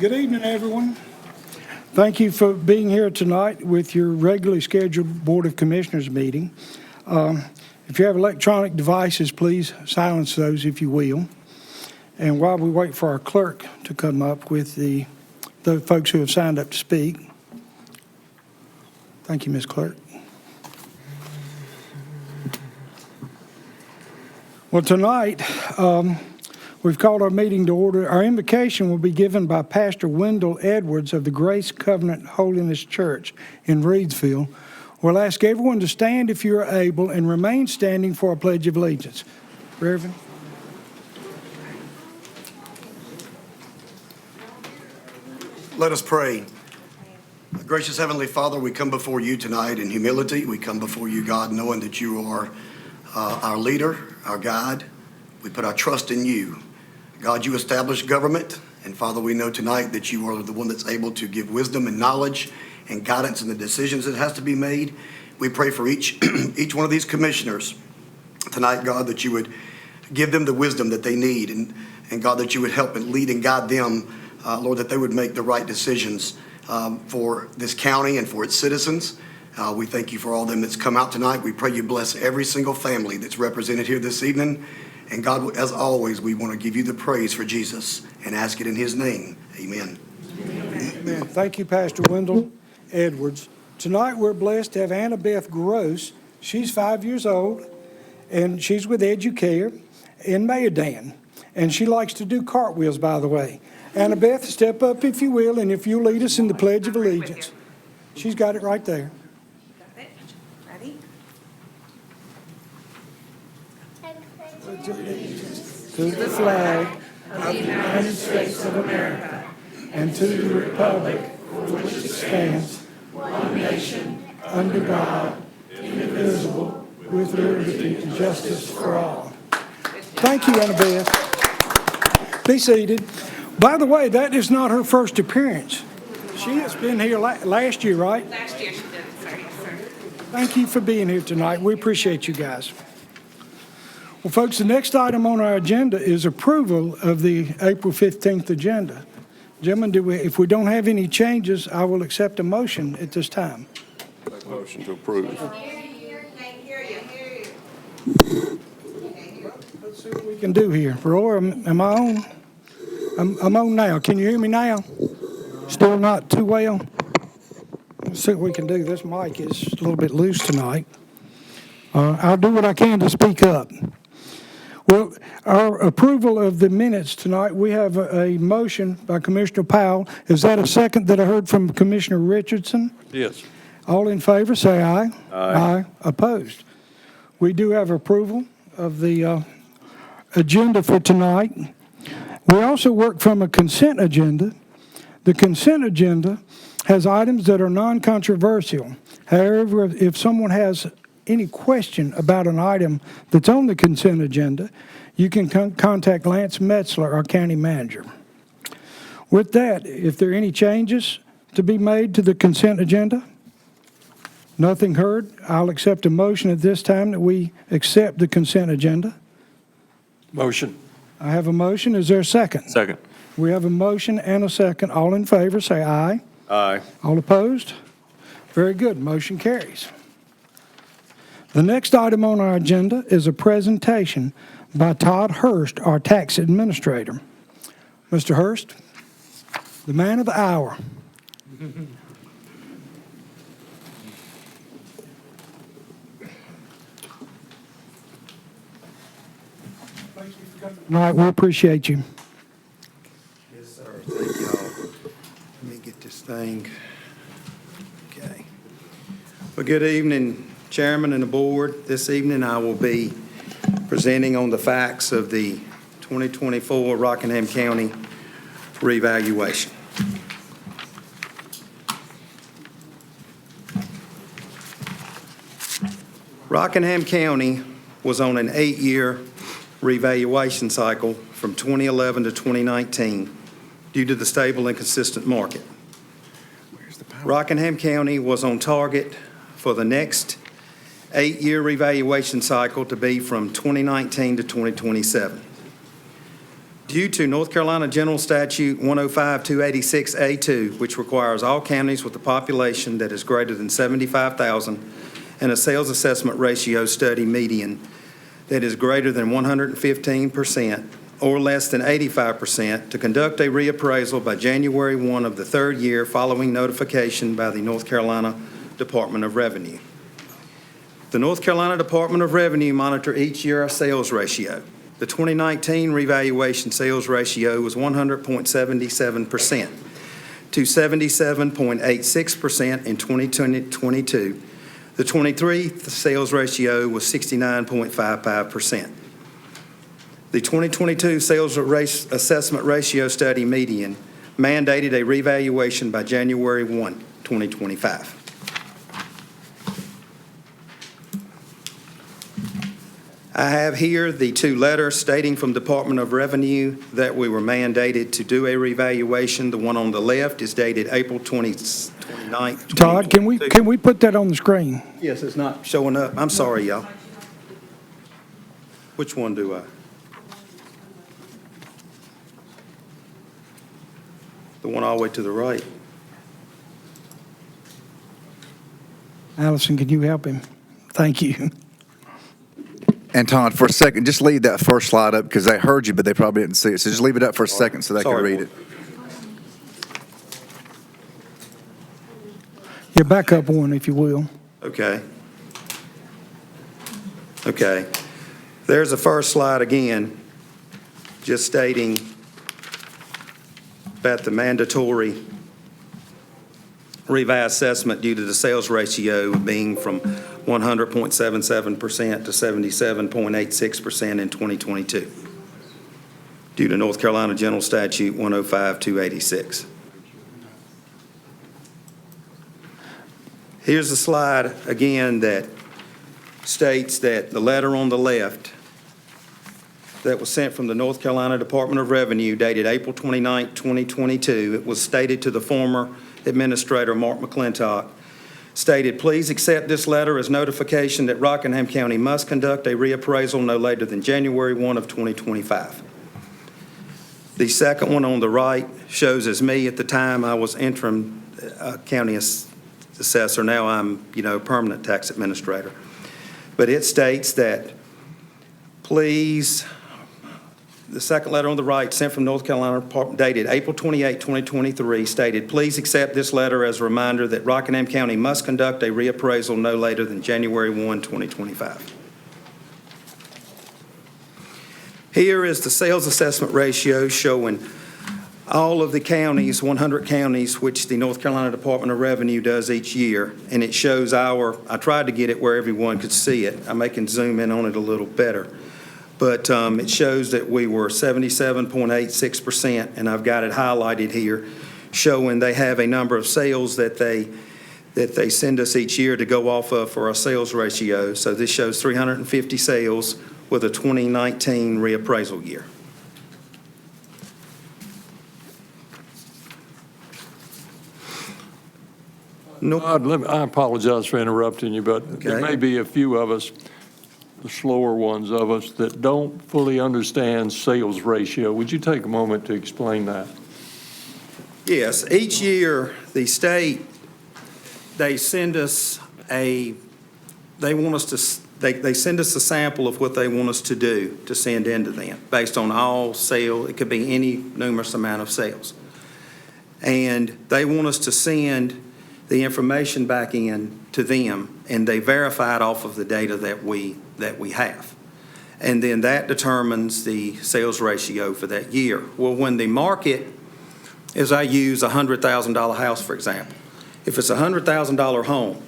Good evening, everyone. Thank you for being here tonight with your regularly scheduled Board of Commissioners meeting. If you have electronic devices, please silence those if you will. And while we wait for our clerk to come up with the folks who have signed up to speak. Thank you, Ms. Clerk. Well, tonight, we've called our meeting to order. Our invocation will be given by Pastor Wendell Edwards of the Grace Covenant Holiness Church in Reedsville. We'll ask everyone to stand if you are able and remain standing for a Pledge of Allegiance. Reverend. Let us pray. Gracious Heavenly Father, we come before you tonight in humility. We come before you, God, knowing that you are our leader, our guide. We put our trust in you. God, you establish government, and Father, we know tonight that you are the one that's able to give wisdom and knowledge and guidance in the decisions that has to be made. We pray for each one of these commissioners tonight, God, that you would give them the wisdom that they need, and God, that you would help and lead and guide them, Lord, that they would make the right decisions for this county and for its citizens. We thank you for all them that's come out tonight. We pray you bless every single family that's represented here this evening. And God, as always, we want to give you the praise for Jesus and ask it in his name. Amen. Amen. Thank you, Pastor Wendell Edwards. Tonight we're blessed to have Annabeth Gross. She's 5 years old, and she's with Educare in Mayodan. And she likes to do cartwheels, by the way. Annabeth, step up if you will, and if you'll lead us in the Pledge of Allegiance. She's got it right there. Ready? Pledge of allegiance to the flag of the United States of America and to the republic for which it stands, one nation, under God, indivisible, with liberty and justice for all. Thank you, Annabeth. Be seated. By the way, that is not her first appearance. She has been here last year, right? Last year she did. Sorry, sir. Thank you for being here tonight. We appreciate you guys. Well, folks, the next item on our agenda is approval of the April 15th agenda. Gentlemen, if we don't have any changes, I will accept a motion at this time. Make a motion to approve. Let's see what we can do here. Roy, am I on? I'm on now. Can you hear me now? Still not too well? Let's see what we can do. This mic is a little bit loose tonight. I'll do what I can to speak up. Well, our approval of the minutes tonight, we have a motion by Commissioner Powell. Is that a second that I heard from Commissioner Richardson? Yes. All in favor, say aye. Aye. Opposed? We do have approval of the agenda for tonight. We also work from a consent agenda. The consent agenda has items that are non-controversial. However, if someone has any question about an item that's on the consent agenda, you can contact Lance Metzler, our county manager. With that, if there are any changes to be made to the consent agenda, nothing heard, I'll accept a motion at this time that we accept the consent agenda. Motion. I have a motion. Is there a second? Second. We have a motion and a second. All in favor, say aye. Aye. All opposed? Very good. Motion carries. The next item on our agenda is a presentation by Todd Hurst, our tax administrator. Mr. Hurst, the man of the hour. All right, we appreciate you. Yes, sir. Thank y'all. Let me get this thing. Okay. Well, good evening, Chairman and the Board. This evening I will be presenting on the facts of the 2024 Rockingham County revaluation. Rockingham County was on an 8-year revaluation cycle from 2011 to 2019 due to the stable and consistent market. Rockingham County was on target for the next 8-year revaluation cycle to be from 2019 to 2027. Due to North Carolina General Statute 105-286A2, which requires all counties with a population that is greater than 75,000 and a sales assessment ratio study median that is greater than 115% or less than 85%, to conduct a reappraisal by January 1 of the third year following notification by the North Carolina Department of Revenue. The North Carolina Department of Revenue monitor each year our sales ratio. The 2019 revaluation sales ratio was 100.77% to 77.86% in 2022. The 23 sales ratio was 69.55%. The 2022 sales assessment ratio study median mandated a revaluation by January 1, 2025. I have here the two letters stating from Department of Revenue that we were mandated to do a revaluation. The one on the left is dated April 29th. Todd, can we put that on the screen? Yes, it's not showing up. I'm sorry, y'all. Which one do I? The one all the way to the right. Allison, can you help him? Thank you. And Todd, for a second, just leave that first slide up because they heard you, but they probably didn't see it. So just leave it up for a second so they can Sorry, read it. Yeah, back up one if you will. Okay. Okay. There's the first slide again, just stating that the mandatory revised assessment due to the sales ratio being from 100.77% to 77.86% in 2022 due to North Carolina General Statute 105-286. Here's a slide again that states that the letter on the left that was sent from the North Carolina Department of Revenue dated April 29, 2022, it was stated to the former Administrator Mark McClintock, stated, please accept this letter as notification that Rockingham County must conduct a reappraisal no later than January 1 of 2025. The second one on the right shows as me at the time I was interim county assessor. Now I'm, permanent tax administrator. But it states that, please, the second letter on the right, sent from North Carolina, dated April 28, 2023, stated, please accept this letter as a reminder that Rockingham County must conduct a reappraisal no later than January 1, 2025. Here is the sales assessment ratio showing all of the counties, 100 counties, which the North Carolina Department of Revenue does each year, and it shows I tried to get it where everyone could see it. I can zoom in on it a little better. But it shows that we were 77.86%, and I've got it highlighted here, showing they have a number of sales that they send us each year to go off of for our sales ratio. So this shows 350 sales with a 2019 reappraisal year. Todd, I apologize for interrupting you, but there Okay. may be a few of us, the slower ones of us, that don't fully understand sales ratio. Would you take a moment to explain that? Yes, each year, the state, they send us they send us a sample of what they want us to do to send into them based on all sale. It could be any numerous amount of sales. And they want us to send the information back in to them, and they verify it off of the data that we have. And then that determines the sales ratio for that year. Well, when the market, as I use a $100,000 house, for example, if it's a $100,000 home,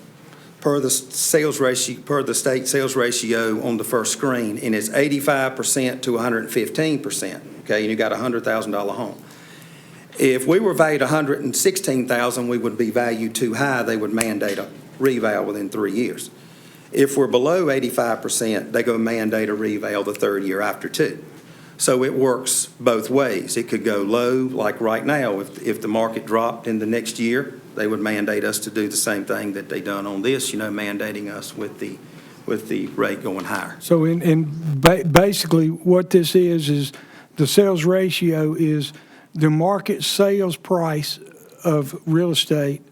per the sales ratio, per the state sales ratio on the first screen, and it's 85% to 115%, okay, and you got a $100,000 home. If we were valued $116,000, we would be valued too high. They would mandate a reval within 3 years. If we're below 85%, they go mandate a reval the third year after too. So it works both ways. It could go low, like right now. If the market dropped in the next year, they would mandate us to do the same thing that they done on this, mandating us with the rate going higher. So basically what this is The sales ratio is the market sales price of real estate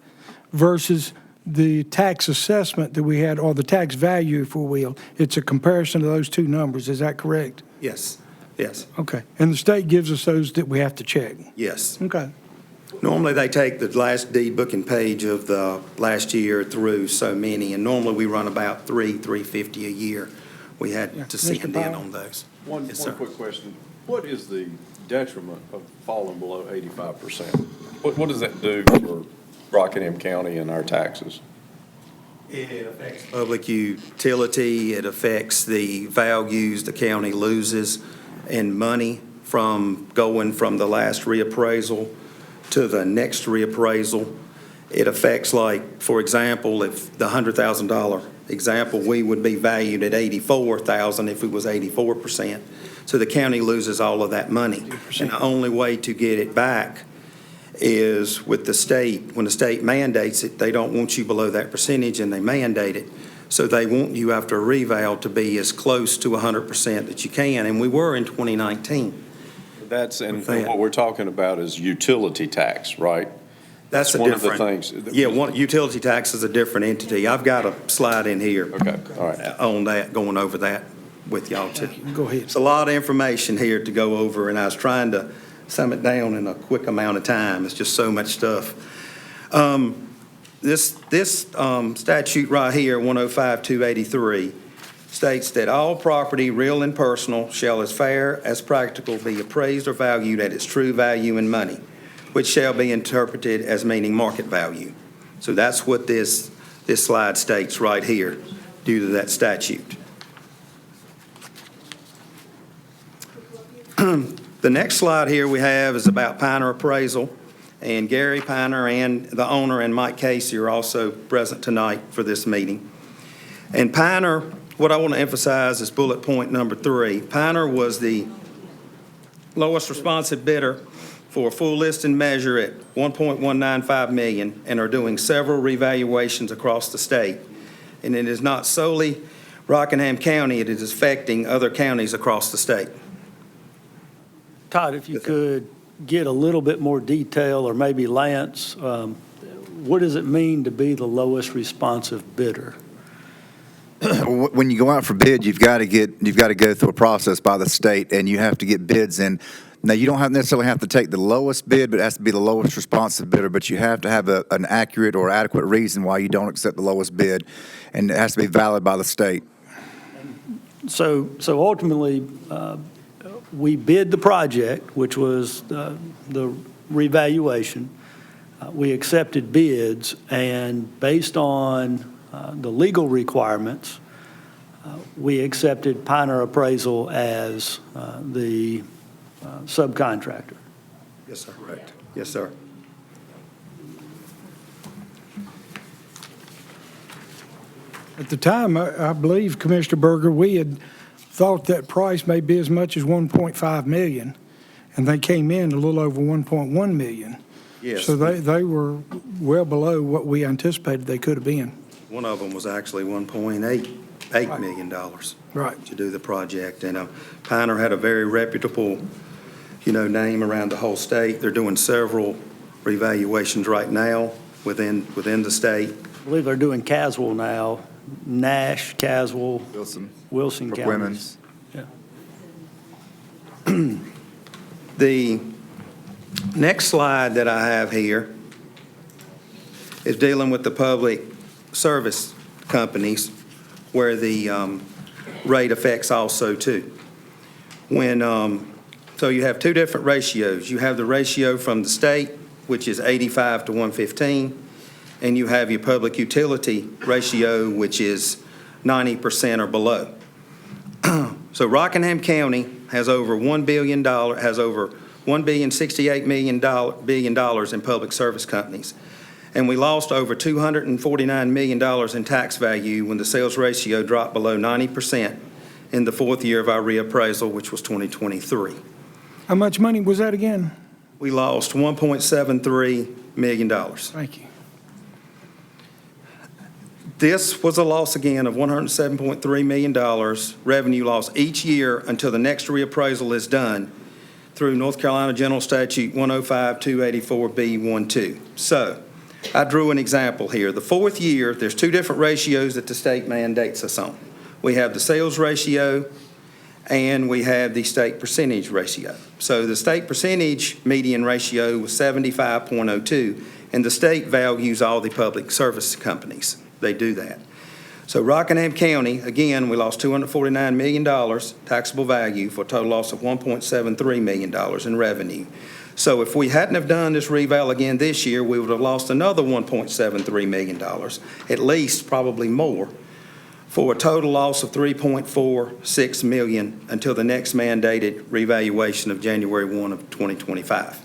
versus the tax assessment that we had, or the tax value, if we will. It's a comparison of those two numbers. Is that correct? Yes, yes, Okay. And the state gives us those that we have to check. yes. Okay. Normally, they take the last deed booking page of the last year through so many, and normally we run about 350 a year. We Yeah. had to Mr. send in Powell? on those. One Yes, sir. quick question. What is the detriment of falling below 85%? What does that do for Rockingham County and our taxes? It affects public utility, it affects the values the county loses in money from going from the last reappraisal to the next reappraisal. It affects, like, for example, if the $100,000 example, we would be valued at $84,000 if it was 84%. So the county loses all of that money. And the only way to get it back is with the state. When the state mandates it, they don't want you below that percentage, and they mandate it. So they want you after a reval to be as close to 100% that you can, and we were in 2019. And what we're talking about is utility tax, right? That's a one of the different. things. Yeah, utility tax is a different entity. I've got a slide in here. Okay, all right. On that, going over that with y'all too. Go ahead. It's a lot of information here to go over, and I was trying to sum it down in a quick amount of time. It's just so much stuff. This statute right here, 105-283, states that all property, real and personal, shall as fair as practical be appraised or valued at its true value in money, which shall be interpreted as meaning market value. So that's what this slide states right here, due to that statute. The next slide here we have is about Piner Appraisal, and Gary Piner and the owner and Mike Casey are also present tonight for this meeting. And Piner, what I want to emphasize is bullet point number 3. Piner was the lowest responsive bidder for a full list and measure at $1.195 million, and are doing several revaluations across the state. And it is not solely Rockingham County, it is affecting other counties across the state. Todd, if you could get a little bit more detail, or maybe Lance, what does it mean to be the lowest responsive bidder? When you go out for bid, you've got to go through a process by the state, and you have to get bids in. Now, you don't necessarily have to take the lowest bid, but it has to be the lowest responsive bidder, but you have to have an accurate or adequate reason why you don't accept the lowest bid, and it has to be valid by the state. So ultimately, we bid the project, which was the revaluation. We accepted bids, and based on the legal requirements, we accepted Piner Appraisal as the subcontractor. Yes, sir. Correct. Yes, sir. At the time, I believe, Commissioner Berger, we had thought that price may be as much as 1.5 million, and they came in a little over 1.1 million. Yes. So they were well below what we anticipated they could have been. One of them was actually $1.8 million Right. to do the project. And Piner had a very reputable, name around the whole state. They're doing several revaluations right now within the state. I believe they're doing Caswell now, Nash, Caswell, Wilson Brooke counties. Women's. The next slide that I have here is dealing with the public service companies, where the rate affects also too. So you have two different ratios. You have the ratio from the state, which is 85 to 115, and you have your public utility ratio, which is 90% or below. So Rockingham County has over $1 billion, has over $1.068 billion in public service companies. And we lost over $249 million in tax value when the sales ratio dropped below 90% in the fourth year of our reappraisal, which was 2023. How much money was that again? We lost $1.73 million. Thank you. This was a loss again of $107.3 million revenue loss each year until the next reappraisal is done. through North Carolina General Statute 105-284B12. So I drew an example here. The fourth year, there's two different ratios that the state mandates us on. We have the sales ratio and we have the state percentage ratio. So the state percentage median ratio was 75.02, and the state values all the public service companies. They do that. So Rockingham County, again, we lost $249 million taxable value for a total loss of $1.73 million in revenue. So if we hadn't have done this reval again this year, we would have lost another $1.73 million, at least probably more, for a total loss of $3.46 million until the next mandated revaluation of January 1 of 2025.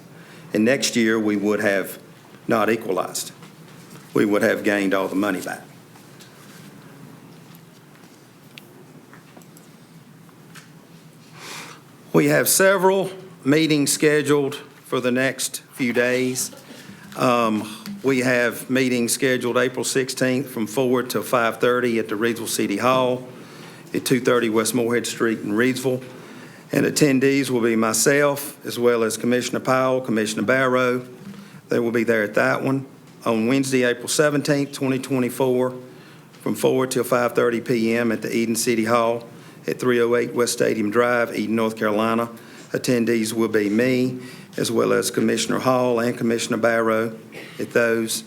And next year, we would have not equalized. We would have gained all the money back. We have several meetings scheduled for the next few days. We have meetings scheduled April 16th from 4 till 5:30 at the Reidsville City Hall at 230 West Morehead Street in Reidsville. And attendees will be myself, as well as Commissioner Powell, Commissioner Barrow. They will be there at that one. On Wednesday, April 17th, 2024, from 4 till 5:30 p.m. at the Eden City Hall at 308 West Stadium Drive, Eden, North Carolina. Attendees will be me, as well as Commissioner Hall and Commissioner Barrow at those.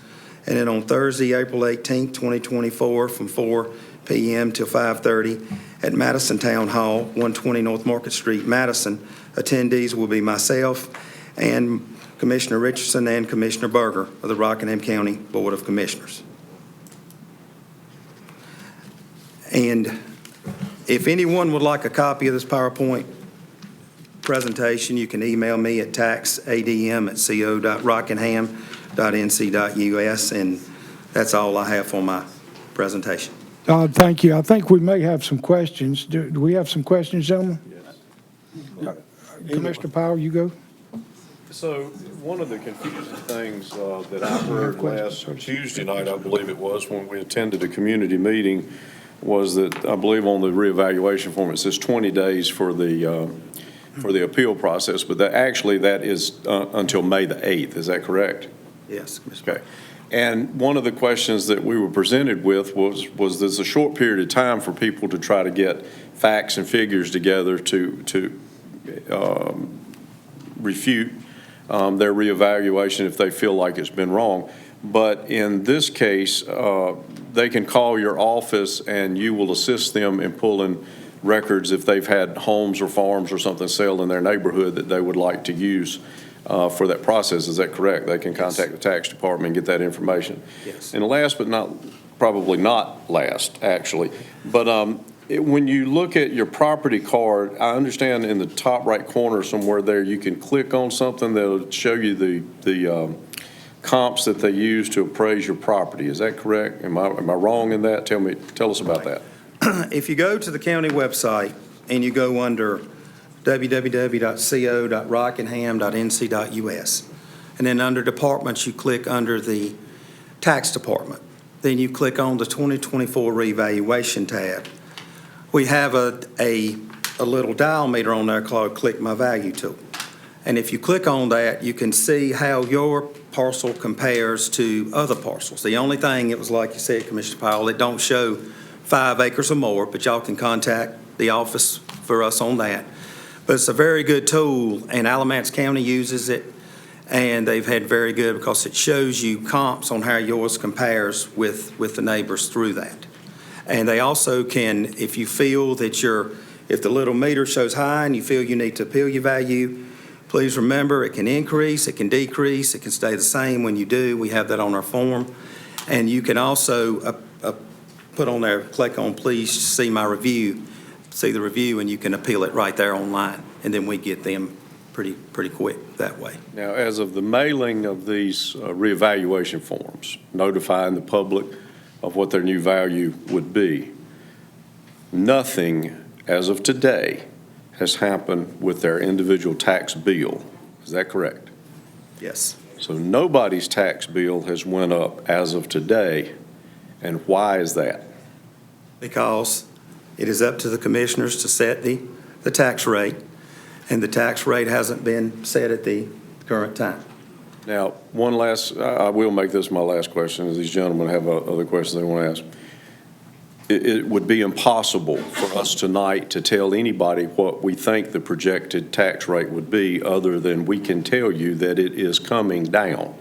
And then on Thursday, April 18th, 2024, from 4 p.m. till 5:30 at Madison Town Hall, 120 North Market Street, Madison. Attendees will be myself and Commissioner Richardson and Commissioner Berger of the Rockingham County Board of Commissioners. And if anyone would like a copy of this PowerPoint presentation, you can email me at taxadm@co.rockingham.nc.us, and that's all I have for my presentation. Thank you. I think we may have some questions. Do we have some questions, gentlemen? Yes. Commissioner Powell, you go. So one of the confusing things that I heard last Tuesday night, I believe it was, when we attended a community meeting, was that I believe on the reevaluation form, it says 20 days for the appeal process, but that is until May the 8th. Is that correct? Yes, Commissioner. Okay. And one of the questions that we were presented with was there's a short period of time for people to try to get facts and figures together to refute their reevaluation if they feel like it's been wrong. But in this case, they can call your office and you will assist them in pulling records if they've had homes or farms or something sell in their neighborhood that they would like to use for that process. Is that correct? They can contact the tax department and get that information. Yes. And last but probably not last, actually, but when you look at your property card, I understand in the top right corner somewhere there, you can click on something that'll show you the comps that they use to appraise your property. Is that correct? Am I wrong in that? Tell us about that. If you go to the county website and you go under www.co.rockingham.nc.us, and then under departments, you click under the tax department. Then you click on the 2024 revaluation tab. We have a little dial meter on there called Click My Value Tool. And if you click on that, you can see how your parcel compares to other parcels. The only thing, it was like you said, Commissioner Powell, it don't show 5 acres or more, but y'all can contact the office for us on that. But it's a very good tool, and Alamance County uses it, and they've had very good because it shows you comps on how yours compares with the neighbors through that. And they also can, if you feel that if the little meter shows high and you feel you need to appeal your value, please remember it can increase, it can decrease, it can stay the same when you do. We have that on our form. And you can also put on there, click on please see my review, see the review, and you can appeal it right there online. And then we get them pretty quick that way. Now, as of the mailing of these reevaluation forms, notifying the public of what their new value would be, nothing as of today has happened with their individual tax bill. Is that correct? Yes. So nobody's tax bill has went up as of today, and why is that? Because it is up to the commissioners to set the tax rate, and the tax rate hasn't been set at the current time. Now, one last, I will make this my last question, as these gentlemen have other questions they want to ask. It would be impossible for us tonight to tell anybody what we think the projected tax rate would be, other than we can tell you that it is coming down,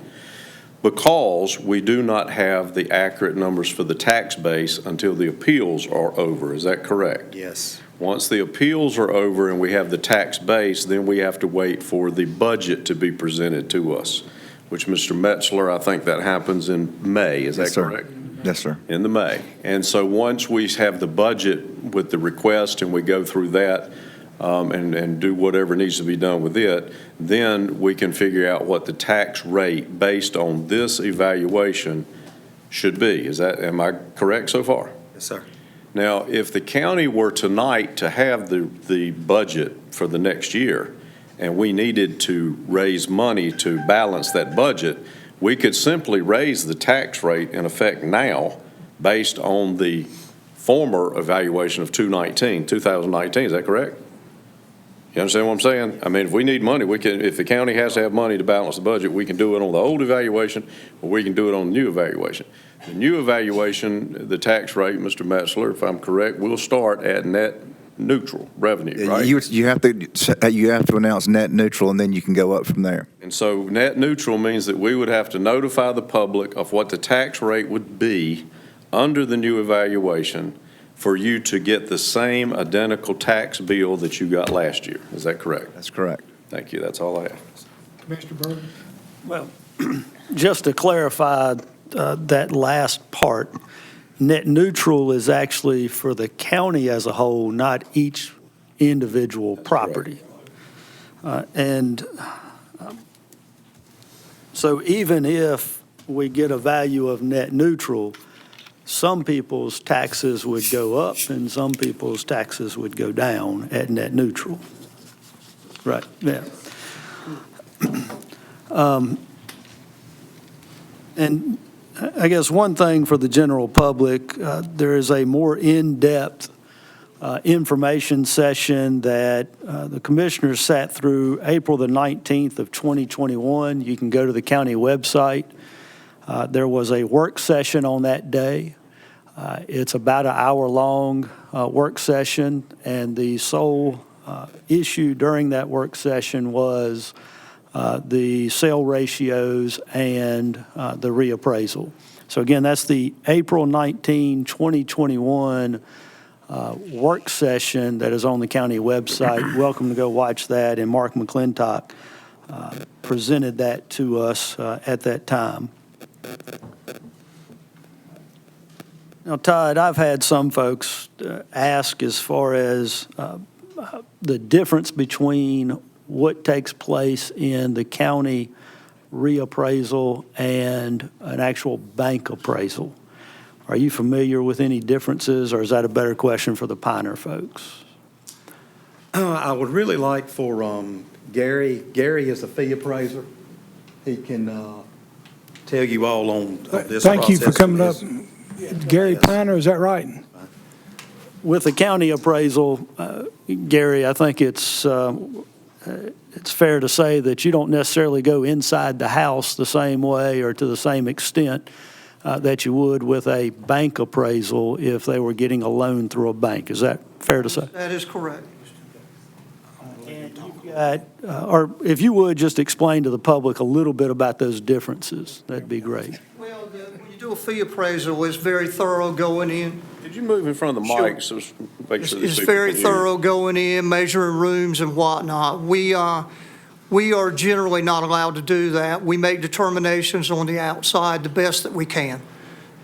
because we do not have the accurate numbers for the tax base until the appeals are over. Is that correct? Yes. Once the appeals are over and we have the tax base, then we have to wait for the budget to be presented to us, which, Mr. Metzler, I think that happens in May. Is that Yes, sir. correct? Yes, sir. In the May. And so once we have the budget with the request and we go through that and do whatever needs to be done with it, then we can figure out what the tax rate based on this evaluation should be. Am I correct so far? Yes, sir. Now, if the county were tonight to have the budget for the next year, and we needed to raise money to balance that budget, we could simply raise the tax rate in effect now based on the former evaluation of 2019. Is that correct? You understand what I'm saying? I mean, if we need money, we can, if the county has to have money to balance the budget, we can do it on the old evaluation, or we can do it on the new evaluation. The new evaluation, the tax rate, Mr. Metzler, if I'm correct, will start at net neutral revenue, right? You have to announce net neutral, and then you can go up from there. And so net neutral means that we would have to notify the public of what the tax rate would be under the new evaluation for you to get the same identical tax bill that you got last year. Is that correct? That's correct. Thank you. That's all I have. Mr. Burton? Well, just to clarify that last part, net neutral is actually for the county as a whole, not each individual property. So even if we get a value of net neutral, some people's taxes would go up and some people's taxes would go down at net neutral. Right, yeah. And I guess one thing for the general public, there is a more in-depth information session that the commissioners sat through April the 19th of 2021. You can go to the county website. There was a work session on that day. It's about an hour-long work session, and the sole issue during that work session was the sale ratios and the reappraisal. So again, that's the April 19, 2021 work session that is on the county website. Welcome to go watch that, and Mark McClintock presented that to us at that time. Now, Todd, I've had some folks ask as far as the difference between what takes place in the county reappraisal and an actual bank appraisal. Are you familiar with any differences, or is that a better question for the Pioneer folks? I would really like for Gary is a fee appraiser. He can tell you all on this. Thank you for process. coming up. Gary Piner, is that right? With the county appraisal, Gary, I think it's fair to say that you don't necessarily go inside the house the same way or to the same extent that you would with a bank appraisal if they were getting a loan through a bank. Is that fair to say? That is correct. And you've got, or if you would just explain to the public a little bit about those differences, that'd be great. Well, when you do a fee appraisal, it's very thorough going in. Could you move in front of the Sure. mic so make sure these It's people very can hear you? thorough going in, measuring rooms and whatnot. We are generally not allowed to do that. We make determinations on the outside the best that we can.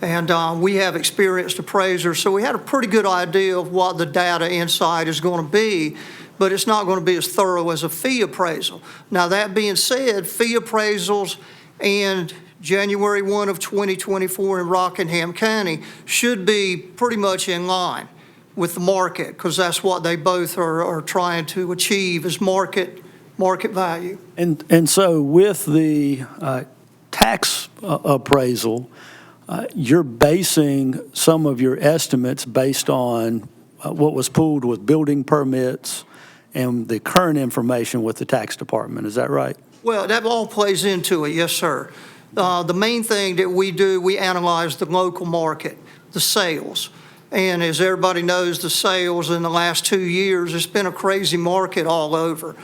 And we have experienced appraisers, so we had a pretty good idea of what the data inside is going to be, but it's not going to be as thorough as a fee appraisal. Now, that being said, fee appraisals and January 1 of 2024 in Rockingham County should be pretty much in line with the market, because that's what they both are trying to achieve, is market value. And so with the tax appraisal, you're basing some of your estimates based on what was pulled with building permits and the current information with the tax department. Is that right? Well, that all plays into it, yes, sir. The main thing that we do, we analyze the local market, the sales. And as everybody knows, the sales in the last 2 years, it's been a crazy market all over.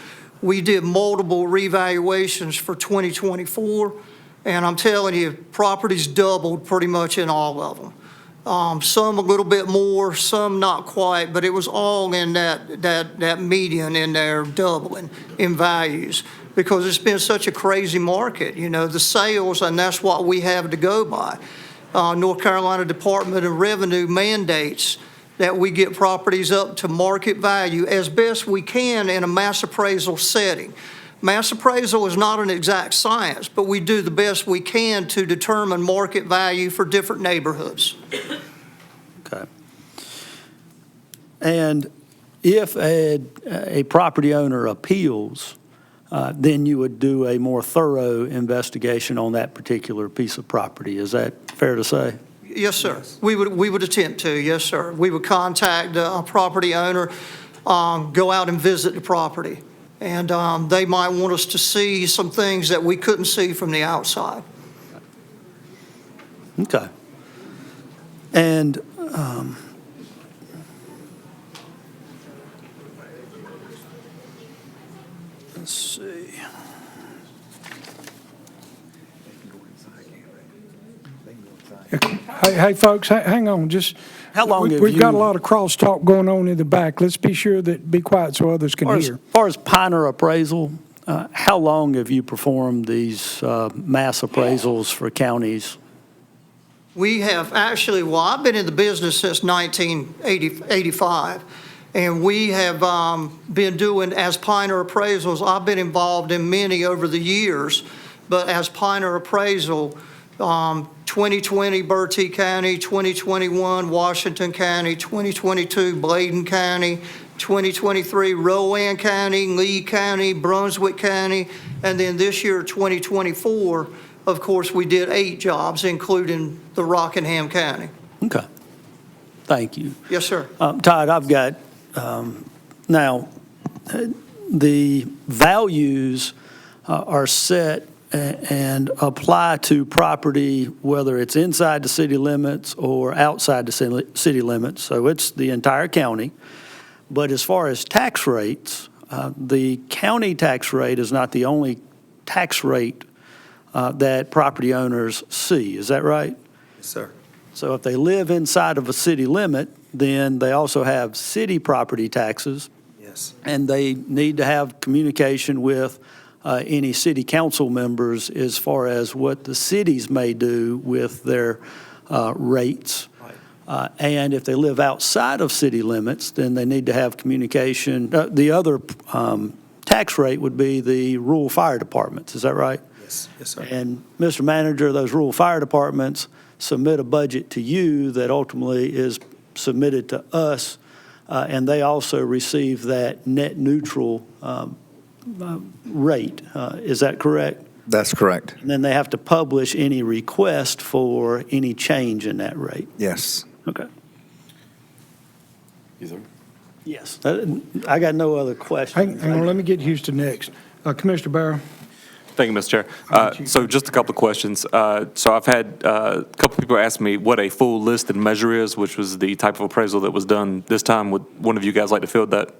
We did multiple revaluations for 2024, and I'm telling you, properties doubled pretty much in all of them. Some a little bit more, some not quite, but it was all in that median in there doubling in values because it's been such a crazy market, you know, the sales, and that's what we have to go by. North Carolina Department of Revenue mandates that we get properties up to market value as best we can in a mass appraisal setting. Mass appraisal is not an exact science, but we do the best we can to determine market value for different neighborhoods. Okay. And if a property owner appeals, then you would do a more thorough investigation on that particular piece of property. Is that fair to say? Yes, sir. We would attempt to, yes, sir. We would contact a property owner, go out and visit the property. And they might want us to see some things that we couldn't see from the outside. Okay. And let's see. Hey, folks, hang on, just. How long have We've got a you- lot of crosstalk going on in the back. Let's be sure that, be quiet so others can As hear. far as Piner appraisal, how long have you performed these mass appraisals for counties? We have actually, well, I've been in the business since 1985, and we have been doing, as Piner appraisals, I've been involved in many over the years, but as Piner appraisal, 2020 Bertie County, 2021 Washington County, 2022 Bladen County, 2023 Rowan County, Lee County, Brunswick County, and then this year, 2024, of course, we did 8 jobs, including the Rockingham County. Okay. Thank you. Yes, sir. Todd, I've got, now, the values are set and apply to property, whether it's inside the city limits or outside the city limits, so it's the entire county. But as far as tax rates, the county tax rate is not the only tax rate that property owners see. Is that right? Yes, sir. So if they live inside of a city limit, then they also have city property taxes, Yes. and they need to have communication with any city council members as far as what the cities may do with their rates. And if they live outside of city limits, then they need to have communication. The other tax rate would be the rural fire departments. Is that right? Yes, yes, sir. And Mr. Manager, those rural fire departments submit a budget to you that ultimately is submitted to us, and they also receive that net neutral rate. Is that correct? That's correct. And then they have to publish any request for any change in that rate. Yes. Okay. Yes. I got no other questions. Hang on, let me get Houston next. Commissioner Barrow. Thank you, Mr. Chair. So just a couple of questions. So I've had a couple people ask me what a full listed measure is, which was the type of appraisal that was done this time. Would one of you guys like to field that?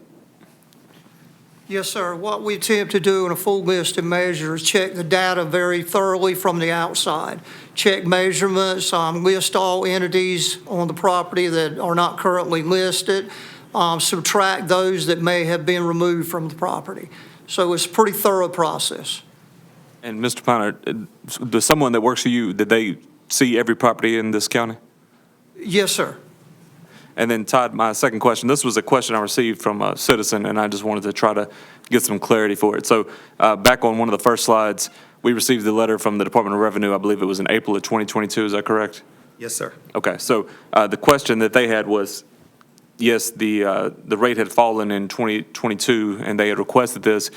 Yes, sir. What we attempt to do in a full list of measures is check the data very thoroughly from the outside. Check measurements, list all entities on the property that are not currently listed, subtract those that may have been removed from the property. So it's a pretty thorough process. And Mr. Piner, does someone that works for you, did they see every property in this county? Yes, sir. And then Todd, my second question, this was a question I received from a citizen, and I just wanted to try to get some clarity for it. So back on one of the first slides, we received the letter from the Department of Revenue, I believe it was in April of 2022, is that correct? Yes, sir. Okay, so the question that they had was, yes, the rate had fallen in 2022, and they had requested this,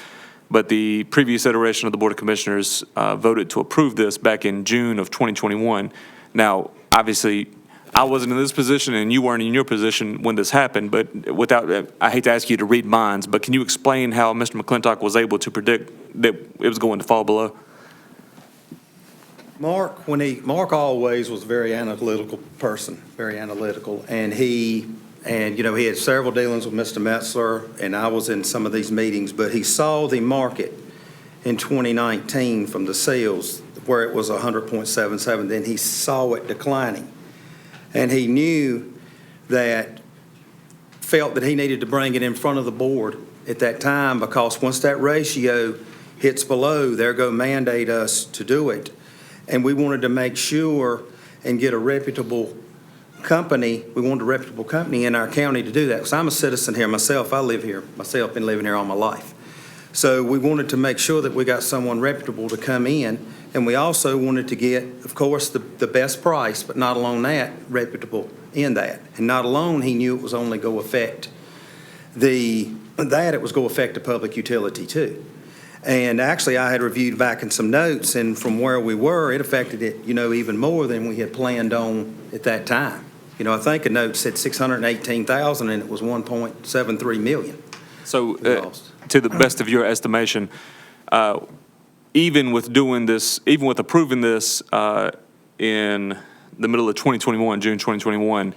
but the previous iteration of the Board of Commissioners voted to approve this back in June of 2021. Now, obviously, I wasn't in this position and you weren't in your position when this happened, but without, I hate to ask you to read minds, but can you explain how Mr. McClintock was able to predict that it was going to fall below? Mark always was a very analytical person, very analytical, and he had several dealings with Mr. Metzler, and I was in some of these meetings, but he saw the market in 2019 from the sales where it was 100.77, then he saw it declining. And he felt that he needed to bring it in front of the board at that time, because once that ratio hits below, they're going to mandate us to do it. And we wanted to make sure and get a reputable company. We wanted a reputable company in our county to do that. Because I'm a citizen here myself. I live here myself, been living here all my life. So we wanted to make sure that we got someone reputable to come in. And we also wanted to get, of course, the best price, but not alone that, reputable in that. And not alone, he knew it was only going to affect it was going to affect the public utility too. And actually, I had reviewed back in some notes, and from where we were, it affected it, even more than we had planned on at that time. I think a note said 618,000, and it was 1.73 million. So, to the best of your estimation, even with approving this in the middle of 2021, June 2021,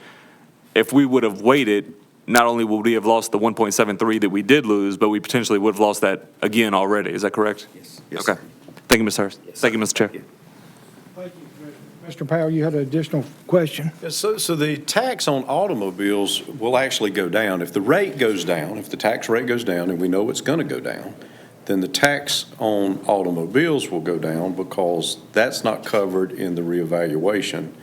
if we would have waited, not only would we have lost the 1.73 that we did lose, but we potentially would have lost that again already. Is that correct? Yes. Okay. Thank you, Ms. Hurst. Yes, Thank you, Mr. Chair. Thank you. Mr. Powell, you had an additional question? So the tax on automobiles will actually go down. If the rate goes down, if the tax rate goes down, and we know it's going to go down, then the tax on automobiles will go down, because that's not covered in the reevaluation.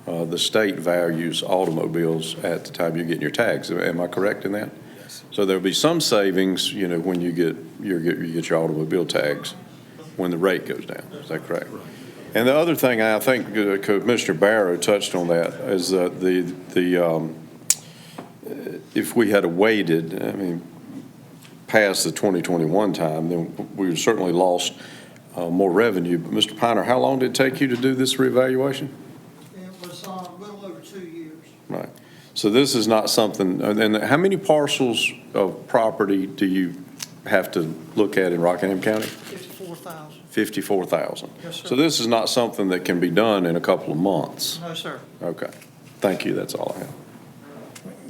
The state values automobiles at the time you get your tags. Am I correct in that? Yes. So there'll be some savings, when you get your automobile tags, when the rate goes down. Is that correct? Right. And the other thing, I think Commissioner Barrow touched on that, is that if we had waited, past the 2021 time, then we certainly lost more revenue. But Mr. Piner, how long did it take you to do this reevaluation? It was a little over 2 years. Right. So this is not something, and how many parcels of property do you have to look at in Rockingham County? 54,000. 54,000. Yes, sir. So this is not something that can be done in a couple of months? No, sir. Okay. Thank you. That's all I have.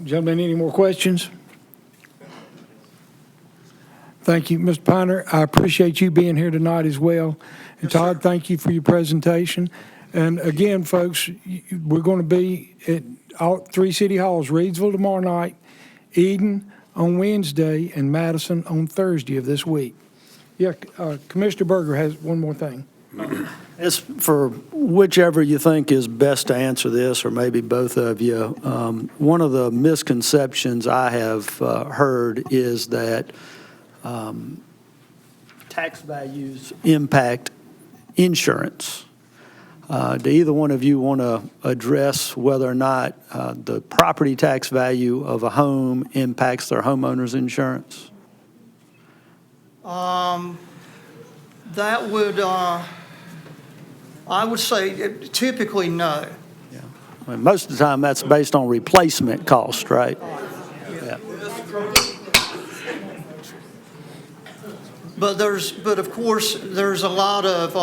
Gentlemen, any more questions? Thank you, Mr. Piner. I appreciate you being here tonight as well. And Todd, thank you for your presentation. And again, folks, we're going to be at all three city halls: Reidsville tomorrow night, Eden on Wednesday, and Madison on Thursday of this week. Yeah, Commissioner Berger has one more thing. As for whichever you think is best to answer this, or maybe both of you, one of the misconceptions I have heard is that tax values impact insurance. Do either one of you want to address whether or not the property tax value of a home impacts their homeowner's insurance? That would, I would say typically no. Yeah. I mean, most of the time that's based on replacement cost, right? Yeah. But of course, there's a lot of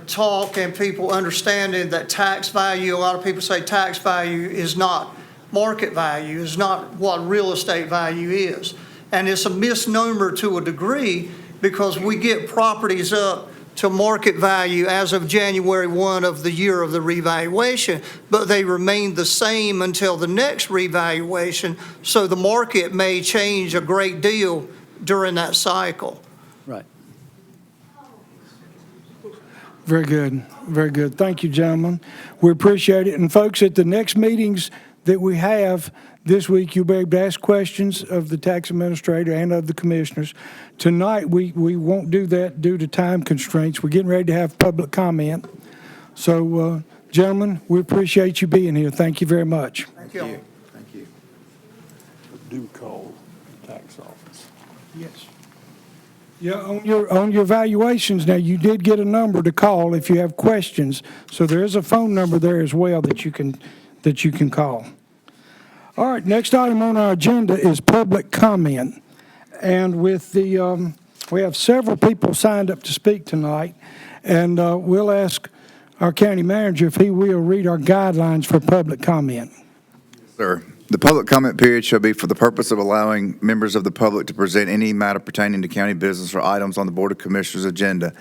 talk and people understanding that tax value, a lot of people say tax value is not market value, is not what real estate value is. And it's a misnomer to a degree, because we get properties up to market value as of January 1 of the year of the revaluation, but they remain the same until the next revaluation. So the market may change a great deal during that cycle. Right. Very good, very good. Thank you, gentlemen. We appreciate it. And folks, at the next meetings that we have this week, you'll be able to ask questions of the tax administrator and of the commissioners. Tonight, we won't do that due to time constraints. We're getting ready to have public comment. So, gentlemen, we appreciate you being here. Thank you very much. Thank you. Thank you. Do call the tax office. Yes. Yeah, on your valuations now, you did get a number to call if you have questions. So there is a phone number there as well that you can that you can call. All right, next item on our agenda is public comment. And with the, we have several people signed up to speak tonight, and we'll ask our county manager if he will read our guidelines for public comment. Sir, the public comment period shall be for the purpose of allowing members of the public to present any matter pertaining to county business or items on the Board of Commissioners' agenda.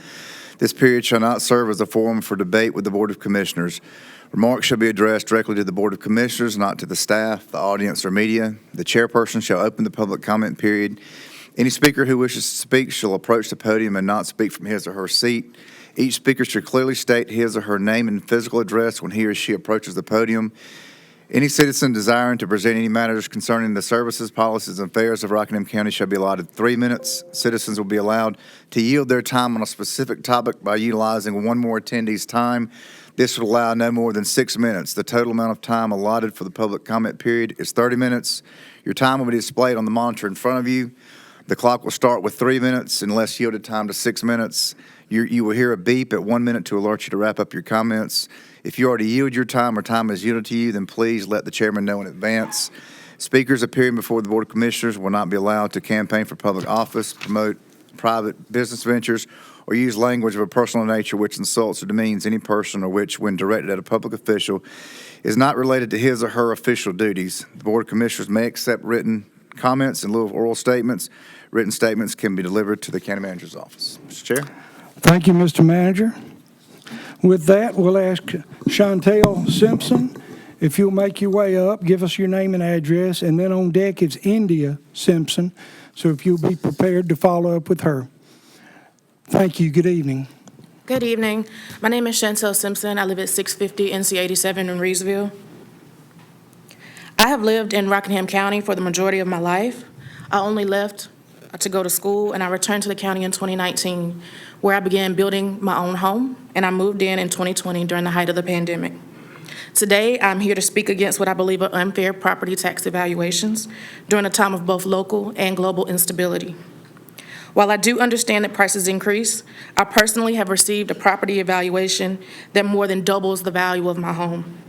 This period shall not serve as a forum for debate with the Board of Commissioners. Remarks shall be addressed directly to the Board of Commissioners, not to the staff, the audience, or media. The chairperson shall open the public comment period. Any speaker who wishes to speak shall approach the podium and not speak from his or her seat. Each speaker should clearly state his or her name and physical address when he or she approaches the podium. Any citizen desiring to present any matters concerning the services, policies, and affairs of Rockingham County shall be allotted 3 minutes. Citizens will be allowed to yield their time on a specific topic by utilizing one more attendee's time. This will allow no more than 6 minutes. The total amount of time allotted for the public comment period is 30 minutes. Your time will be displayed on the monitor in front of you. The clock will start with 3 minutes unless yielded time to 6 minutes. You will hear a beep at 1 minute to alert you to wrap up your comments. If you already yield your time or time is yielded to you, then please let the chairman know in advance. Speakers appearing before the Board of Commissioners will not be allowed to campaign for public office, promote private business ventures, or use language of a personal nature which insults or demeans any person or which, when directed at a public official, is not related to his or her official duties. The Board of Commissioners may accept written comments in lieu of oral statements. Written statements can be delivered to the county manager's office. Mr. Chair? Thank you, Mr. Manager. With that, we'll ask Chantel Simpson, if you'll make your way up, give us your name and address, and then on deck is India Simpson, so if you'll be prepared to follow up with her. Thank you. Good evening. Good evening. My name is Chantel Simpson. I live at 650 NC 87 in Reedsville. I have lived in Rockingham County for the majority of my life. I only left to go to school, and I returned to the county in 2019, where I began building my own home, and I moved in 2020 during the height of the pandemic. Today, I'm here to speak against what I believe are unfair property tax evaluations during a time of both local and global instability. While I do understand that prices increase, I personally have received a property evaluation that more than doubles the value of my home.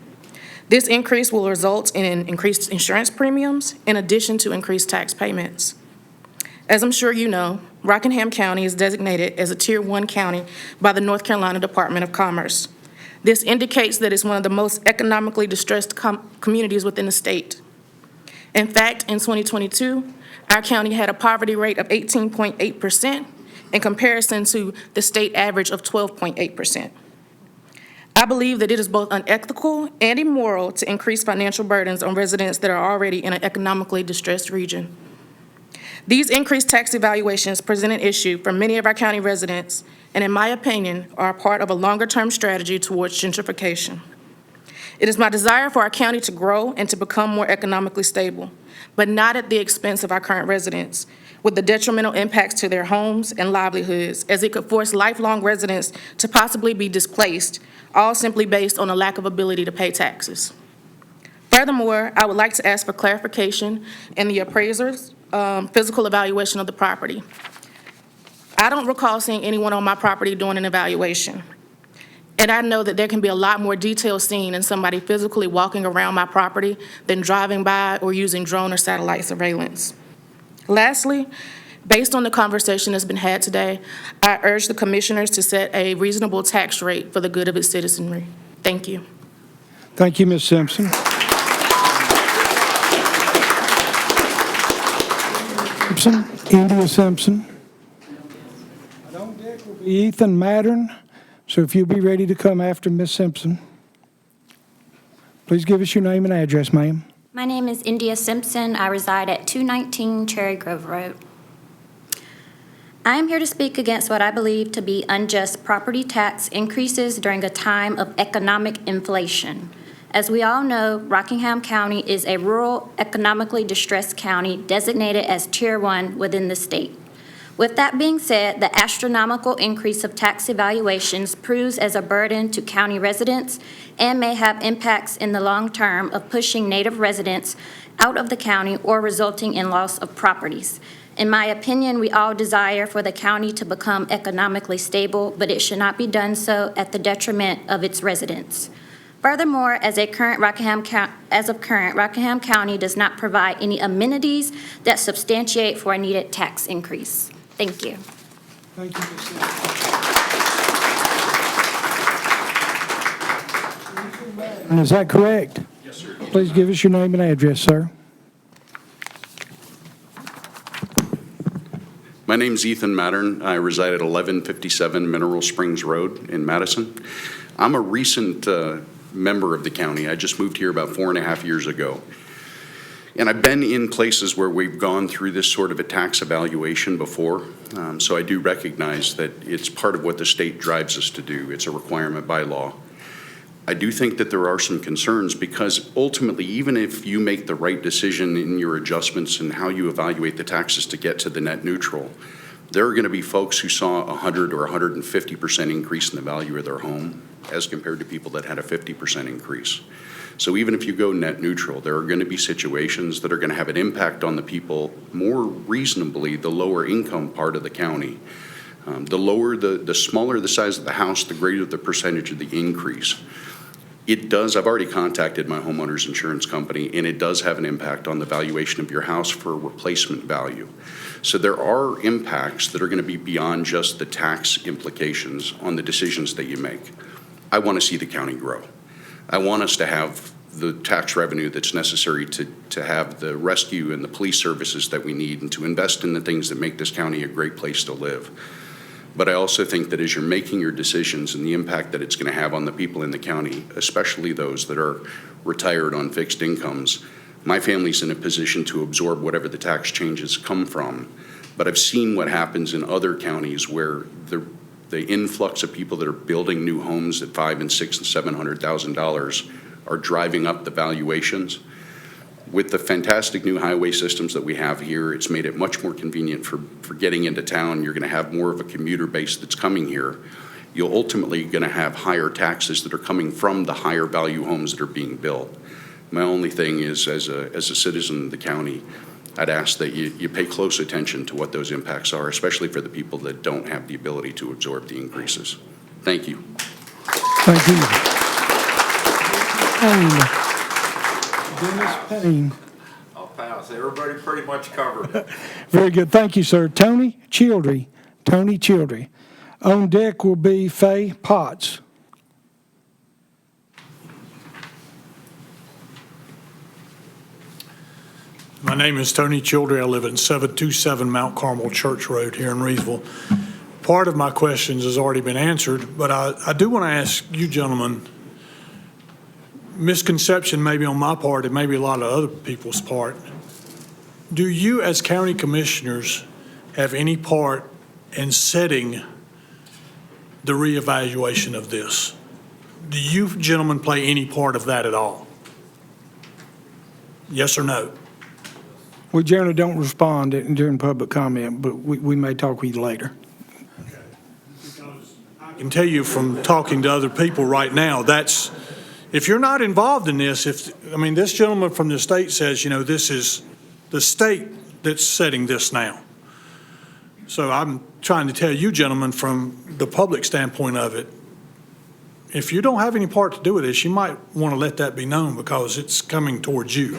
This increase will result in increased insurance premiums in addition to increased tax payments. As I'm sure you know, Rockingham County is designated as a Tier 1 county by the North Carolina Department of Commerce. This indicates that it's one of the most economically distressed communities within the state. In fact, in 2022, our county had a poverty rate of 18.8% in comparison to the state average of 12.8%. I believe that it is both unethical and immoral to increase financial burdens on residents that are already in an economically distressed region. These increased tax evaluations present an issue for many of our county residents, and in my opinion, are a part of a longer-term strategy towards gentrification. It is my desire for our county to grow and to become more economically stable, but not at the expense of our current residents, with the detrimental impacts to their homes and livelihoods, as it could force lifelong residents to possibly be displaced, all simply based on a lack of ability to pay taxes. Furthermore, I would like to ask for clarification in the appraiser's physical evaluation of the property. I don't recall seeing anyone on my property doing an evaluation. And I know that there can be a lot more detail seen in somebody physically walking around my property than driving by or using drone or satellite surveillance. Lastly, based on the conversation that's been had today, I urge the commissioners to set a reasonable tax rate for the good of its citizenry. Thank you. Thank you, Ms. Simpson. India Simpson. On deck will be Ethan Mattern. So if you'll be ready to come after Ms. Simpson, please give us your name and address, ma'am. My name is India Simpson. I reside at 219 Cherry Grove Road. I am here to speak against what I believe to be unjust property tax increases during a time of economic inflation. As we all know, Rockingham County is a rural, economically distressed county designated as Tier 1 within the state. With that being said, the astronomical increase of tax evaluations proves as a burden to county residents and may have impacts in the long term of pushing Native residents out of the county or resulting in loss of properties. In my opinion, we all desire for the county to become economically stable, but it should not be done so at the detriment of its residents. Furthermore, as of current, Rockingham County does not provide any amenities that substantiate for a needed tax increase. Thank you. Thank you, Ms. Simmons. Is that correct? Yes, sir. Please give us your name and address, sir. My name's Ethan Mattern. I reside at 1157 Mineral Springs Road in Madison. I'm a recent member of the county. I just moved here about 4.5 years ago. And I've been in places where we've gone through this sort of a tax evaluation before. So I do recognize that it's part of what the state drives us to do. It's a requirement by law. I do think that there are some concerns because ultimately, even if you make the right decision in your adjustments and how you evaluate the taxes to get to the net neutral, there are going to be folks who saw 100 or 150% increase in the value of their home as compared to people that had a 50% increase. So even if you go net neutral, there are going to be situations that are going to have an impact on the people more reasonably, the lower income part of the county. The smaller the size of the house, the greater the percentage of the increase. It does, I've already contacted my homeowner's insurance company, and it does have an impact on the valuation of your house for replacement value. So there are impacts that are going to be beyond just the tax implications on the decisions that you make. I want to see the county grow. I want us to have the tax revenue that's necessary to have the rescue and the police services that we need and to invest in the things that make this county a great place to live. But I also think that as you're making your decisions and the impact that it's going to have on the people in the county, especially those that are retired on fixed incomes, my family's in a position to absorb whatever the tax changes come from. But I've seen what happens in other counties where the influx of people that are building new homes at $500,000 and $600,000 and $700,000 are driving up the valuations. With the fantastic new highway systems that we have here, it's made it much more convenient for getting into town. You're going to have more of a commuter base that's coming here. You're ultimately going to have higher taxes that are coming from the higher value homes that are being built. My only thing is, as a citizen of the county, I'd ask that you pay close attention to what those impacts are, especially for the people that don't have the ability to absorb the increases. Thank you. Thank you. Dennis Payne. I'll pass. Everybody pretty much covered. Very good. Thank you, sir. Tony Childry. Tony Childry. On deck will be Faye Potts. My name is Tony Childry. I live at 727 Mount Carmel Church Road here in Reevesville. Part of my questions has already been answered, but I do want to ask you gentlemen, misconception maybe on my part and maybe a lot of other people's part. Do you as county commissioners have any part in setting the reevaluation of this? Do you gentlemen play any part of that at all? Yes or no? We generally don't respond during public comment, but we may talk with you later. Because I can tell you from talking to other people right now, that's, if you're not involved in this, this gentleman from the state says, this is the state that's setting this now. So I'm trying to tell you gentlemen from the public standpoint of it, if you don't have any part to do with this, you might want to let that be known because it's coming towards you.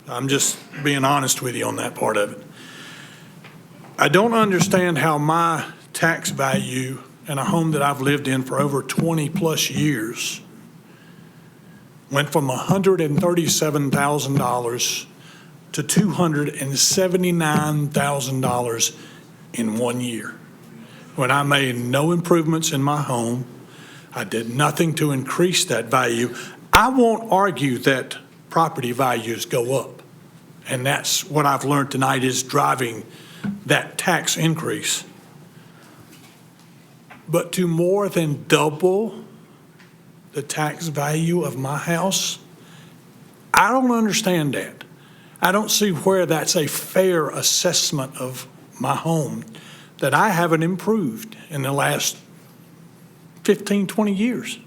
I'm just being honest with you on that part of it. I don't understand how my tax value in a home that I've lived in for over 20 plus years went from $137,000 to $279,000 in 1 year. When I made no improvements in my home, I did nothing to increase that value. I won't argue that property values go up. And that's what I've learned tonight is driving that tax increase. But to more than double the tax value of my house, I don't understand that. I don't see where that's a fair assessment of my home, that I haven't improved in the last 15, 20 years.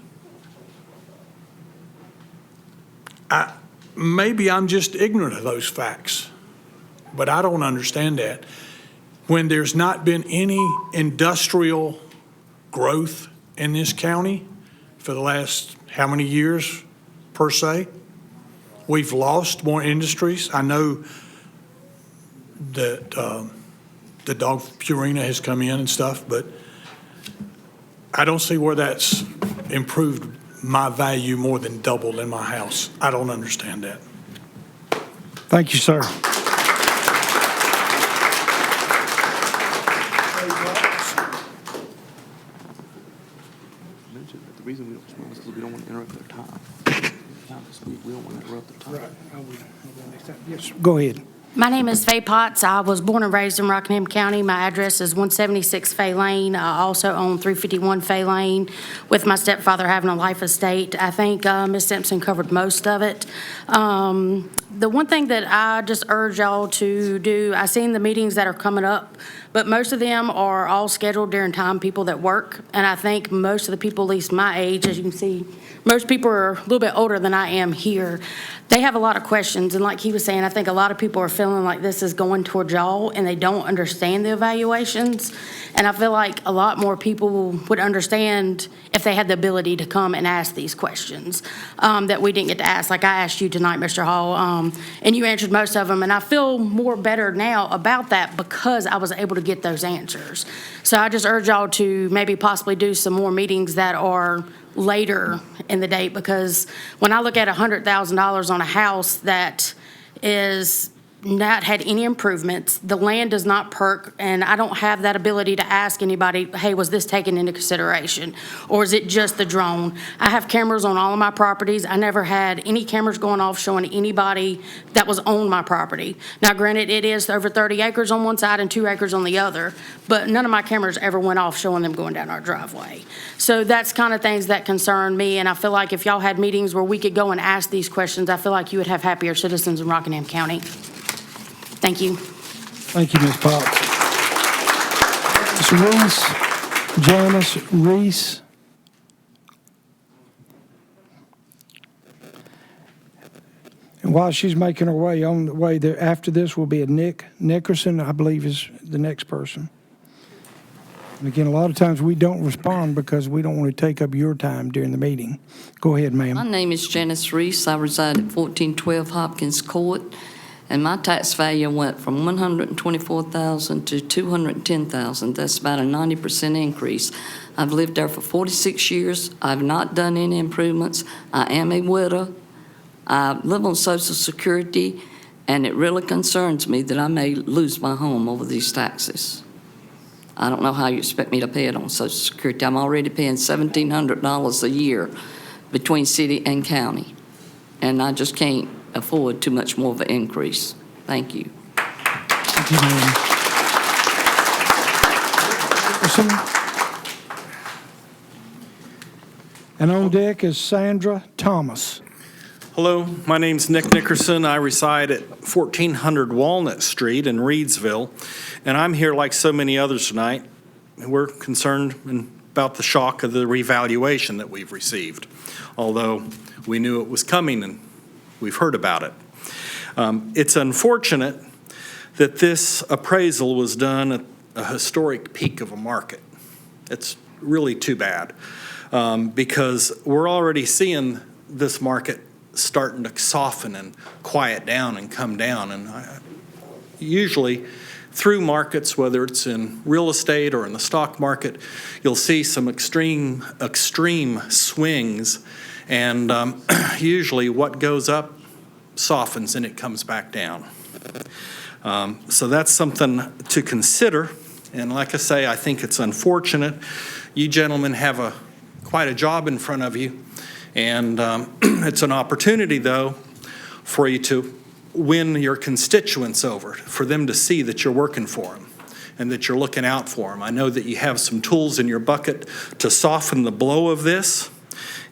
Maybe I'm just ignorant of those facts, but I don't understand that. When there's not been any industrial growth in this county for the last how many years per se. We've lost more industries. I know that the dog Purina has come in and stuff, but I don't see where that's improved my value more than doubled in my house. I don't understand that. Thank you, sir. The reason we don't smoke is because we don't want to interrupt their time. We don't want to interrupt their time. Yes, go ahead. My name is Faye Potts. I was born and raised in Rockingham County. My address is 176 Fay Lane. I also own 351 Fay Lane, with my stepfather having a life estate. I think Ms. Simpson covered most of it. The one thing that I just urge y'all to do, I've seen the meetings that are coming up, but most of them are all scheduled during time people that work. And I think most of the people, at least my age, as you can see, most people are a little bit older than I am here. They have a lot of questions, and like he was saying, I think a lot of people are feeling like this is going toward y'all, and they don't understand the evaluations. And I feel like a lot more people would understand if they had the ability to come and ask these questions that we didn't get to ask. Like I asked you tonight, Mr. Hall, and you answered most of them, and I feel more better now about that because I was able to get those answers. So I just urge y'all to maybe possibly do some more meetings that are later in the date, because when I look at $100,000 on a house that is not had any improvements, the land does not perk, and I don't have that ability to ask anybody, hey, was this taken into consideration? Or is it just the drone? I have cameras on all of my properties. I never had any cameras going off showing anybody that was on my property. Now, granted, it is over 30 acres on one side and 2 acres on the other, but none of my cameras ever went off showing them going down our driveway. So that's kind of things that concern me, and I feel like if y'all had meetings where we could go and ask these questions, I feel like you would have happier citizens in Rockingham County. Thank you. Thank you, Ms. Potts. Ms. Reese, Janice Reese. And while she's making her way, on the way there, after this will be a Nick Nickerson, I believe is the next person. And again, a lot of times we don't respond because we don't want to take up your time during the meeting. Go ahead, ma'am. My name is Janice Reese. I reside at 1412 Hopkins Court, and my tax value went from $124,000 to $210,000. That's about a 90% increase. I've lived there for 46 years. I've not done any improvements. I am a widow. I live on Social Security, and it really concerns me that I may lose my home over these taxes. I don't know how you expect me to pay it on Social Security. I'm already paying $1,700 a year between city and county, and I just can't afford too much more of an increase. Thank you. Thank you, ma'am. And on deck is Sandra Thomas. Hello, my name's Nick Nickerson. I reside at 1400 Walnut Street in Reedsville, and I'm here like so many others tonight. We're concerned about the shock of the revaluation that we've received, although we knew it was coming and we've heard about it. It's unfortunate that this appraisal was done at a historic peak of a market. It's really too bad because we're already seeing this market starting to soften and quiet down and come down. And usually through markets, whether it's in real estate or in the stock market, you'll see some extreme swings. And usually what goes up softens and it comes back down. So that's something to consider. And like I say, I think it's unfortunate. You gentlemen have quite a job in front of you. And it's an opportunity, though, for you to win your constituents over, for them to see that you're working for them and that you're looking out for them. I know that you have some tools in your bucket to soften the blow of this,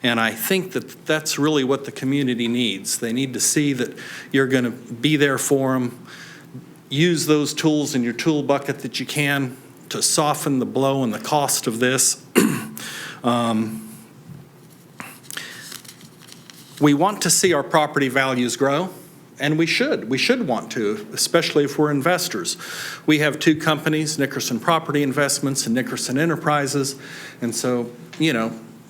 and I think that that's really what the community needs. They need to see that you're going to be there for them. Use those tools in your tool bucket that you can to soften the blow and the cost of this. We want to see our property values grow, and we should. We should want to, especially if we're investors. We have two companies, Nickerson Property Investments and Nickerson Enterprises, and so,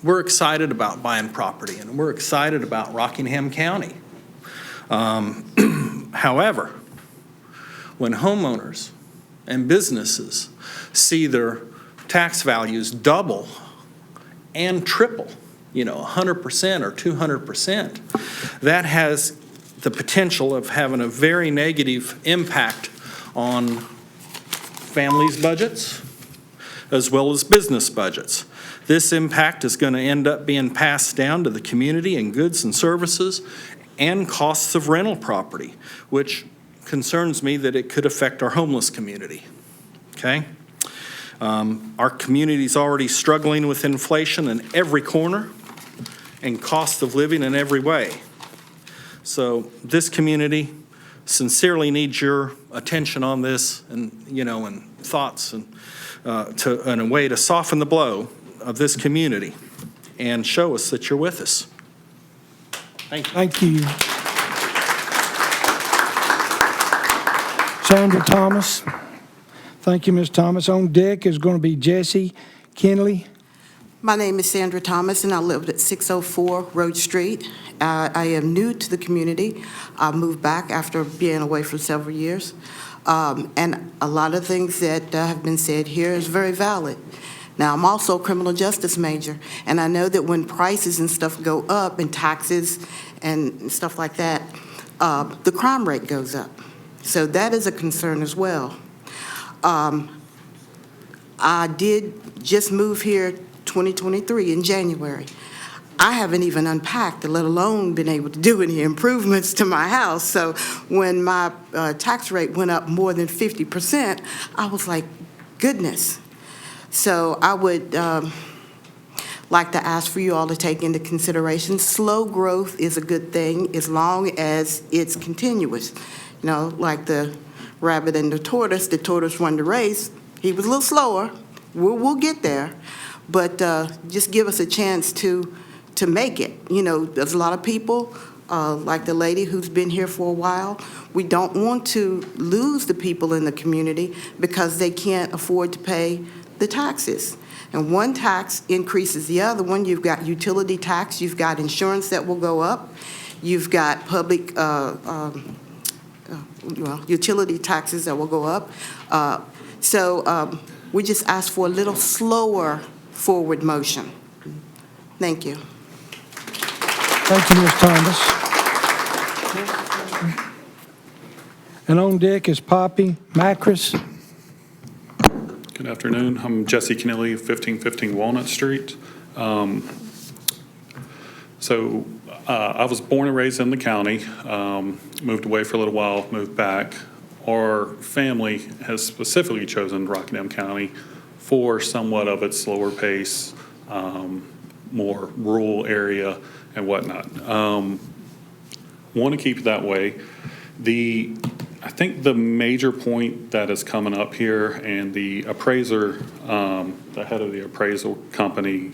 we're excited about buying property, and we're excited about Rockingham County. However, when homeowners and businesses see their tax values double and triple, 100% or 200%, that has the potential of having a very negative impact on families' budgets as well as business budgets. This impact is going to end up being passed down to the community in goods and services and costs of rental property, which concerns me that it could affect our homeless community. Okay? Our community's already struggling with inflation in every corner and cost of living in every way. So this community sincerely needs your attention on this and, and thoughts and a way to soften the blow of this community and show us that you're with us. Thank you. Thank you. Sandra Thomas. Thank you, Ms. Thomas. On deck is going to be Jesse Kinley. My name is Sandra Thomas, and I live at 604 Road Street. I am new to the community. I moved back after being away for several years. And a lot of things that have been said here is very valid. Now, I'm also a criminal justice major, and I know that when prices and stuff go up and taxes and stuff like that, the crime rate goes up. So that is a concern as well. I did just move here 2023 in January. I haven't even unpacked, let alone been able to do any improvements to my house. So when my tax rate went up more than 50%, I was like, goodness. So I would like to ask for you all to take into consideration, slow growth is a good thing as long as it's continuous. Like the rabbit and the tortoise won the race. He was a little slower. We'll get there. But just give us a chance to make it. There's a lot of people, like the lady who's been here for a while. We don't want to lose the people in the community because they can't afford to pay the taxes. And one tax increases the other one. You've got utility tax, you've got insurance that will go up, you've got public utility taxes that will go up. So we just ask for a little slower forward motion. Thank you. Thank you, Ms. Thomas. And on deck is Poppy Macris. Good afternoon. I'm Jesse Kennelly, 1515 Walnut Street. I was born and raised in the county, moved away for a little while, moved back. Our family has specifically chosen Rockingham County for somewhat of its slower pace, more rural area and whatnot. Want to keep it that way. I think the major point that is coming up here, and the appraiser, the head of the appraisal company,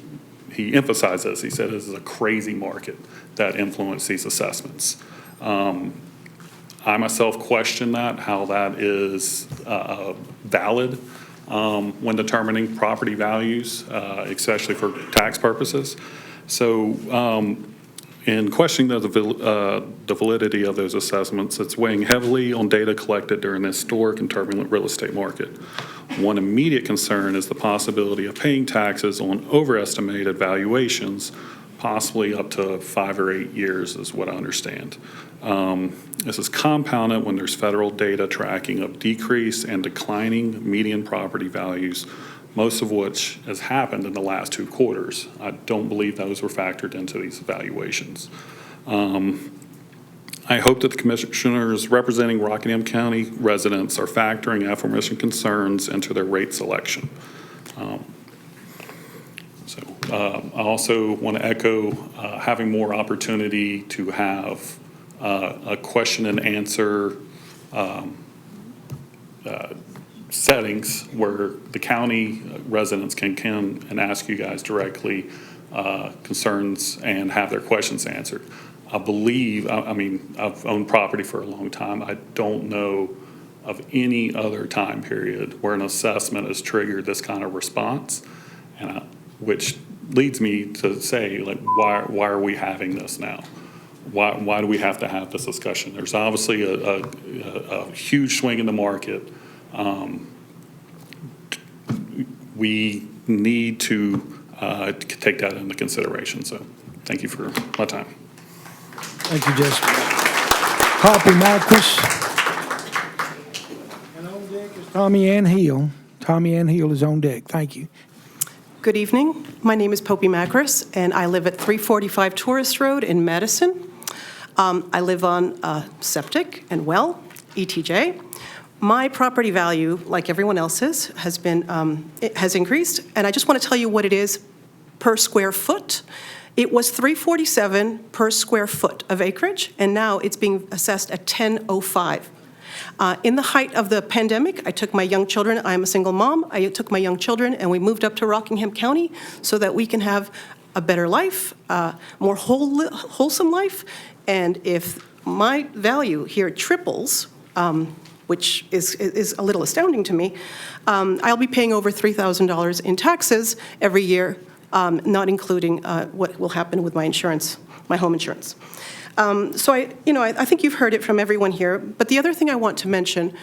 he emphasized this. He said this is a crazy market that influenced these assessments. I myself question that, how that is valid when determining property values, especially for tax purposes. So in questioning the validity of those assessments, it's weighing heavily on data collected during the historic and turbulent real estate market. One immediate concern is the possibility of paying taxes on overestimated valuations, possibly up to 5 or 8 years is what I understand. This is compounded when there's federal data tracking of decrease and declining median property values, most of which has happened in the last 2 quarters. I don't believe those were factored into these evaluations. I hope that the commissioners representing Rockingham County residents are factoring aforementioned concerns into their rate selection. I also want to echo having more opportunity to have a question and answer settings where the county residents can come and ask you guys directly concerns and have their questions answered. I believe, I've owned property for a long time. I don't know of any other time period where an assessment has triggered this kind of response, which leads me to say, like, why are we having this now? Why do we have to have this discussion? There's obviously a huge swing in the market. We need to take that into consideration. So thank you for my time. Thank you, Jessica. Poppy Marquis. And on deck is Tommy Ann Hill. Tommy Ann Hill is on deck. Thank you. Good evening. My name is Popey Macris, and I live at 345 Tourist Road in Madison. I live on septic and well, ETJ. My property value, like everyone else's, has increased, and I just want to tell you what it is per square foot. It was $347 per square foot of acreage, and now it's being assessed at $1,005. In the height of the pandemic, I took my young children, I'm a single mom, I took my young children and we moved up to Rockingham County so that we can have a better life, more wholesome life. And if my value here triples, which is a little astounding to me, I'll be paying over $3,000 in taxes every year, not including what will happen with my insurance, my home insurance. So I think you've heard it from everyone here, but the other thing I want to mention,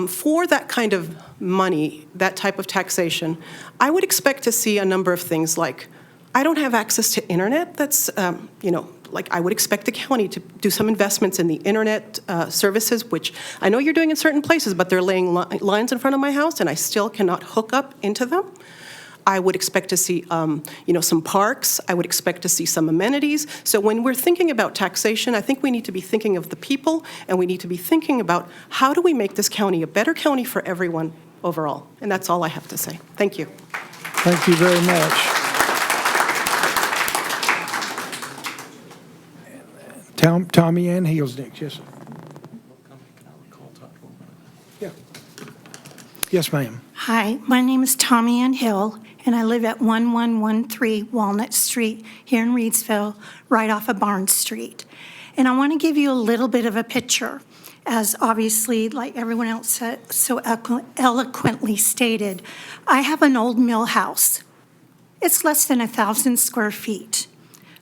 for that kind of money, that type of taxation, I would expect to see a number of things like, I don't have access to internet. That's, like I would expect the county to do some investments in the internet services, which I know you're doing in certain places, but they're laying lines in front of my house and I still cannot hook up into them. I would expect to see, some parks. I would expect to see some amenities. So when we're thinking about taxation, I think we need to be thinking of the people, and we need to be thinking about how do we make this county a better county for everyone overall. And that's all I have to say. Thank you. Thank you very much. Tommy Ann Hill's next. Yes, sir. Yeah. Yes, ma'am. Hi, my name is Tommy Ann Hill, and I live at 1113 Walnut Street here in Reedsville, right off of Barnes Street. And I want to give you a little bit of a picture, as obviously, like everyone else so eloquently stated, I have an old mill house. It's less than 1,000 square feet.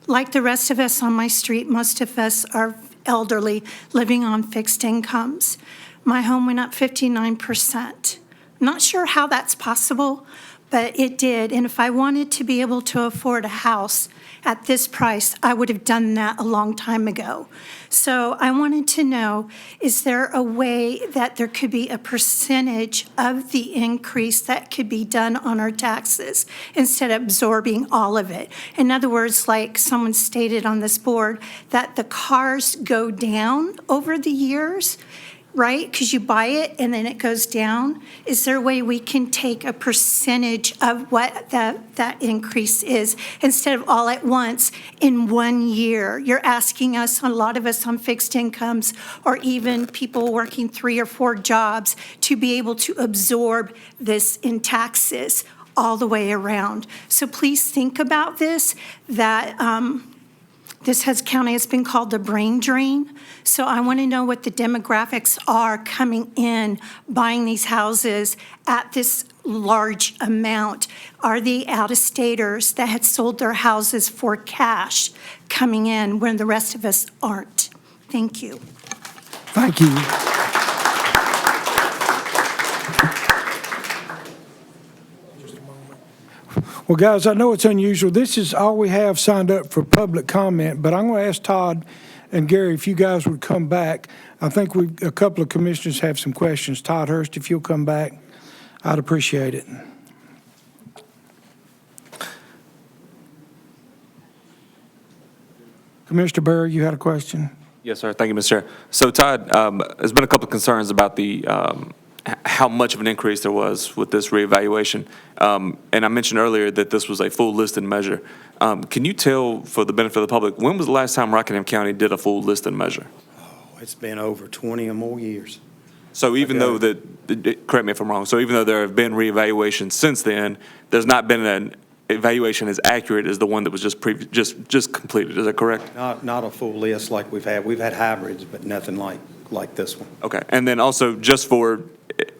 Like the rest of us on my street, most of us are elderly, living on fixed incomes. My home went up 59%. Not sure how that's possible, but it did. And if I wanted to be able to afford a house at this price, I would have done that a long time ago. So I wanted to know, is there a way that there could be a percentage of the increase that could be done on our taxes instead of absorbing all of it? In other words, like someone stated on this board, that the cars go down over the years, right? Because you buy it and then it goes down. Is there a way we can take a percentage of what that increase is instead of all at once in 1 year? You're asking us, a lot of us on fixed incomes, or even people working 3 or 4 jobs, to be able to absorb this in taxes all the way around. So please think about this, that this county has been called the brain drain. So I want to know what the demographics are coming in, buying these houses at this large amount. Are the out-of-staters that had sold their houses for cash coming in when the rest of us aren't? Thank you. Thank you. Well, guys, I know it's unusual. This is all we have signed up for public comment, but I'm going to ask Todd and Gary if you guys would come back. I think a couple of commissioners have some questions. Todd Hurst, if you'll come back, I'd appreciate it. Commissioner Burr, you had a question? Yes, sir. Thank you, Mr. Chair. So, Todd, there's been a couple of concerns about the how much of an increase there was with this reevaluation. And I mentioned earlier that this was a full listed measure. Can you tell, for the benefit of the public, when was the last time Rockingham County did a full listed measure? Oh, it's been over 20 or more years. So even though correct me if I'm wrong, so even though there have been reevaluations since then, there's not been an evaluation as accurate as the one that was just completed. Is that correct? Not a full list like we've had. We've had hybrids, but nothing like this one. Okay. And then also, just for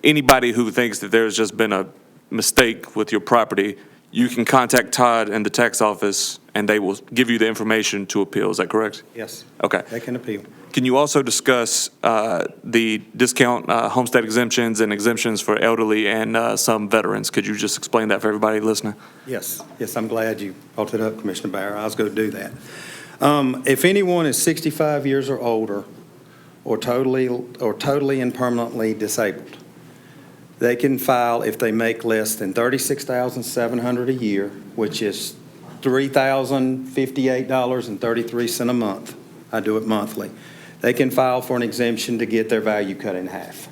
anybody who thinks that there's just been a mistake with your property, you can contact Todd and the tax office, and they will give you the information to appeal. Is that correct? Yes, Okay. they can appeal. Can you also discuss the discount homestead exemptions and exemptions for elderly and some veterans? Could you just explain that for everybody listening? Yes, I'm glad you brought it up, Commissioner Barrow. I was going to do that. If anyone is 65 years or older or totally and permanently disabled, they can file if they make less than $36,700 a year, which is $3,058.33 a month. I do it monthly. They can file for an exemption to get their value cut in half.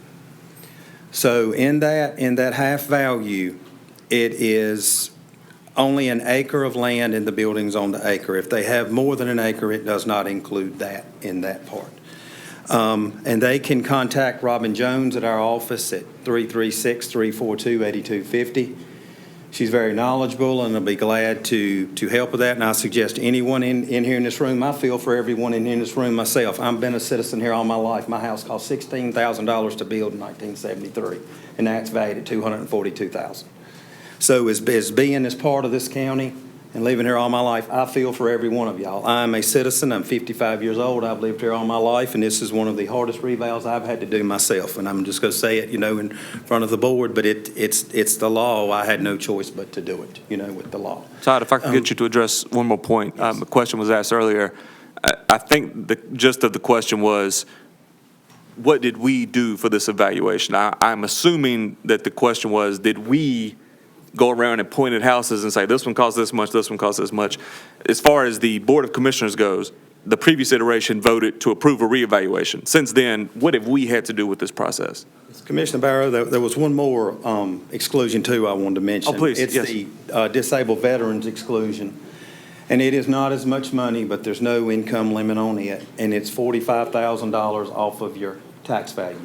So in that half value, it is only an acre of land and the buildings on the acre. If they have more than an acre, it does not include that in that part. And they can contact Robin Jones at our office at 336-342-8250. She's very knowledgeable and will be glad to help with that. And I suggest anyone in here in this room, I feel for everyone in this room myself. I've been a citizen here all my life. My house cost $16,000 to build in 1973, and that's valued at $242,000. So as being as part of this county and living here all my life, I feel for every one of y'all. I'm a citizen. I'm 55 years old. I've lived here all my life, and this is one of the hardest revals I've had to do myself. And I'm just going to say it, in front of the board, but it's the law. I had no choice but to do it, with the law. Todd, if I could get you to address one more point. Yes. The question was asked earlier. I think the gist of the question was, what did we do for this evaluation? I'm assuming that the question was, did we go around and point at houses and say, this one costs this much, this one costs this much? As far as the Board of Commissioners goes, the previous iteration voted to approve a reevaluation. Since then, what have we had to do with this process? Commissioner Barrow, there was one more exclusion, too, I wanted to mention. Oh, please, It's yes. the disabled veterans exclusion. And it is not as much money, but there's no income limit on it, and it's $45,000 off of your tax value.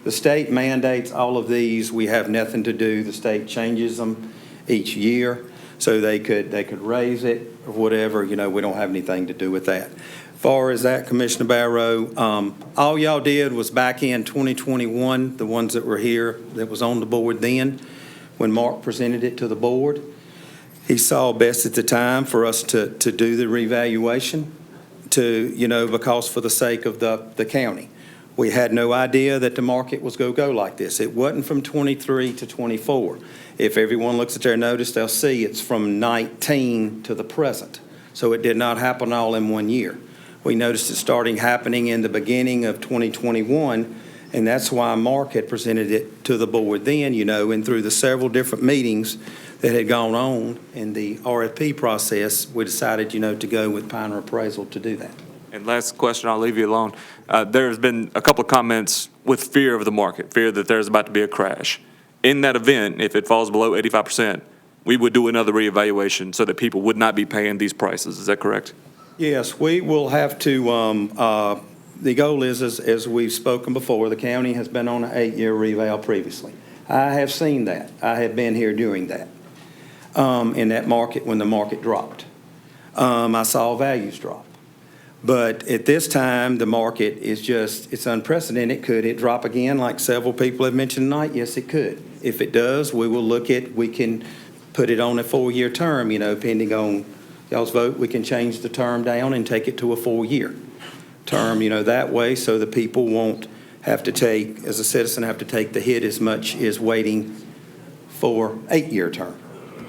The state mandates all of these. We have nothing to do. The state changes them each year, so they could raise it or whatever. We don't have anything to do with that. As far as that, Commissioner Barrow, all y'all did was back in 2021, the ones that were here, that was on the board then, when Mark presented it to the board, he saw best at the time for us to do the revaluation because for the sake of the county. We had no idea that the market was going to go like this. It wasn't from 23 to 24. If everyone looks at their notice, they'll see it's from 19 to the present. So it did not happen all in one year. We noticed it starting happening in the beginning of 2021, and that's why Mark had presented it to the board then, and through the several different meetings that had gone on in the RFP process, we decided, to go with Pioneer Appraisal to do that. And last question, I'll leave you alone. There's been a couple of comments with fear of the market, fear that there's about to be a crash. In that event, if it falls below 85%, we would do another reevaluation so that people would not be paying these prices. Is that correct? Yes, we will have to, the goal is, as we've spoken before, the county has been on an 8-year reval previously. I have seen that. I have been here doing that, in that market when the market dropped. I saw values drop. But at this time, the market is it's unprecedented. Could it drop again like several people have mentioned tonight? Yes, it could. If it does, we can put it on a 4-year term, pending on y'all's vote. We can change the term down and take it to a 4-year term, that way, so the people won't have to take, as a citizen, have to take the hit as much as waiting for 8-year term.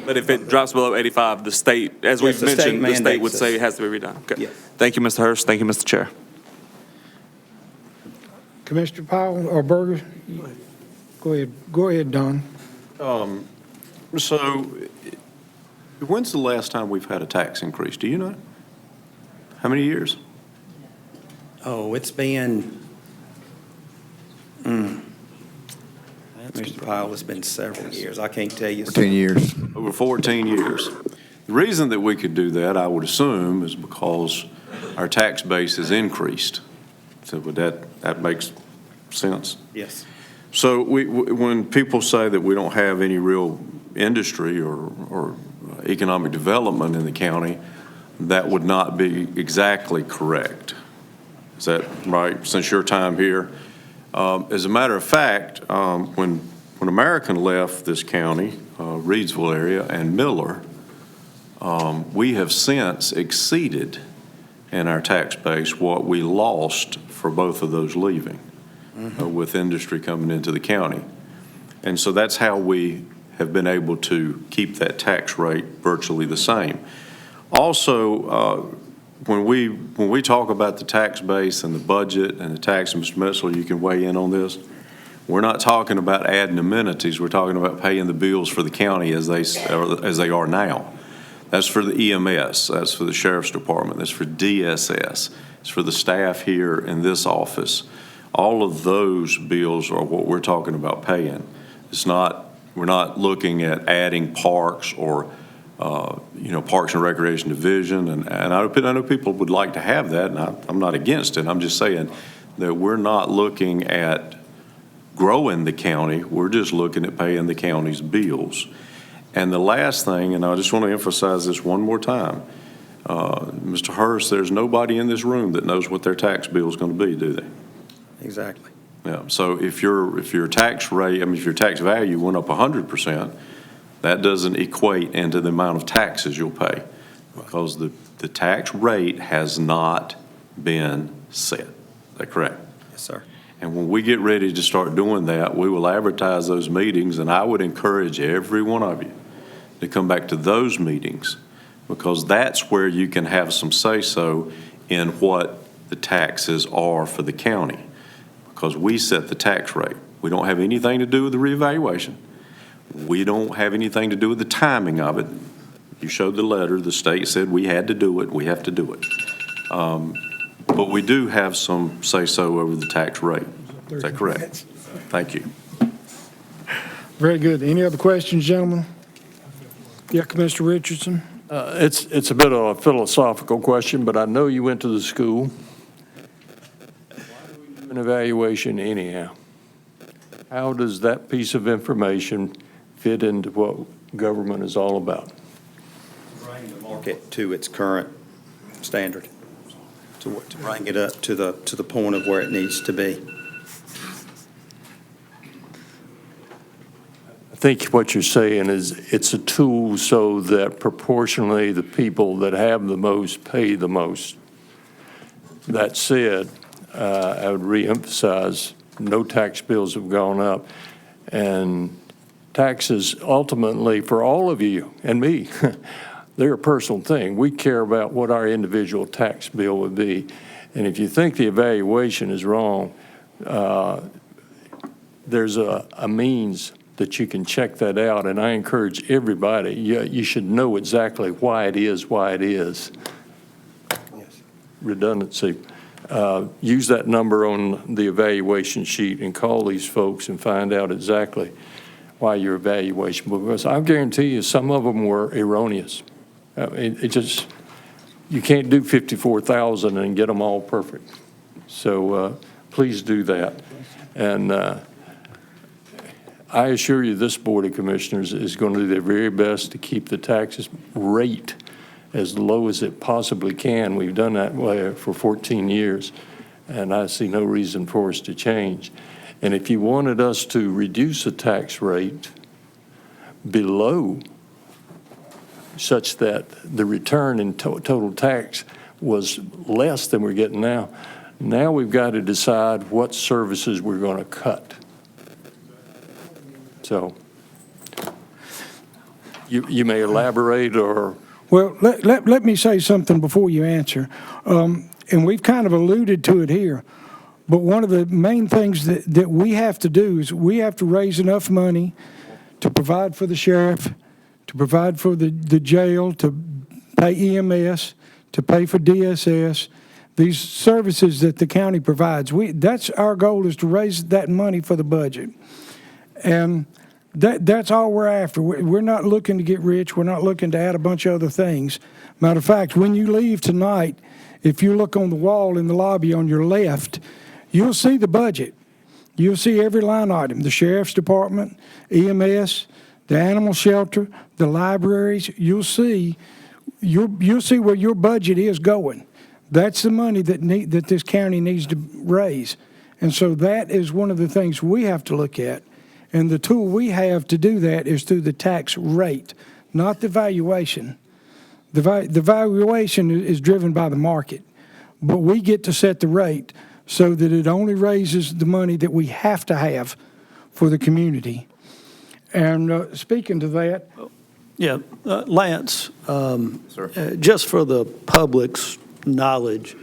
But if it drops below 85, the state, as we've mentioned, the state would say it has to be redone. Okay. Yes. Thank you, Mr. Hurst. Thank you, Mr. Chair. Commissioner Powell or Berger? Go ahead, Don. So when's the last time we've had a tax increase? Do you know? How many years? Oh, it's been, Mr. Powell, it's been several years. I can't tell you. 14 years. Over 14 years. The reason that we could do that, I would assume, is because our tax base has increased. So would that makes sense? Yes. So when people say that we don't have any real industry or economic development in the county, that would not be exactly correct. Is that right, since your time here? As a matter of fact, when when American left this county, Reidsville area, and Miller, we have since exceeded in our tax base what we lost for both of those leaving, with industry coming into the county. And so that's how we have been able to keep that tax rate virtually the same. Also, when we talk about the tax base and the budget and the tax, and Mr. Metzler, you can weigh in on this, we're not talking about adding amenities. We're talking about paying the bills for the county as they are now. That's for the EMS. That's for the Sheriff's Department. That's for DSS. It's for the staff here in this office. All of those bills are what we're talking about paying. We're not looking at adding parks or Parks and Recreation Division, and I know people would like to have that, and I'm not against it. I'm just saying that we're not looking at growing the county. We're just looking at paying the county's bills. And the last thing, and I just want to emphasize this one more time, Mr. Hurst, there's nobody in this room that knows what their tax bill is going to be, do they? Exactly. Yeah. So if your tax rate, if your tax value went up 100%, that doesn't equate into the amount of taxes you'll pay, because the tax rate has not been set. Is that correct? Yes, sir. And when we get ready to start doing that, we will advertise those meetings, and I would encourage every one of you to come back to those meetings, because that's where you can have some say-so in what the taxes are for the county, because we set the tax rate. We don't have anything to do with the reevaluation. We don't have anything to do with the timing of it. You showed the letter. The state said we had to do it. We have to do it. But we do have some say-so over the tax rate. Is that correct? Thank you. Very good. Any other questions, gentlemen? Yeah, Commissioner Richardson? It's a bit of a philosophical question, but I know you went to the school. Why do we do an evaluation anyhow? How does that piece of information fit into what government is all about? Bring the market to its current standard, to bring it up to the point of where it needs to be. I think what you're saying is it's a tool so that proportionally the people that have the most pay the most. That said, I would reemphasize, no tax bills have gone up, and taxes ultimately for all of you and me, they're a personal thing. We care about what our individual tax bill would be. And if you think the evaluation is wrong, there's a means that you can check that out. And I encourage everybody, you should know exactly why it is. Yes. Redundancy. Use that number on the evaluation sheet and call these folks and find out exactly why your evaluation, because I'll guarantee you some of them were erroneous. You can't do 54,000 and get them all perfect. So please do that. And I assure you this Board of Commissioners is going to do their very best to keep the taxes rate as low as it possibly can. We've done that way for 14 years, and I see no reason for us to change. And if you wanted us to reduce the tax rate below such that the return in total tax was less than we're getting now, now we've got to decide what services we're going to cut. So you may elaborate or... Well, let me say something before you answer. And we've kind of alluded to it here. But one of the main things that we have to do is we have to raise enough money to provide for the sheriff, to provide for the jail, to pay EMS, to pay for DSS, these services that the county provides. That's our goal, is to raise that money for the budget. And that's all we're after. We're not looking to get rich. We're not looking to add a bunch of other things. Matter of fact, when you leave tonight, if you look on the wall in the lobby on your left, you'll see the budget. You'll see every line item, the Sheriff's Department, EMS, the animal shelter, the libraries. You'll see where your budget is going. That's the money that this county needs to raise. And so that is one of the things we have to look at. And the tool we have to do that is through the tax rate, not the valuation. The valuation is driven by the market, but we get to set the rate so that it only raises the money that we have to have for the community. And speaking to that, Yeah, Lance, just for the public's knowledge,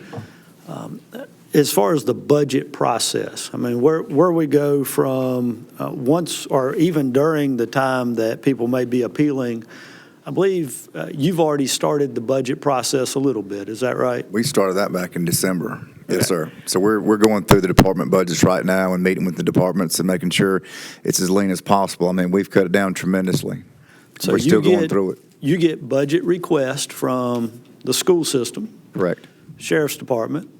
as far as the budget process, I mean, where we go from once or even during the time that people may be appealing, I believe you've already started the budget process a little bit, is that right? We started that back in December. Yes, sir. So we're going through the department budgets right now and meeting with the departments and making sure it's as lean as possible. I mean, we've cut it down tremendously. So We're you still going get- through it. You get budget requests from the school system, Correct. sheriff's department,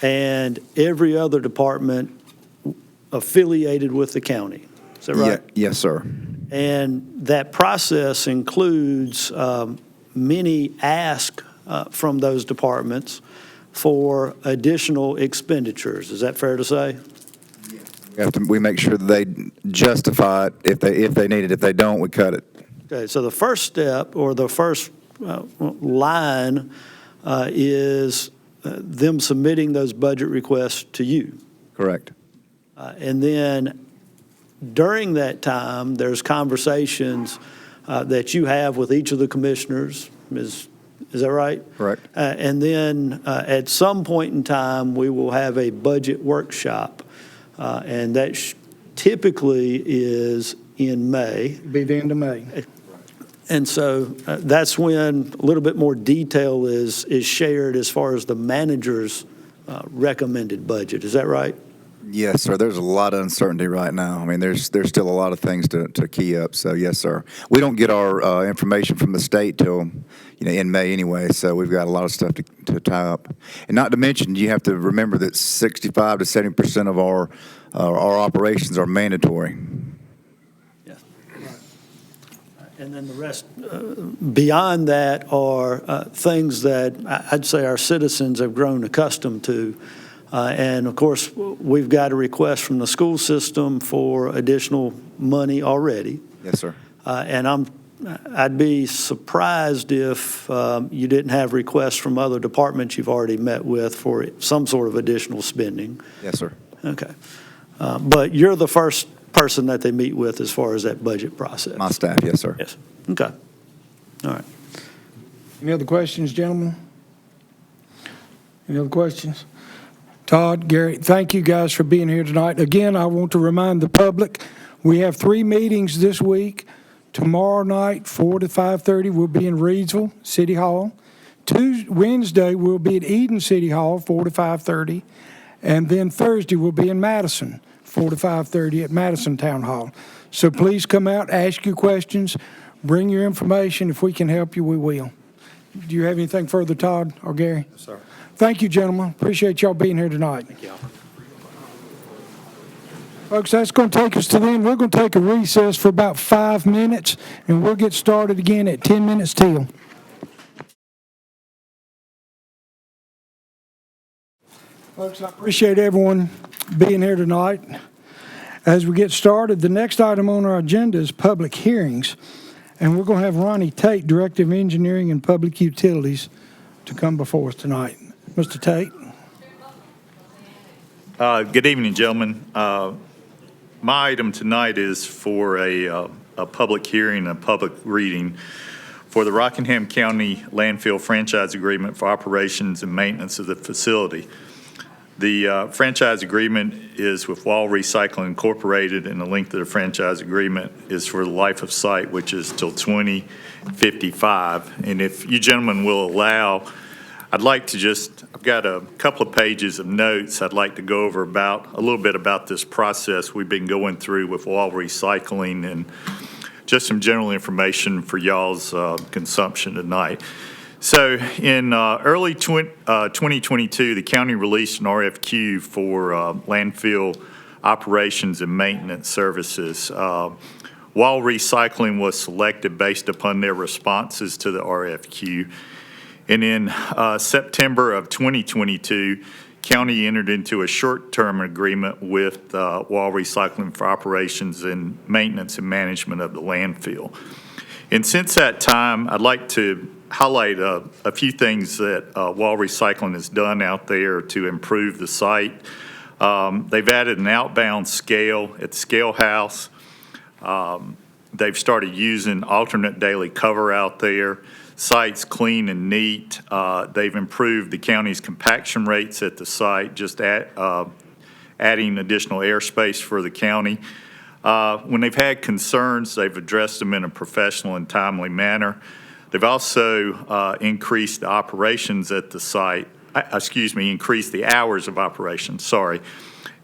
and every other department affiliated with the county. Is that right? Yes, sir. And that process includes many asks from those departments for additional expenditures. Is that fair to say? We make sure that they justify it if they need it. If they don't, we cut it. Okay, so the first step or the first line is them submitting those budget requests to you. Correct. And then during that time, there's conversations that you have with each of the commissioners. Is that right? Correct. And then at some point in time, we will have a budget workshop. And that typically is in May. be the end of May. And so that's when a little bit more detail is shared as far as the manager's recommended budget. Is that right? Yes, sir. There's a lot of uncertainty right now. I mean, there's still a lot of things to key up. So, yes, sir. We don't get our information from the state till, in May anyway. So we've got a lot of stuff to tie up. And not to mention, you have to remember that 65 to 70% of our operations are mandatory. And then the rest, beyond that, are things that I'd say our citizens have grown accustomed to. And of course, we've got a request from the school system for additional money already. Yes, sir. And I'd be surprised if you didn't have requests from other departments you've already met with for some sort of additional spending. Yes, sir. Okay. But you're the first person that they meet with as far as that budget process? My staff, yes, sir. Yes. Okay. All right. Any other questions, gentlemen? Any other questions? Todd, Gary, thank you guys for being here tonight. Again, I want to remind the public, we have 3 meetings this week. Tomorrow night, 4 to 5:30, we'll be in Reidsville City Hall. Wednesday, we'll be at Eden City Hall, 4 to 5:30. And then Thursday, we'll be in Madison, 4 to 5:30 at Madison Town Hall. So please come out, ask your questions, bring your information. If we can help you, we will. Do you have anything further, Todd or Gary? Yes, sir. Thank you, gentlemen. Appreciate y'all being here tonight. Thank you. Folks, that's going to take us to the end. We're going to take a recess for about 5 minutes, and we'll get started again at 10 minutes till. Folks, I appreciate everyone being here tonight. As we get started, the next item on our agenda is public hearings, and we're going to have Ronnie Tate, Director of Engineering and Public Utilities, to come before us tonight. Mr. Tate. Good evening, gentlemen. My item tonight is for a public hearing, a public reading for the Rockingham County Landfill Franchise Agreement for operations and maintenance of the facility. The franchise agreement is with Wall Recycling Incorporated, and the length of the franchise agreement is for the life of site, which is till 2055. And if you gentlemen will allow, I'd like to I've got a couple of pages of notes I'd like to go over a little bit about this process we've been going through with Wall Recycling, and just some general information for y'all's consumption tonight. So in early 2022, the county released an RFQ for landfill operations and maintenance services. Wall Recycling was selected based upon their responses to the RFQ. And in September of 2022, county entered into a short-term agreement with Wall Recycling for operations and maintenance and management of the landfill. And since that time, I'd like to highlight a few things that Wall Recycling has done out there to improve the site. They've added an outbound scale at Scale House. They've started using alternate daily cover out there. Site's clean and neat. They've improved the county's compaction rates at the site, just adding additional airspace for the county. When they've had concerns, they've addressed them in a professional and timely manner. They've also increased the operations at the site, increased the hours of operation, sorry.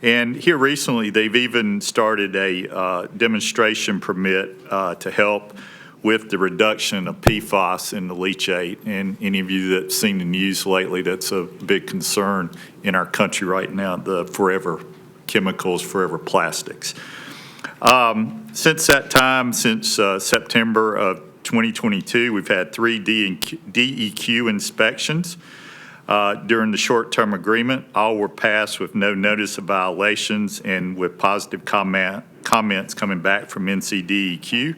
And here recently, they've even started a demonstration permit to help with the reduction of PFAS in the leachate. And any of you that's seen the news lately, that's a big concern in our country right now, the forever chemicals, forever plastics. Since that time, since September of 2022, we've had 3 DEQ inspections. During the short-term agreement, all were passed with no notice of violations and with positive comments coming back from NCDEQ.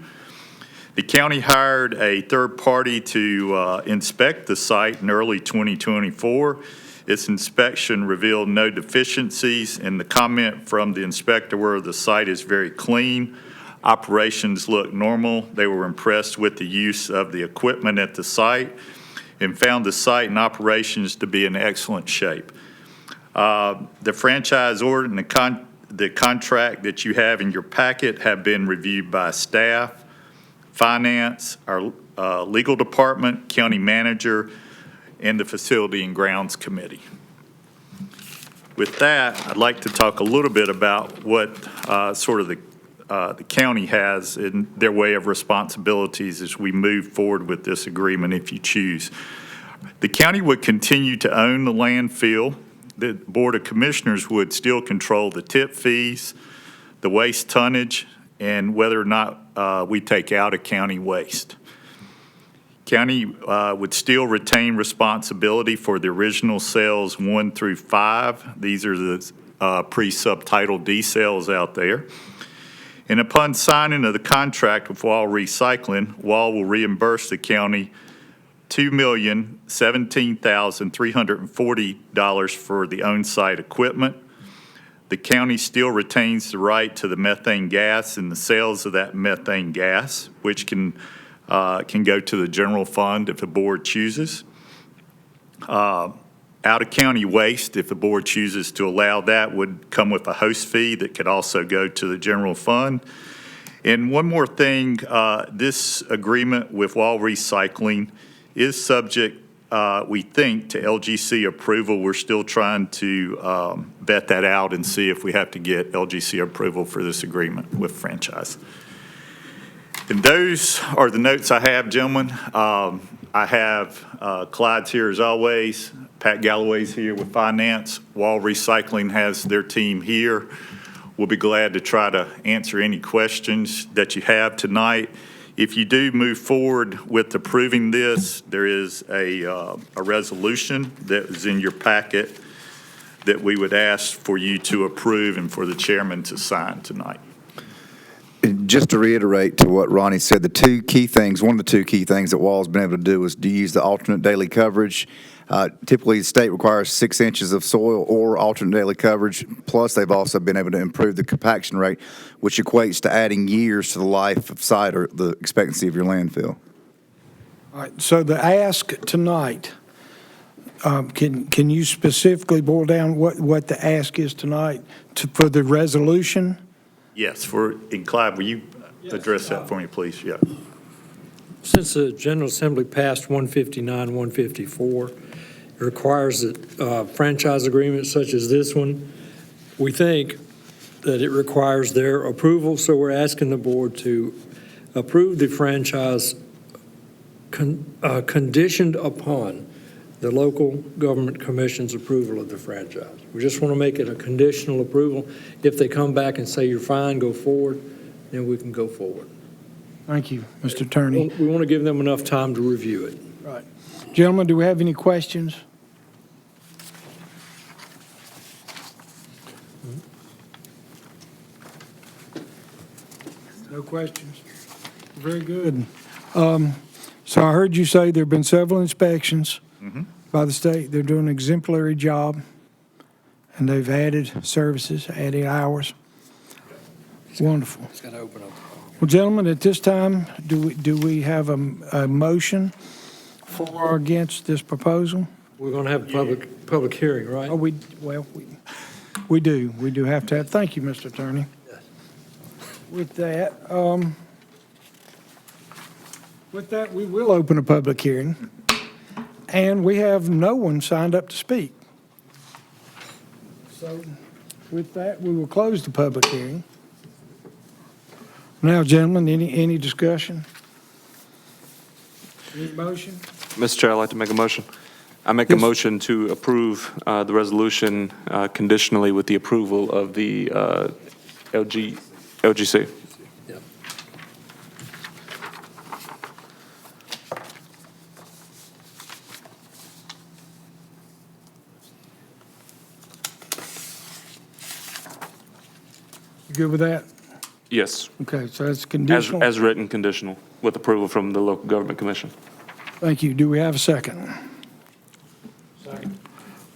The county hired a third party to inspect the site in early 2024. Its inspection revealed no deficiencies, and the comment from the inspector were the site is very clean. Operations look normal. They were impressed with the use of the equipment at the site and found the site and operations to be in excellent shape. The franchise order and the contract that you have in your packet have been reviewed by staff, finance, our legal department, county manager, and the facility and grounds committee. With that, I'd like to talk a little bit about what sort of the county has in their way of responsibilities as we move forward with this agreement if you choose. The county would continue to own the landfill. The Board of Commissioners would still control the tip fees, the waste tonnage, and whether or not we take out a county waste. County would still retain responsibility for the original sales 1 through 5. These are the pre-subtitle D sales out there. And upon signing of the contract with Wall Recycling, Wall will reimburse the county $2,017,340 for the on-site equipment. The county still retains the right to the methane gas and the sales of that methane gas, which can go to the general fund if the board chooses. Out-of-county waste, if the board chooses to allow that, would come with a host fee that could also go to the general fund. And one more thing, this agreement with Wall Recycling is subject, we think, to LGC approval. We're still trying to vet that out and see if we have to get LGC approval for this agreement with franchise. And those are the notes I have, gentlemen. I have Clyde's here as always. Pat Galloway's here with finance. Wall Recycling has their team here. We'll be glad to try to answer any questions that you have tonight. If you do move forward with approving this, there is a resolution that is in your packet that we would ask for you to approve and for the chairman to sign tonight. And just to reiterate to what Ronnie said, one of the two key things that Wall's been able to do is to use the alternate daily coverage. Typically, the state requires 6 inches of soil or alternate daily coverage. Plus, they've also been able to improve the compaction rate, which equates to adding years to the life of site or the expectancy of your landfill. All right, so the ask tonight, can you specifically boil down what the ask is tonight for the resolution? Yes, and Clyde, will you address that for me, please? Yeah. Since the General Assembly passed 159, 154, it requires that franchise agreements such as this one, we think that it requires their approval, so we're asking the board to approve the franchise conditioned upon the local government commission's approval of the franchise. We just want to make it a conditional approval. If they come back and say you're fine, go forward, then we can go forward. Thank you, Mr. Attorney. We want to give them enough time to review it. Right. Gentlemen, do we have any questions? No questions. Very good. So I heard you say there've been several inspections by the state. They're doing an exemplary job, and they've added services, added hours. Wonderful. It's got to open up. Well, gentlemen, at this time, do we have a motion for or against this proposal? We're going to have a public hearing, right? Oh, we do have to have, thank you, Mr. Attorney. With that, we will open a public hearing, and we have no one signed up to speak. So with that, we will close the public hearing. Now, gentlemen, any discussion? Any motion? Mr. Chair, I'd like to make a motion. I make a motion to approve the resolution conditionally with the approval of the LGC. You good with that? Yes, Okay, so that's conditional. as written, conditional, with approval from the Local Government Commission. Thank you. Do we have a second? Second.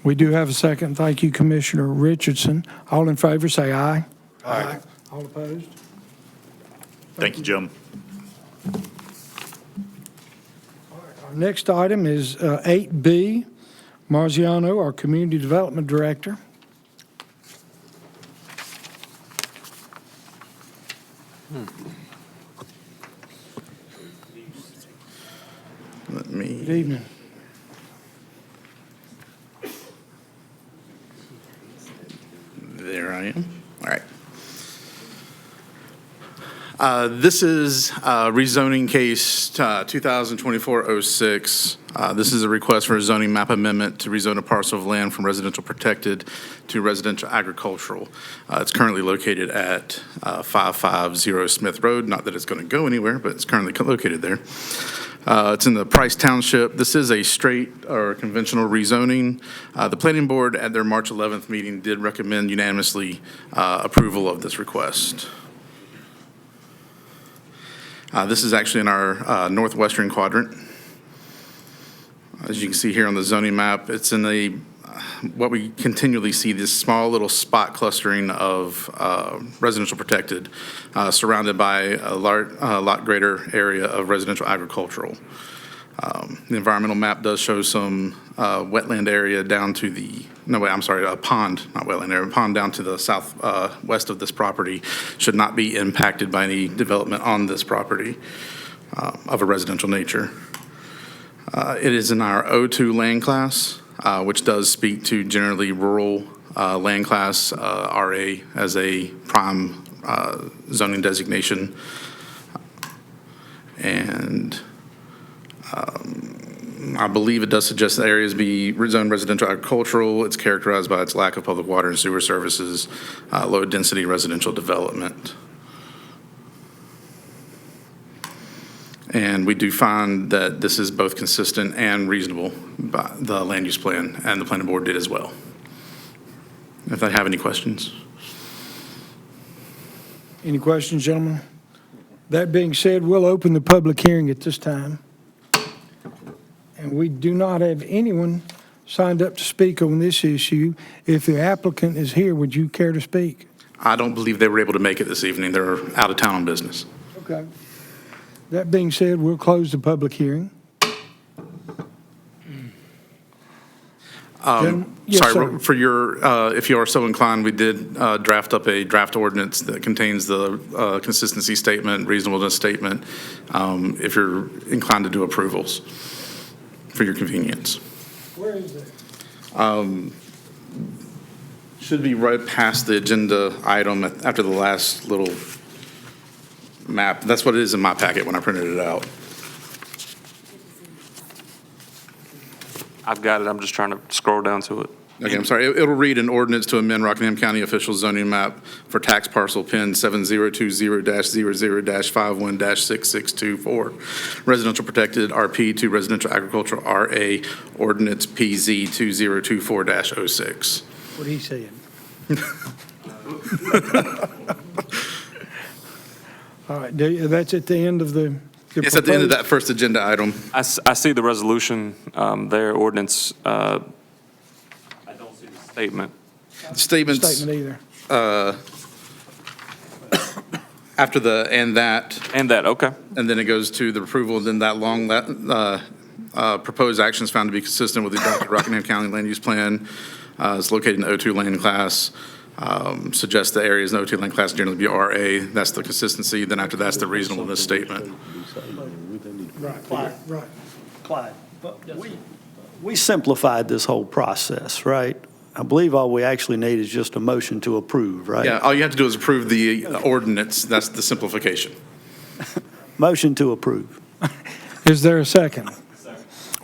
We do have a second. Thank you, Commissioner Richardson. All in favor, say aye. Aye. All opposed? Thank you, gentlemen. Our next item is 8B, Marziano, our Community Development Director. Let me. Good evening. There I am. All right. This is rezoning case 2024-06. This is a request for a zoning map amendment to rezone a parcel of land from residential protected to residential agricultural. It's currently located at 550 Smith Road. Not that it's going to go anywhere, but it's currently located there. It's in the Price Township. This is a straight or conventional rezoning. The planning board at their March 11th meeting did recommend unanimously approval of this request. This is actually in our northwestern quadrant. As you can see here on the zoning map, it's in what we continually see, this small little spot clustering of residential protected, surrounded by a lot greater area of residential agricultural. The environmental map does show some wetland area down to a pond, not wetland area, a pond down to the southwest of this property should not be impacted by any development on this property of a residential nature. It is in our O2 land class, which does speak to generally rural land class, RA, as a prime zoning designation. And I believe it does suggest the areas be zoned residential agricultural. It's characterized by its lack of public water and sewer services, low-density residential development. And we do find that this is both consistent and reasonable by the land use plan, and the planning board did as well. If they have any questions. Any questions, gentlemen? That being said, we'll open the public hearing at this time. And we do not have anyone signed up to speak on this issue. If the applicant is here, would you care to speak? I don't believe they were able to make it this evening. They're out of town on business. Okay. That being said, we'll close the public hearing. Yes, Sorry, sir. for your, if you are so inclined, we did draft up a draft ordinance that contains the consistency statement, reasonableness statement, if you're inclined to do approvals for your convenience. Where is it? Should be right past the agenda item after the last little map. That's what it is in my packet when I printed it out. I've got it. I'm just trying to scroll down to it. Okay, I'm sorry. It'll read an ordinance to amend Rockingham County official zoning map for tax parcel PIN 7020-00-51-6624, residential protected RP to residential agricultural RA, ordinance PZ 2024-06. What he said. All right, that's at the end of the. It's at the end of that first agenda item. I see the resolution there, ordinance. I don't see the statement. Statements. Statement either. After the and that. And that, okay. And then it goes to the approval, and then that long, proposed actions found to be consistent with the adopted Rockingham County Land Use Plan. It's located in the O2 land class. Suggests the areas in the O2 land class generally be RA. That's the consistency. Then after that's the reasonableness statement. Right. Clyde, we simplified this whole process, right? I believe all we actually need is just a motion to approve, right? Yeah, all you have to do is approve the ordinance. That's the simplification. Motion to approve. Is there a second?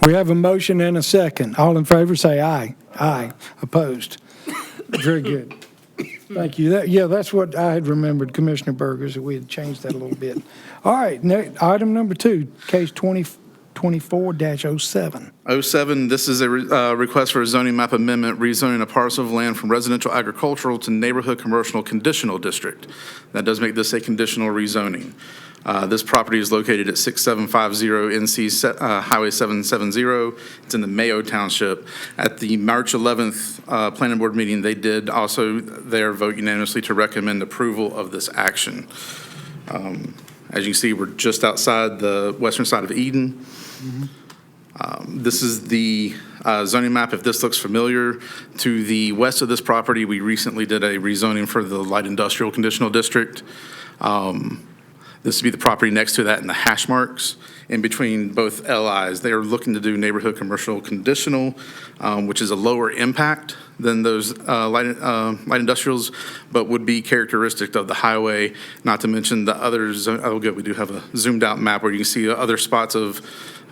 We have a motion and a second. All in favor, say aye. Aye. Opposed? Very good. Thank you. That's what I had remembered, Commissioner Burgers, that we had changed that a little bit. All right, item number 2, case 2024-07. 07, this is a request for a zoning map amendment, rezoning a parcel of land from residential agricultural to neighborhood commercial conditional district. That does make this a conditional rezoning. This property is located at 6750 NC Highway 770. It's in the Mayo Township. At the March 11th Planning Board meeting, they did also there vote unanimously to recommend approval of this action. As you can see, we're just outside the western side of Eden. This is the zoning map. If this looks familiar, to the west of this property, we recently did a rezoning for the light industrial conditional district. This would be the property next to that in the hash marks. In between both LIs, they are looking to do neighborhood commercial conditional, which is a lower impact than those light industrials, but would be characteristic of the highway, not to mention the other zone. Oh, good, we do have a zoomed out map where you can see other spots of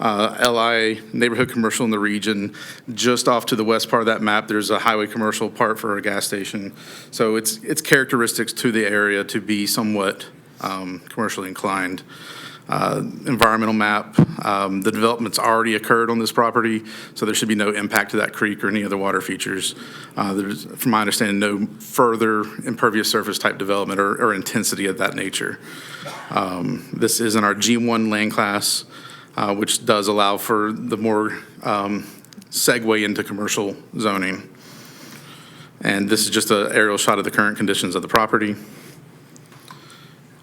LI neighborhood commercial in the region. Just off to the west part of that map, there's a highway commercial part for a gas station. So it's characteristics to the area to be somewhat commercially inclined. Environmental map, the development's already occurred on this property, so there should be no impact to that creek or any other water features. There's, from my understanding, no further impervious surface type development or intensity of that nature. This is in our G1 land class, which does allow for the more segue into commercial zoning. And this is just an aerial shot of the current conditions of the property.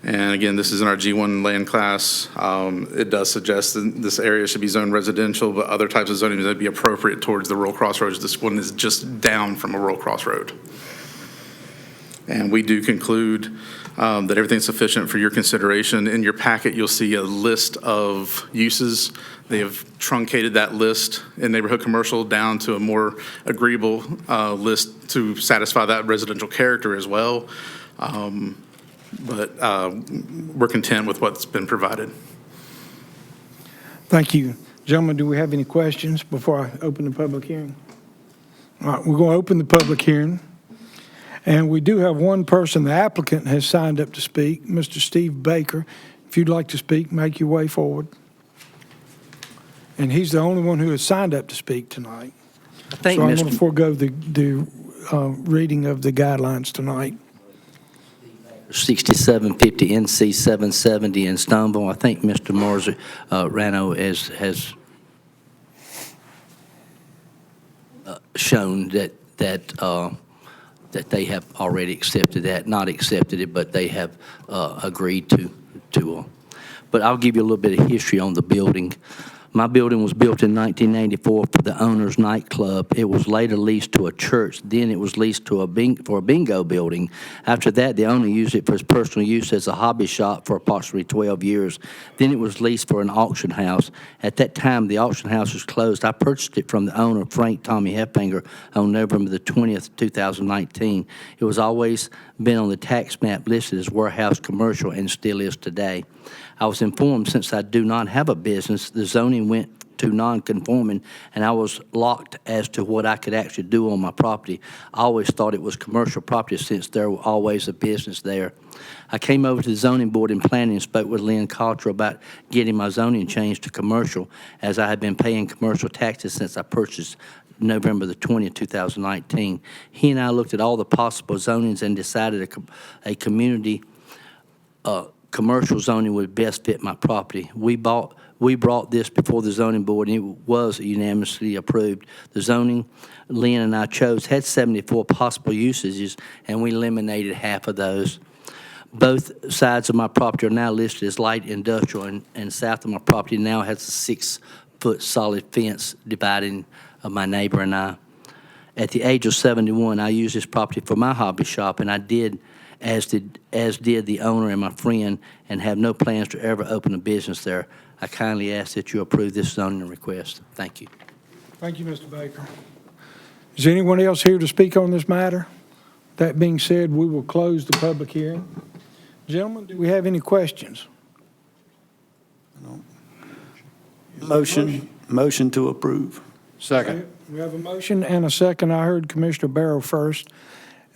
And again, this is in our G1 land class. It does suggest that this area should be zoned residential, but other types of zoning would be appropriate towards the rural crossroads. This one is just down from a rural crossroad. And we do conclude that everything's sufficient for your consideration. In your packet, you'll see a list of uses. They have truncated that list in neighborhood commercial down to a more agreeable list to satisfy that residential character as well. But we're content with what's been provided. Thank you. Gentlemen, do we have any questions before I open the public hearing? All right, we're going to open the public hearing. And we do have one person, the applicant, has signed up to speak, Mr. Steve Baker. If you'd like to speak, make your way forward. And he's the only one who has signed up to speak tonight. So I'm going to forego the reading of the guidelines tonight. 6750 NC 770 in Stoneville. I think Mr. Rano has shown that they have already accepted that, not accepted it, but they have agreed to. But I'll give you a little bit of history on the building. My building was built in 1994 for the owner's nightclub. It was later leased to a church. Then it was leased to for a bingo building. After that, the owner used it for his personal use as a hobby shop for approximately 12 years. Then it was leased for an auction house. At that time, the auction house was closed. I purchased it from the owner, Frank Tommy Heffinger, on November the 20th, 2019. It was always been on the tax map listed as warehouse commercial and still is today. I was informed since I do not have a business, the zoning went to non-conforming, and I was locked as to what I could actually do on my property. I always thought it was commercial property since there was always a business there. I came over to the zoning board and planning and spoke with Lynn Cottrell about getting my zoning changed to commercial, as I had been paying commercial taxes since I purchased November the 20th, 2019. He and I looked at all the possible zonings and decided a community commercial zoning would best fit my property. We brought this before the zoning board, and it was unanimously approved. The zoning Lynn and I chose had 74 possible usages, and we eliminated half of those. Both sides of my property are now listed as light industrial, and south of my property now has a 6-foot solid fence dividing my neighbor and I. At the age of 71, I used this property for my hobby shop, and I did, as did the owner and my friend, and have no plans to ever open a business there. I kindly ask that you approve this zoning request. Thank you. Thank you, Mr. Baker. Is there anyone else here to speak on this matter? That being said, we will close the public hearing. Gentlemen, do we have any questions? Motion to approve. Second. We have a motion and a second. I heard Commissioner Barrow first.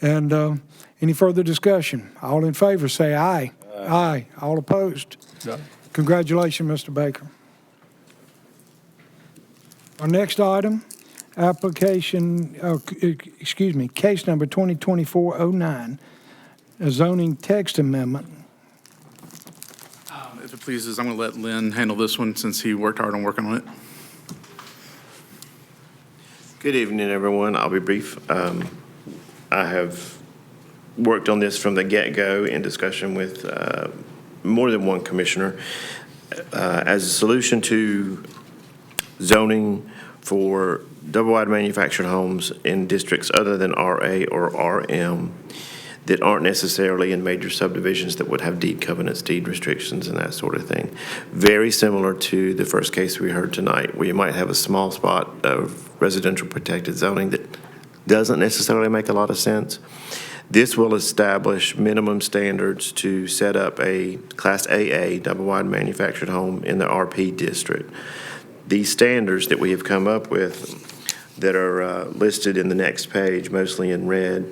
And any further discussion? All in favor, say aye. Aye. All opposed? No. Congratulations, Mr. Baker. Our next item, case number 2024-09, a zoning text amendment. If it pleases, I'm going to let Lynn handle this one since he worked hard on working on it. Good evening, everyone. I'll be brief. I have worked on this from the get-go in discussion with more than one commissioner as a solution to zoning for double-wide manufactured homes in districts other than RA or RM that aren't necessarily in major subdivisions that would have deed covenants, deed restrictions, and that sort of thing. Very similar to the first case we heard tonight, where you might have a small spot of residential protected zoning that doesn't necessarily make a lot of sense. This will establish minimum standards to set up a Class AA double-wide manufactured home in the RP district. These standards that we have come up with that are listed in the next page, mostly in red,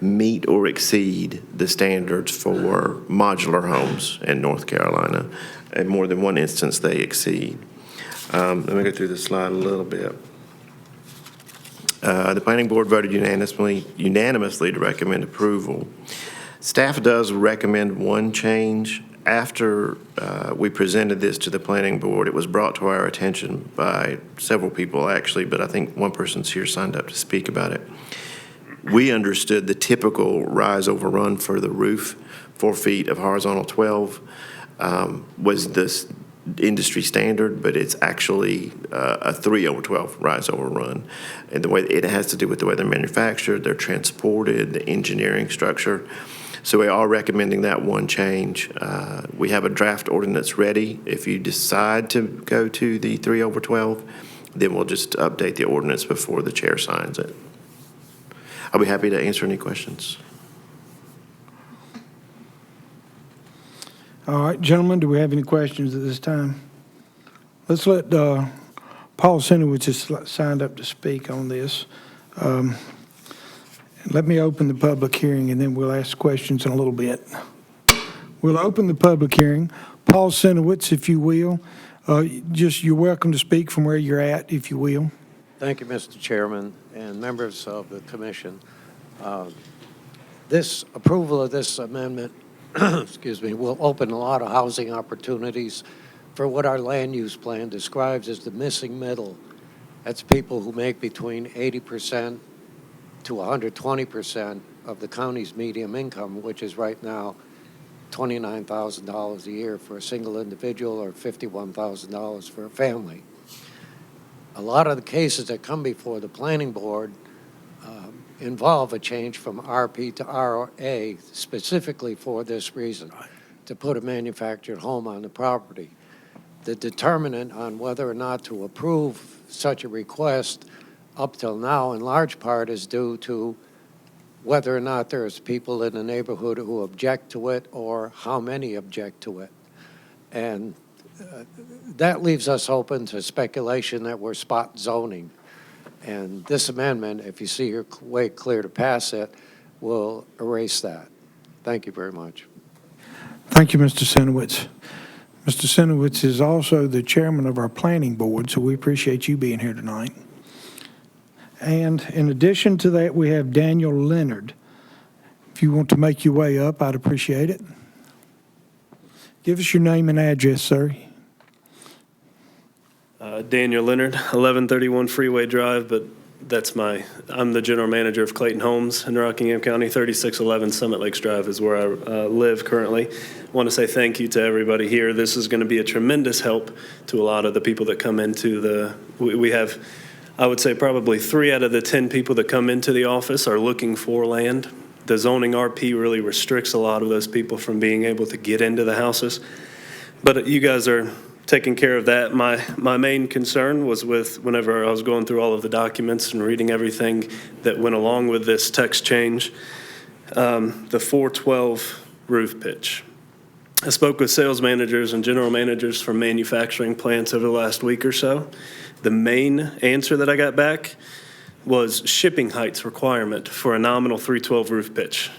meet or exceed the standards for modular homes in North Carolina. In more than one instance, they exceed. Let me go through the slide a little bit. The planning board voted unanimously to recommend approval. Staff does recommend one change. After we presented this to the planning board, it was brought to our attention by several people, actually, but I think one person's here signed up to speak about it. We understood the typical rise over run for the roof, 4 feet of horizontal 12, was this industry standard, but it's actually a 3/12 rise over run. And the way it has to do with the way they're manufactured, they're transported, the engineering structure. So we are recommending that one change. We have a draft ordinance ready. If you decide to go to the 3/12, then we'll just update the ordinance before the chair signs it. I'll be happy to answer any questions. All right, gentlemen, do we have any questions at this time? Let's let Paul Sinowitz has signed up to speak on this. Let me open the public hearing, and then we'll ask questions in a little bit. We'll open the public hearing. Paul Sinowitz, if you will. You're welcome to speak from where you're at, if you will. Thank you, Mr. Chairman, and members of the commission. This approval of this amendment will open a lot of housing opportunities for what our land use plan describes as the missing middle. That's people who make between 80% to 120% of the county's median income, which is right now $29,000 a year for a single individual or $51,000 for a family. A lot of the cases that come before the planning board involve a change from RP to RA specifically for this reason, to put a manufactured home on the property. The determinant on whether or not to approve such a request up till now in large part is due to whether or not there's people in the neighborhood who object to it or how many object to it. And that leaves us open to speculation that we're spot zoning. And this amendment, if you see your way clear to pass it, will erase that. Thank you very much. Thank you, Mr. Sinowitz. Mr. Sinowitz is also the chairman of our planning board, so we appreciate you being here tonight. And in addition to that, we have Daniel Leonard. If you want to make your way up, I'd appreciate it. Give us your name and address, sir. Daniel Leonard, 1131 Freeway Drive, but I'm the general manager of Clayton Homes in Rockingham County. 3611 Summit Lakes Drive is where I live currently. I want to say thank you to everybody here. This is going to be a tremendous help to a lot of the people that come into we have, I would say probably 3 out of the 10 people that come into the office are looking for land. The zoning RP really restricts a lot of those people from being able to get into the houses. But you guys are taking care of that. My main concern was whenever I was going through all of the documents and reading everything that went along with this text change, the 412 roof pitch. I spoke with sales managers and general managers from manufacturing plants over the last week or so. The main answer that I got back was shipping heights requirement for a nominal 312 roof pitch.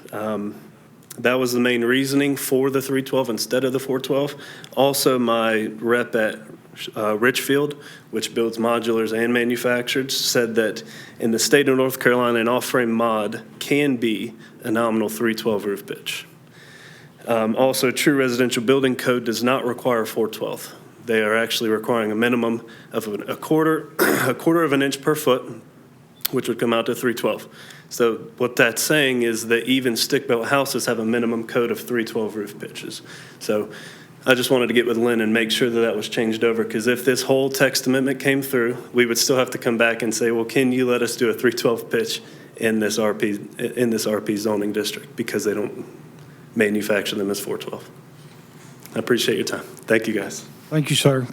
That was the main reasoning for the 312 instead of the 412. Also, my rep at Richfield, which builds modulars and manufacturers, said that in the state of North Carolina, an off-frame mod can be a nominal 312 roof pitch. Also, True Residential Building Code does not require 412. They are actually requiring a minimum of a quarter of an inch per foot, which would come out to 312. So what that's saying is that even stick-built houses have a minimum code of 312 roof pitches. So I just wanted to get with Lynn and make sure that that was changed over, because if this whole text amendment came through, we would still have to come back and say, well, can you let us do a 312 pitch in this RP zoning district, because they don't manufacture them as 412. I appreciate your time. Thank you, guys. Thank you, sir.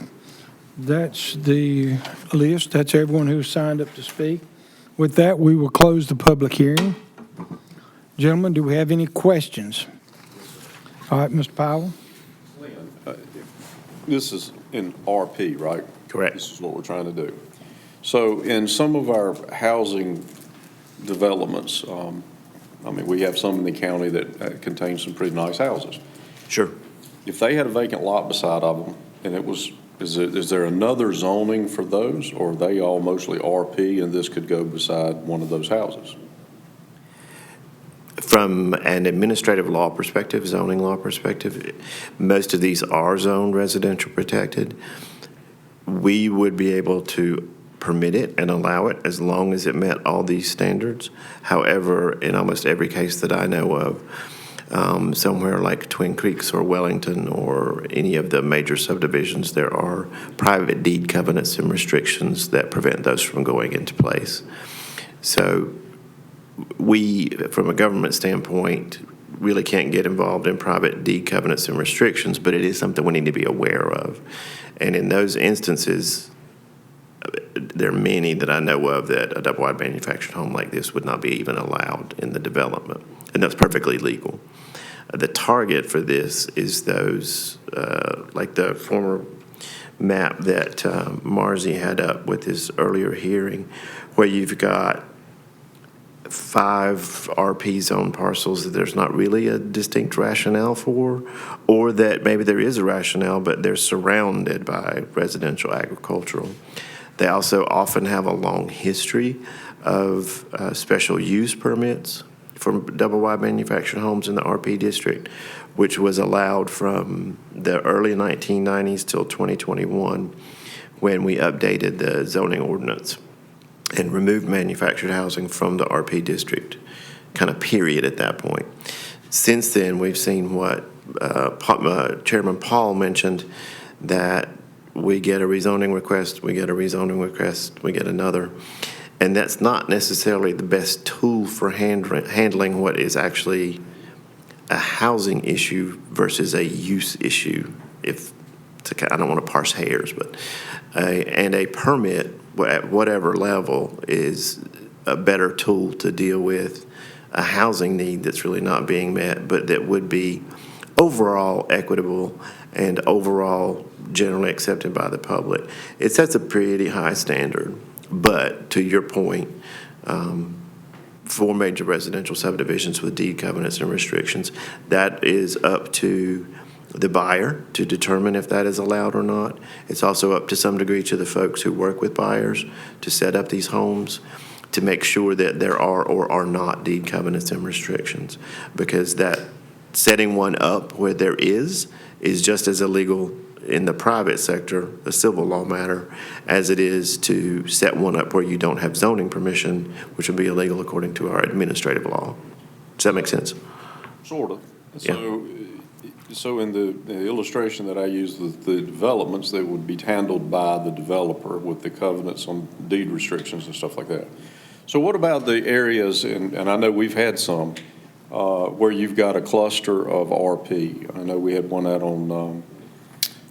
That's the list. That's everyone who signed up to speak. With that, we will close the public hearing. Gentlemen, do we have any questions? All right, Mr. Powell. This is in RP, right? Correct. This is what we're trying to do. So in some of our housing developments, we have some in the county that contain some pretty nice houses. Sure. If they had a vacant lot beside of them, and is there another zoning for those, or are they all mostly RP and this could go beside one of those houses? From an administrative law perspective, zoning law perspective, most of these are zoned residential protected. We would be able to permit it and allow it as long as it met all these standards. However, in almost every case that I know of, somewhere like Twin Creeks or Wellington or any of the major subdivisions, there are private deed covenants and restrictions that prevent those from going into place. So we, from a government standpoint, really can't get involved in private deed covenants and restrictions, but it is something we need to be aware of. And in those instances, there are many that I know of that a double-wide manufactured home like this would not be even allowed in the development, and that's perfectly legal. The target for this is those, like the former map that Marzi had up with his earlier hearing, where you've got 5 RP zone parcels that there's not really a distinct rationale for, or that maybe there is a rationale, but they're surrounded by residential agricultural. They also often have a long history of special use permits for double-wide manufactured homes in the RP district, which was allowed from the early 1990s till 2021, when we updated the zoning ordinance and removed manufactured housing from the RP district, kind of period at that point. Since then, we've seen what Chairman Paul mentioned, that we get a rezoning request, we get a rezoning request, we get another. And that's not necessarily the best tool for handling what is actually a housing issue versus a use issue. I don't want to parse hairs, but a permit at whatever level is a better tool to deal with a housing need that's really not being met, but that would be overall equitable and overall generally accepted by the public. It sets a pretty high standard. But to your point, 4 major residential subdivisions with deed covenants and restrictions, that is up to the buyer to determine if that is allowed or not. It's also up to some degree to the folks who work with buyers to set up these homes to make sure that there are or are not deed covenants and restrictions, because that setting one up where there is just as illegal in the private sector, a civil law matter, as it is to set one up where you don't have zoning permission, which would be illegal according to our administrative law. Does that make sense? Sort of. Yeah. So in the illustration that I used, the developments that would be handled by the developer with the covenants on deed restrictions and stuff like that. So what about the areas, and I know we've had some, where you've got a cluster of RP? I know we had one out on,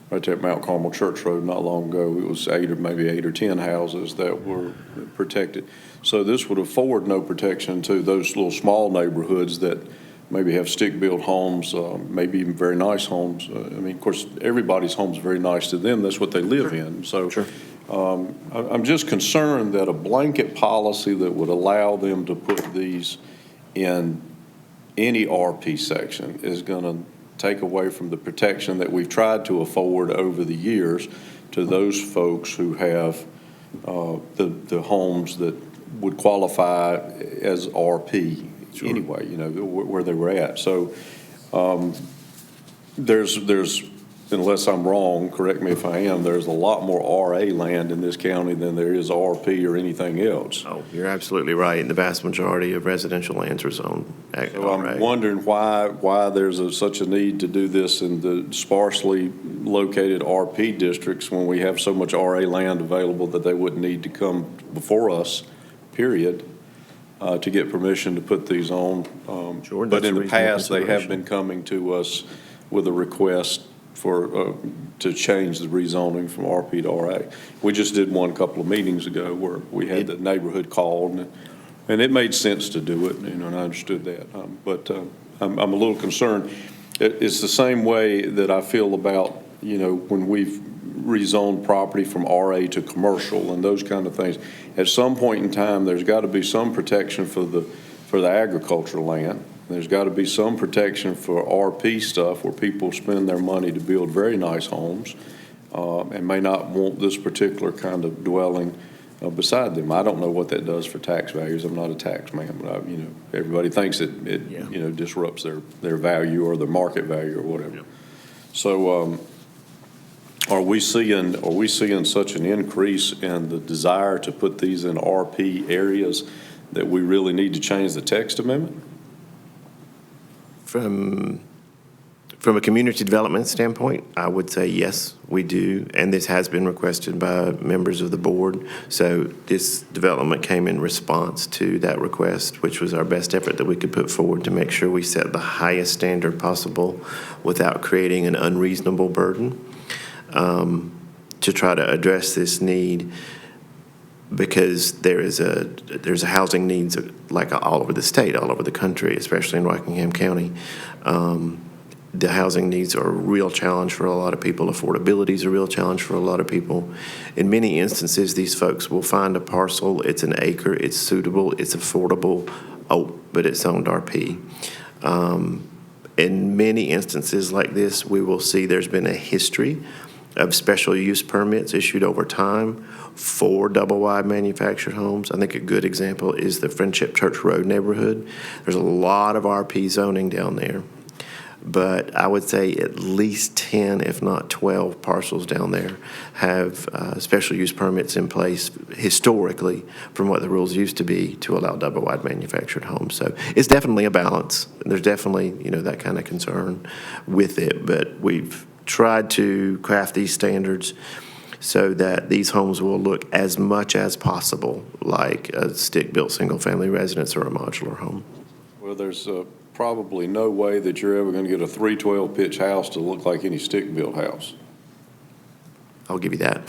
right there at Mount Carmel Church Road not long ago. It was 8 or 10 houses that were protected. So this would afford no protection to those little small neighborhoods that maybe have stick-built homes, maybe even very nice homes. I mean, of course, everybody's home's very nice to them. That's what they live in. So I'm just concerned that a blanket policy that would allow them to put these in any RP section is going to take away from the protection that we've tried to afford over the years to those folks who have the homes that would qualify as RP. Anyway, you know, where they were at. So there's, unless I'm wrong, correct me if I am, there's a lot more RA land in this county than there is RP or anything else. Oh, you're absolutely right. The vast majority of residential lands are zoned So I'm wondering why there's such a need to do this in the sparsely located RP districts when we have so much RA land available that they wouldn't need to come before us, period. To get permission to put these on. But in the past, they have been coming to us with a request for, to change the rezoning from RP to RA. We just did one a couple of meetings ago where we had the neighborhood called, and it made sense to do it, you know, and I understood that. But I'm a little concerned. It's the same way that I feel about, you know, when we've rezoned property from RA to commercial and those kind of things. At some point in time, there's got to be some protection for the agricultural land. There's got to be some protection for RP stuff where people spend their money to build very nice homes and may not want this particular kind of dwelling beside them. I don't know what that does for tax values. I'm not a tax man, but you know, everybody thinks it you know, disrupts their value or their market value or whatever. Yeah. So are we seeing such an increase in the desire to put these in RP areas that we really need to change the text amendment? From a community development standpoint, I would say yes, we do, and this has been requested by members of the board. So this development came in response to that request, which was our best effort that we could put forward to make sure we set the highest standard possible without creating an unreasonable burden. To try to address this need, because there's a housing needs like all over the state, all over the country, especially in Rockingham County. The housing needs are a real challenge for a lot of people. Affordability is a real challenge for a lot of people. In many instances, these folks will find a parcel, it's an acre, it's suitable, it's affordable, but it's zoned RP. In many instances like this, we will see there's been a history of special use permits issued over time for double-wide manufactured homes. I think a good example is the Friendship Church Road neighborhood. There's a lot of RP zoning down there, but I would say at least 10, if not 12 parcels down there have special use permits in place historically from what the rules used to be to allow double-wide manufactured homes. So it's definitely a balance. There's definitely, you know, that kind of concern with it, but we've tried to craft these standards so that these homes will look as much as possible like a stick-built single-family residence or a modular home. Well, there's probably no way that you're ever going to get a 312 pitch house to look like any stick-built house. I'll give you that.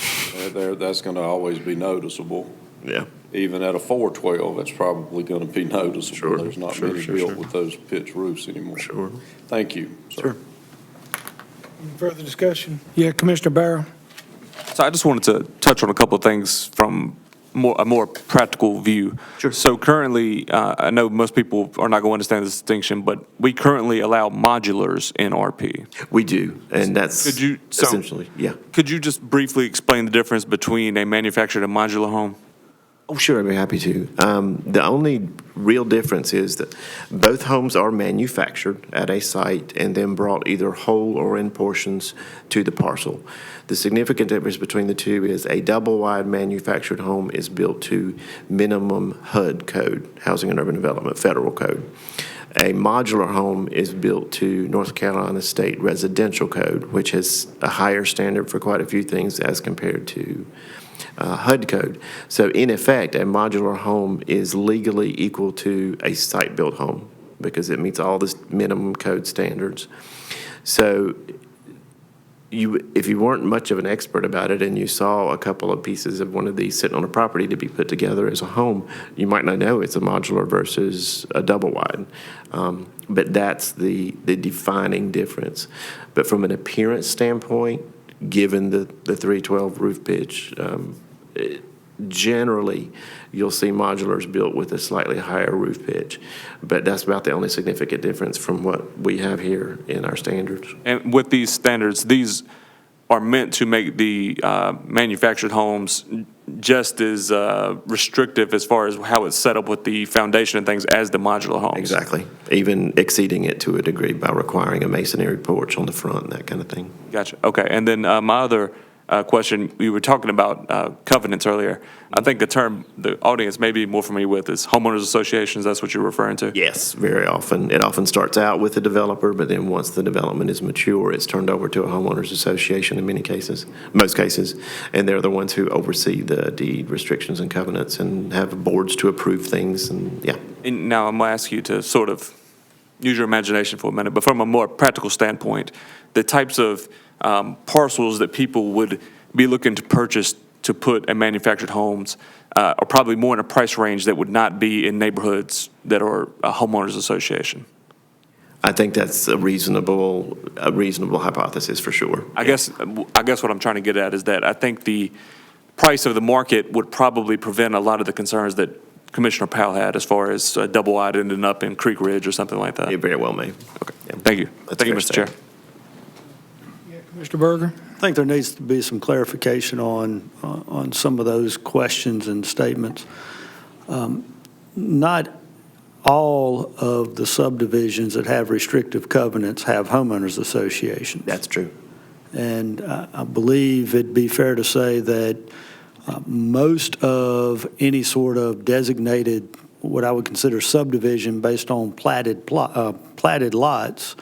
That's going to always be noticeable. Yeah. Even at a 412, it's probably going to be noticeable. Sure. There's not many built with those pitch roofs anymore. Sure. Thank you, sir. Sure. Any further discussion? Yeah, Commissioner Barrow. So I just wanted to touch on a couple of things from a more practical view. Sure. So currently, I know most people are not going to understand this distinction, but we currently allow modulars in RP. We do, and that's essentially, yeah. Could you just briefly explain the difference between a manufactured and modular home? Oh, sure, I'd be happy to. The only real difference is that both homes are manufactured at a site and then brought either whole or in portions to the parcel. The significant difference between the two is a double-wide manufactured home is built to minimum HUD code, Housing and Urban Development Federal Code. A modular home is built to North Carolina State Residential Code, which has a higher standard for quite a few things as compared to HUD code. So in effect, a modular home is legally equal to a site-built home because it meets all the minimum code standards. So if you weren't much of an expert about it and you saw a couple of pieces of one of these sitting on a property to be put together as a home, you might not know it's a modular versus a double wide. But that's the defining difference. But from an appearance standpoint, given the 312 roof pitch, generally you'll see modulars built with a slightly higher roof pitch. But that's about the only significant difference from what we have here in our standards. And with these standards, these are meant to make the manufactured homes just as restrictive as far as how it's set up with the foundation and things as the modular homes. Exactly. Even exceeding it to a degree by requiring a masonry porch on the front and that kind of thing. Gotcha. Okay. And then my other question, we were talking about covenants earlier. I think the term the audience may be more familiar with is homeowners associations. That's what you're referring to? Yes, very often. It often starts out with the developer, but then once the development is mature, it's turned over to a homeowners association in many cases, most cases. And they're the ones who oversee the deed restrictions and covenants and have boards to approve things. And yeah. And now I'm going to ask you to sort of use your imagination for a minute, but from a more practical standpoint, the types of parcels that people would be looking to purchase to put in manufactured homes are probably more in a price range that would not be in neighborhoods that are a homeowners association. I think that's a reasonable hypothesis for sure. I guess what I'm trying to get at is that I think the price of the market would probably prevent a lot of the concerns that Commissioner Powell had as far as double-wide ending up in Creek Ridge or something like that. It very well may. Okay. Yeah. Thank you. Thank you, Mr. Chair. Mr. Berger? I think there needs to be some clarification on some of those questions and statements. Not all of the subdivisions that have restrictive covenants have homeowners associations. That's true. And I believe it'd be fair to say that most of any sort of designated, what I would consider subdivision based on platted lots,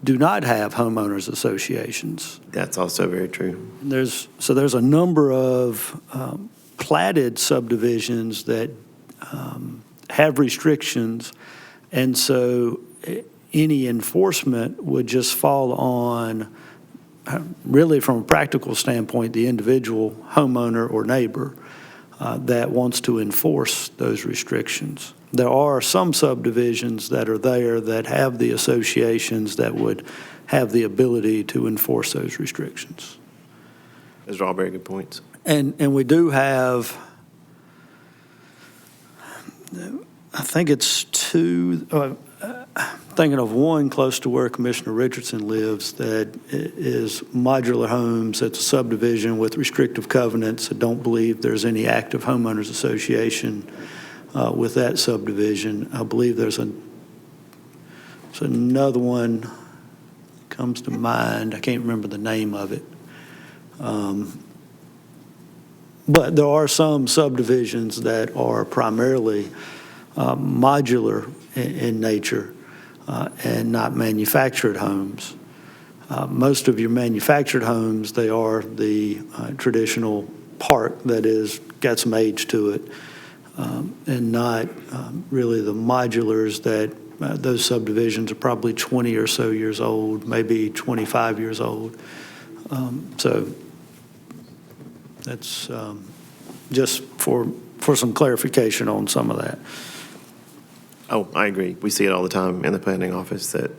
do not have homeowners associations. That's also very true. There's a number of platted subdivisions that have restrictions, and so any enforcement would just fall on, really from a practical standpoint, the individual homeowner or neighbor that wants to enforce those restrictions. There are some subdivisions that are there that have the associations that would have the ability to enforce those restrictions. Those are all very good points. And we do have, I think it's two, thinking of one close to where Commissioner Richardson lives that is modular homes. It's a subdivision with restrictive covenants. I don't believe there's any active homeowners association with that subdivision. I believe there's another one comes to mind. I can't remember the name of it. But there are some subdivisions that are primarily modular in nature and not manufactured homes. Most of your manufactured homes, they are the traditional park that is got some age to it. And not really the modulars that those subdivisions are probably 20 or so years old, maybe 25 years old. So that's just for some clarification on some of that. Oh, I agree. We see it all the time in the planning office that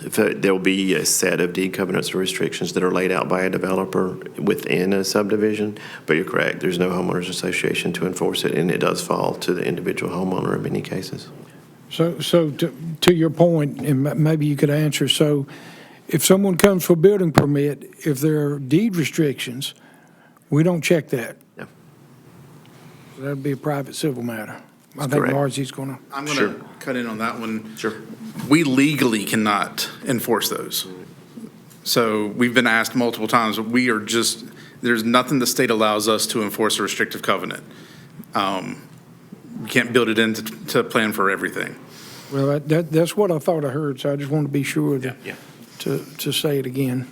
there will be a set of deed covenants or restrictions that are laid out by a developer within a subdivision, but you're correct, there's no homeowners association to enforce it, and it does fall to the individual homeowner in many cases. So to your point, and maybe you could answer, so if someone comes for a building permit, if there are deed restrictions, we don't check that? No. That'd be a private civil matter. I think correct. Margie's going to. I'm going Sure. to cut in on that one. Sure. We legally cannot enforce those. So we've been asked multiple times, there's nothing the state allows us to enforce a restrictive covenant. We can't build it into to plan for everything. Well, that's what I thought I heard, so I just want to be sure Yeah. to say it again.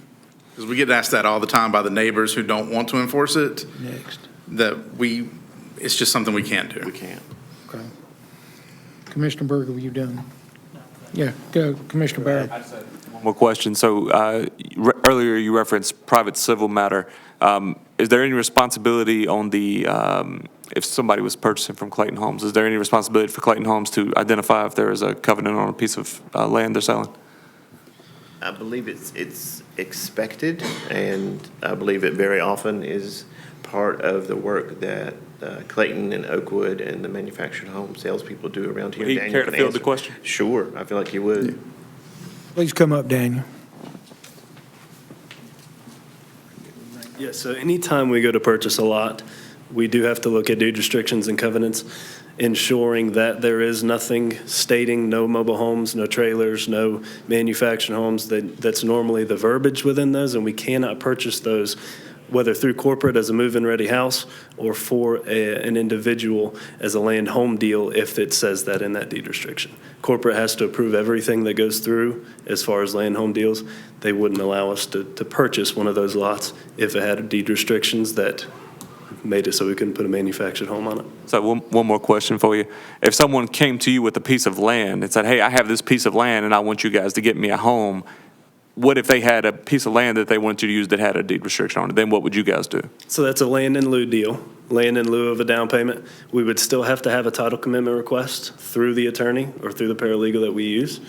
Because we get asked that all the time by the neighbors who don't want to enforce it, Next. it's just something we can't do. We can't. Okay. Commissioner Berger, were you done? Yeah, go, Commissioner Barrow. One more question. So earlier you referenced private civil matter. Is there any responsibility on the, if somebody was purchasing from Clayton Homes, is there any responsibility for Clayton Homes to identify if there is a covenant on a piece of land they're selling? I believe it's expected, and I believe it very often is part of the work that Clayton and Oakwood and the manufactured home salespeople do around here. Would he Daniel care to can field the answer. question? Sure, I feel like he would. Please come up, Daniel. Yeah, so anytime we go to purchase a lot, we do have to look at deed restrictions and covenants, ensuring that there is nothing stating no mobile homes, no trailers, no manufactured homes. That's normally the verbiage within those, and we cannot purchase those, whether through corporate as a move-in ready house or for an individual as a land home deal if it says that in that deed restriction. Corporate has to approve everything that goes through as far as land home deals. They wouldn't allow us to purchase one of those lots if it had deed restrictions that made it so we couldn't put a manufactured home on it. So one more question for you. If someone came to you with a piece of land and said, hey, I have this piece of land and I want you guys to get me a home, what if they had a piece of land that they wanted you to use that had a deed restriction on it? Then what would you guys do? So that's a land in lieu deal, land in lieu of a down payment. We would still have to have a title commitment request through the attorney or through the paralegal that we use.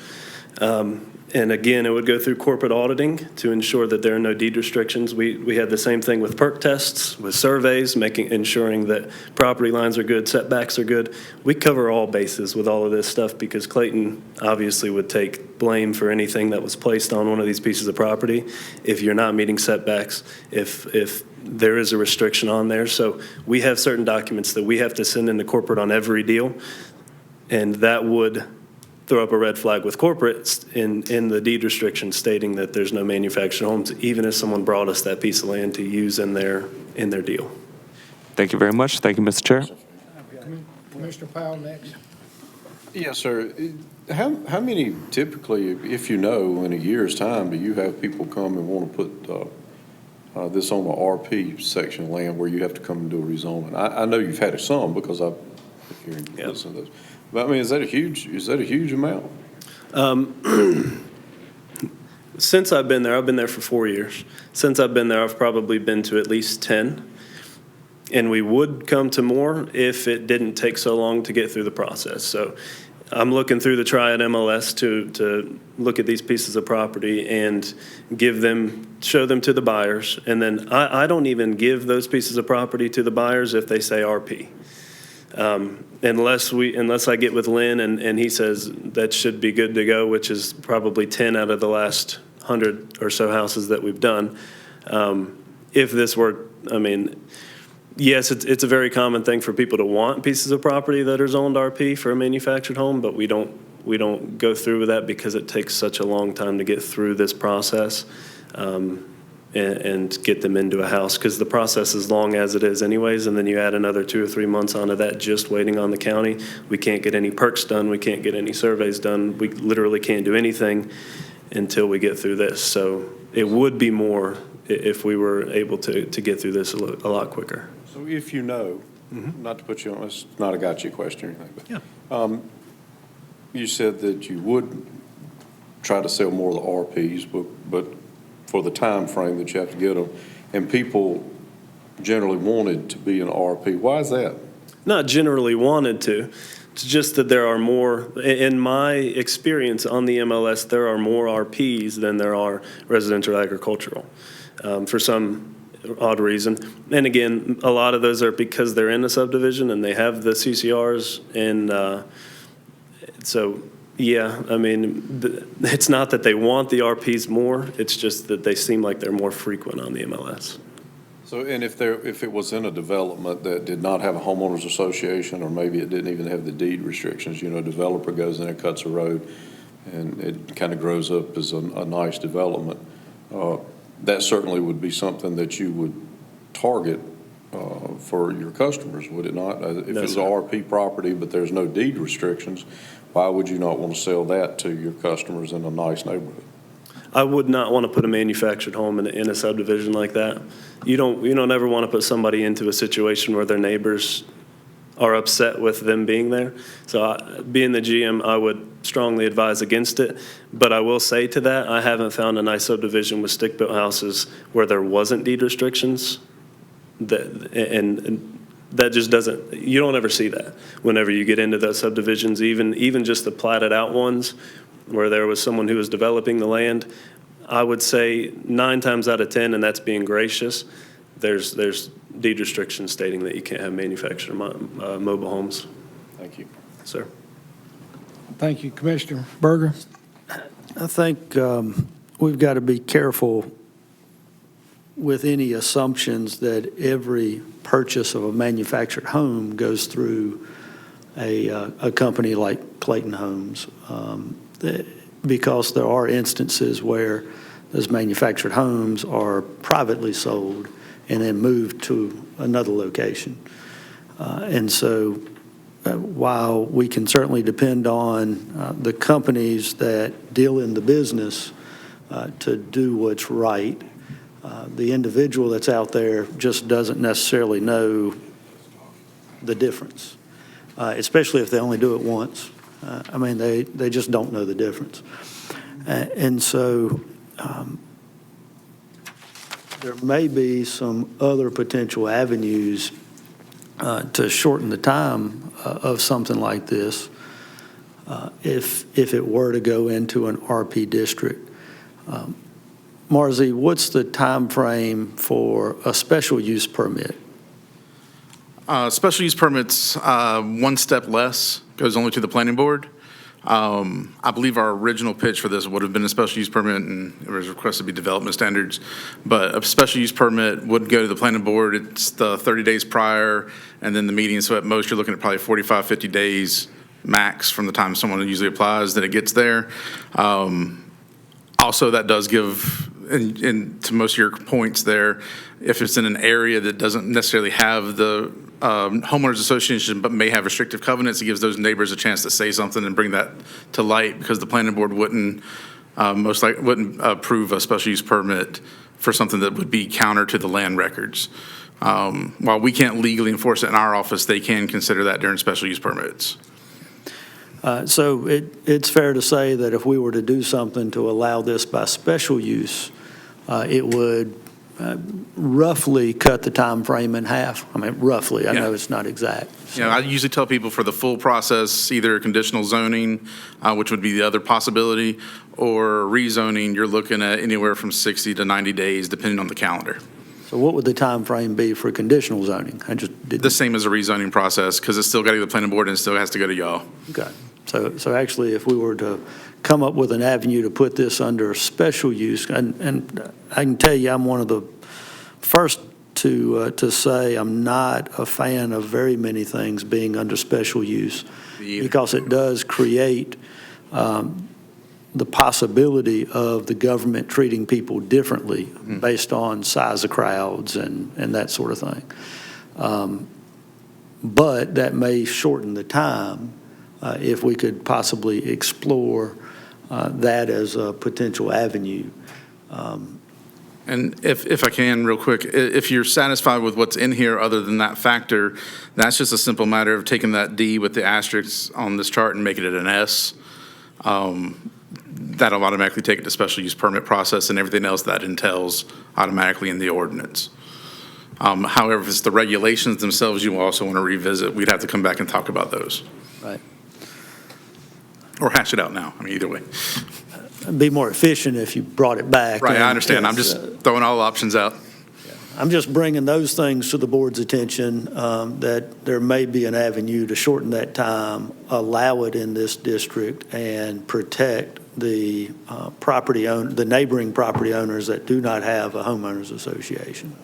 And again, it would go through corporate auditing to ensure that there are no deed restrictions. We had the same thing with perk tests, with surveys, ensuring that property lines are good, setbacks are good. We cover all bases with all of this stuff because Clayton obviously would take blame for anything that was placed on one of these pieces of property if you're not meeting setbacks, if there is a restriction on there. So we have certain documents that we have to send into corporate on every deal, and that would throw up a red flag with corporates in the deed restriction stating that there's no manufactured homes, even if someone brought us that piece of land to use in their deal. Thank you very much. Thank you, Mr. Chair. Commissioner Powell next. Yes, sir. How many typically, if you know, in a year's time, do you have people come and want to put this on the RP section of land where you have to come and do a rezoning? I know you've had some because I've listened to those. But I mean, is that a huge amount? Since I've been there for 4 years. Since I've been there, I've probably been to at least 10. And we would come to more if it didn't take so long to get through the process. So I'm looking through the Triad MLS to look at these pieces of property and show them to the buyers. And then I don't even give those pieces of property to the buyers if they say RP. Unless I get with Lynn and he says that should be good to go, which is probably 10 out of the last 100 or so houses that we've done. If this were, yes, it's a very common thing for people to want pieces of property that are zoned RP for a manufactured home, but we don't go through with that because it takes such a long time to get through this process. And get them into a house, because the process is long as it is anyways, and then you add another 2 or 3 months onto that just waiting on the county. We can't get any perks done. We can't get any surveys done. We literally can't do anything until we get through this. So it would be more if we were able to get through this a lot quicker. So if you know, not to put you on, it's not a gotcha question or anything, but you said that you would try to sell more of the RPs, but for the time frame that you have to get them, and people generally wanted to be an RP. Why is that? Not generally wanted to. It's just that there are more, in my experience on the MLS, there are more RPs than there are residential agricultural for some odd reason. And again, a lot of those are because they're in a subdivision and they have the CCRs, and so yeah, it's not that they want the RPs more, it's just that they seem like they're more frequent on the MLS. So, and if it was in a development that did not have a homeowners association, or maybe it didn't even have the deed restrictions, a developer goes in and cuts a road, and it kind of grows up as a nice development, that certainly would be something that you would target for your customers, would it not? If it was a RP property, but there's no deed restrictions, why would you not want to sell that to your customers in a nice neighborhood? I would not want to put a manufactured home in a subdivision like that. You don't ever want to put somebody into a situation where their neighbors are upset with them being there. So being the GM, I would strongly advise against it. But I will say to that, I haven't found a nice subdivision with stick-built houses where there wasn't deed restrictions. And that just doesn't, you don't ever see that whenever you get into those subdivisions, even just the platted out ones where there was someone who was developing the land. I would say 9 times out of 10, and that's being gracious, there's deed restrictions stating that you can't have manufactured mobile homes. Thank you. Sir. Thank you, Commissioner Berger. I think we've got to be careful with any assumptions that every purchase of a manufactured home goes through a company like Clayton Homes, because there are instances where those manufactured homes are privately sold and then moved to another location. And so while we can certainly depend on the companies that deal in the business to do what's right, the individual that's out there just doesn't necessarily know the difference, especially if they only do it once. They just don't know the difference. And so there may be some other potential avenues to shorten the time of something like this if it were to go into an RP district. Marzie, what's the time frame for a special use permit? Special use permits, one step less, goes only to the planning board. I believe our original pitch for this would have been a special use permit, and it was requested to be development standards. But a special use permit would go to the planning board. It's the 30 days prior, and then the meeting. So at most, you're looking at probably 45, 50 days max from the time someone usually applies that it gets there. Also, that does give, and to most of your points there, if it's in an area that doesn't necessarily have the homeowners association but may have restrictive covenants, it gives those neighbors a chance to say something and bring that to light, because the planning board wouldn't approve a special use permit for something that would be counter to the land records. While we can't legally enforce it in our office, they can consider that during special use permits. So it's fair to say that if we were to do something to allow this by special use, it would roughly cut the time frame in half. Roughly. I know it's not exact. I usually tell people for the full process, either conditional zoning, which would be the other possibility, or rezoning, you're looking at anywhere from 60 to 90 days, depending on the calendar. So what would the time frame be for conditional zoning? The same as a rezoning process, because it's still got to go to the planning board and it still has to go to y'all. Okay. So actually, if we were to come up with an avenue to put this under special use, and I can tell you I'm one of the first to say I'm not a fan of very many things being under special use, because it does create the possibility of the government treating people differently based on size of crowds and that sort of thing. But that may shorten the time if we could possibly explore that as a potential avenue. And if I can, real quick, if you're satisfied with what's in here other than that factor, that's just a simple matter of taking that D with the asterisks on this chart and making it an S. That'll automatically take it to special use permit process, and everything else that entails automatically in the ordinance. However, if it's the regulations themselves you also want to revisit, we'd have to come back and talk about those. Right. Or hash it out now. Either way. It'd be more efficient if you brought it back. Right, I understand. I'm just throwing all options out. I'm just bringing those things to the board's attention, that there may be an avenue to shorten that time, allow it in this district, and protect the the neighboring property owners that do not have a homeowners association.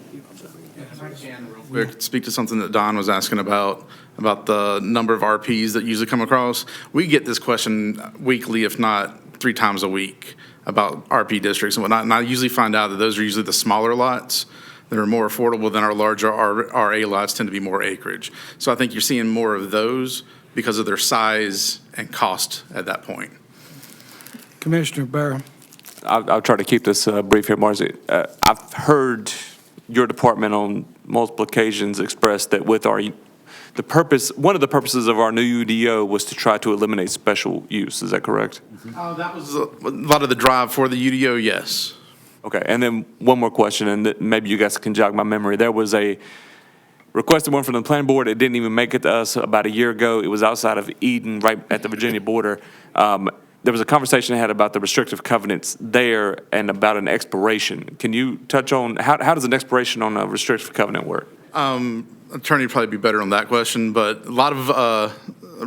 quick, speak to something that Don was asking about the number of RPs that usually come across. We get this question weekly, if not 3 times a week, about RP districts and whatnot. And I usually find out that those are usually the smaller lots that are more affordable than our larger RA lots tend to be more acreage. So I think you're seeing more of those because of their size and cost at that point. Commissioner Barrow. I'll try to keep this brief here, Marcy. I've heard your department on multiple occasions express that with one of the purposes of our new UDO was to try to eliminate special use. Is that correct? That was a lot of the drive for the UDO, yes. Okay, and then one more question, and maybe you guys can jog my memory. There was a requested one from the planning board. It didn't even make it to us about a year ago. It was outside of Eden, right at the Virginia border. There was a conversation I had about the restrictive covenants there and about an expiration. Can you touch on how does an expiration on a restrictive covenant work? Attorney would probably be better on that question, but a lot of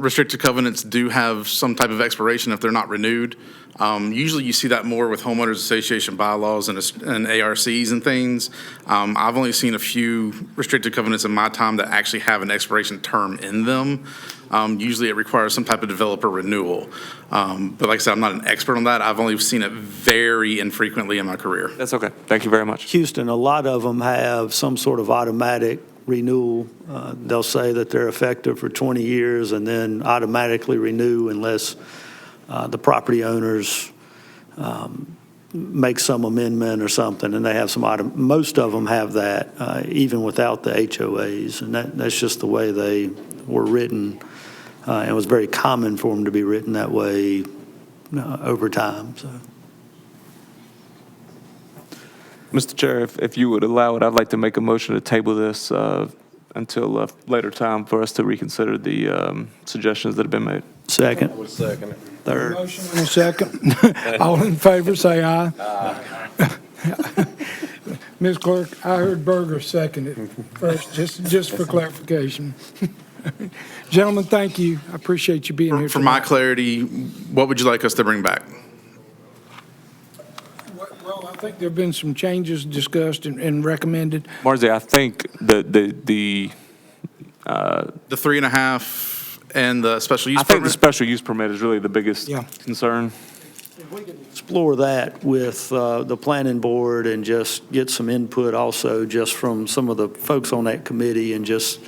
restricted covenants do have some type of expiration if they're not renewed. Usually you see that more with homeowners association bylaws and ARCs and things. I've only seen a few restricted covenants in my time that actually have an expiration term in them. Usually it requires some type of developer renewal. But like I said, I'm not an expert on that. I've only seen it very infrequently in my career. That's okay. Thank you very much. Houston, a lot of them have some sort of automatic renewal. They'll say that they're effective for 20 years and then automatically renew unless the property owners make some amendment or something, and they have most of them have that, even without the HOAs, and that's just the way they were written. It was very common for them to be written that way over time, so. Mr. Chair, if you would allow it, I'd like to make a motion to table this until a later time for us to reconsider the suggestions that have been made. Second. I would second it. Third. Motion and a second. All in favor, say aye. Aye. Ms. Clerk, I heard Berger second it first, just for clarification. Gentlemen, thank you. I appreciate you being here For my tonight. clarity, what would you like us to bring back? Well, I think there have been some changes discussed and recommended. Marzi, I think the 3.5 and the special use I think the permit? special use permit is really the biggest concern. Explore that with the planning board and just get some input also just from some of the folks on that committee and just,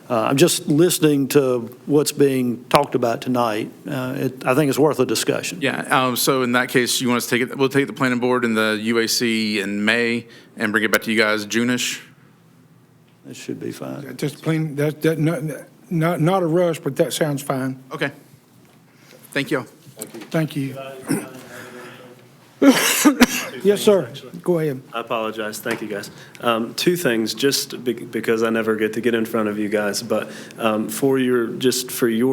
I'm just listening to what's being talked about tonight. I think it's worth a discussion. Yeah, so in that case, you want us to take it, we'll take the planning board and the UAC in May and bring it back to you guys June-ish? That should be fine. Just plain, not a rush, but that sounds fine. Okay. Thank you. Thank you. Yes, sir. Go ahead. I apologize. Thank you, guys. 2 things, just because I never get to get in front of you guys, but for your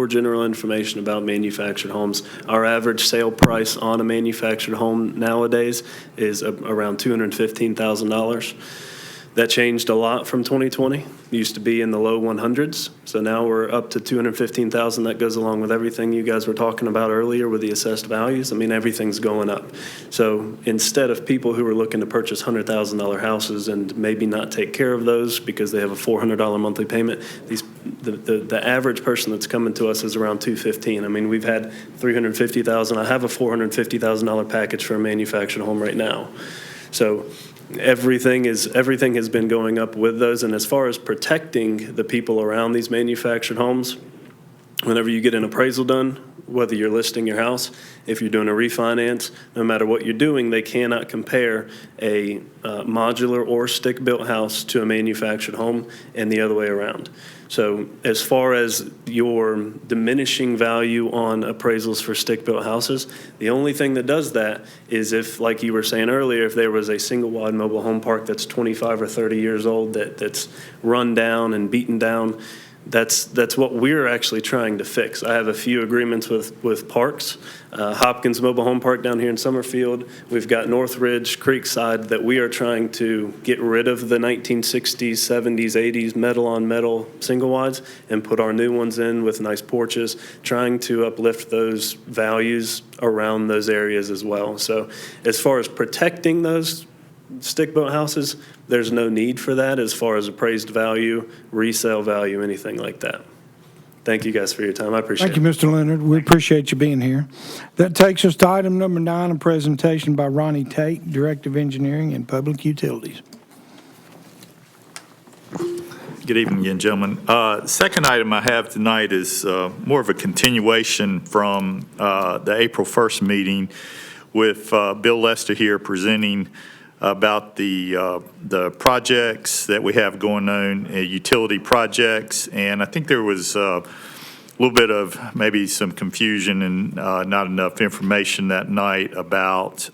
general information about manufactured homes, our average sale price on a manufactured home nowadays is around $215,000. That changed a lot from 2020. It used to be in the low 100s, so now we're up to $215,000. That goes along with everything you guys were talking about earlier with the assessed values. I mean, everything's going up. So instead of people who are looking to purchase $100,000 houses and maybe not take care of those because they have a $400 monthly payment, the average person that's coming to us is around $215,000. I mean, we've had $350,000. I have a $450,000 package for a manufactured home right now. So everything has been going up with those. And as far as protecting the people around these manufactured homes, whenever you get an appraisal done, whether you're listing your house, if you're doing a refinance, no matter what you're doing, they cannot compare a modular or stick-built house to a manufactured home and the other way around. So as far as your diminishing value on appraisals for stick-built houses, the only thing that does that is if, like you were saying earlier, if there was a single-wide mobile home park that's 25 or 30 years old that's run down and beaten down, that's what we're actually trying to fix. I have a few agreements with parks. Hopkins Mobile Home Park down here in Summerfield. We've got Northridge, Creekside, that we are trying to get rid of the 1960s, 70s, 80s metal-on-metal single-wides and put our new ones in with nice porches, trying to uplift those values around those areas as well. So as far as protecting those stick-built houses, there's no need for that as far as appraised value, resale value, anything like that. Thank you guys for your time. I appreciate it. Thank you, Mr. Leonard. We appreciate you being here. That takes us to item number 9, a presentation by Ronnie Tate, Director of Engineering and Public Utilities. Good evening again, gentlemen. Second item I have tonight is more of a continuation from the April 1st meeting with Bill Lester here presenting about the projects that we have going on, utility projects. And I think there was a little bit of maybe some confusion and not enough information that night about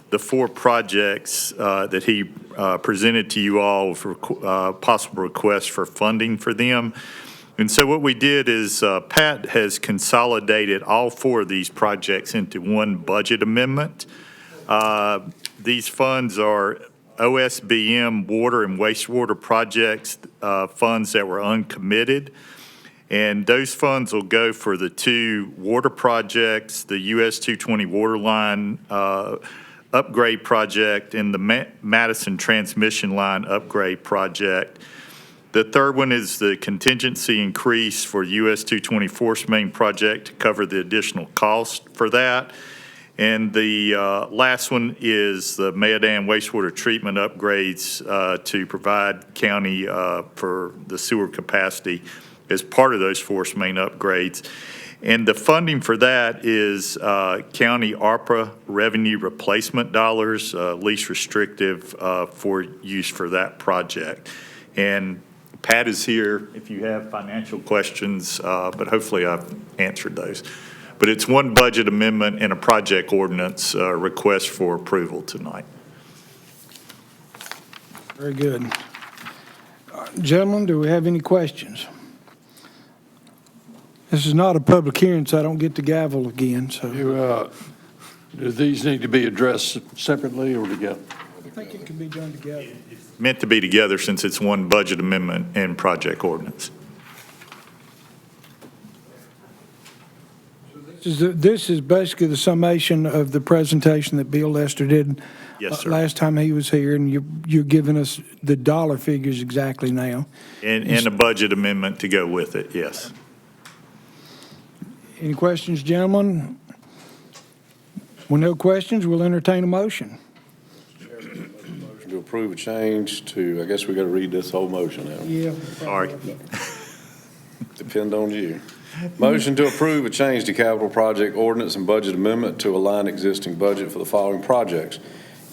the 4 projects that he presented to you all for possible requests for funding for them. And so what we did is Pat has consolidated all 4 of these projects into one budget amendment. These funds are OSBM water and wastewater projects, funds that were uncommitted. And those funds will go for the 2 water projects, the US 220 water line upgrade project and the Madison transmission line upgrade project. The third one is the contingency increase for US 220 force main project to cover the additional cost for that. And the last one is the Mayodan wastewater treatment upgrades to provide county for the sewer capacity as part of those force main upgrades. And the funding for that is county ARPA revenue replacement dollars, least restrictive for use for that project. And Pat is here if you have financial questions, but hopefully I've answered those. But it's one budget amendment and a project ordinance request for approval tonight. Very good. Gentlemen, do we have any questions? This is not a public hearing, so I don't get to gavel again, so. Do these need to be addressed separately or together? I think it can be done together. Meant to be together since it's one budget amendment and project ordinance. This is basically the summation of the presentation that Bill Lester did Yes, sir. last time he was here, and you're giving us the dollar figures exactly now. And a budget amendment to go with it, yes. Any questions, gentlemen? With no questions, we'll entertain a motion. Motion to approve a change to, I guess we got to read this whole motion now. Yeah. Sorry. Depend on you. Motion to approve a change to capital project ordinance and budget amendment to align existing budget for the following projects.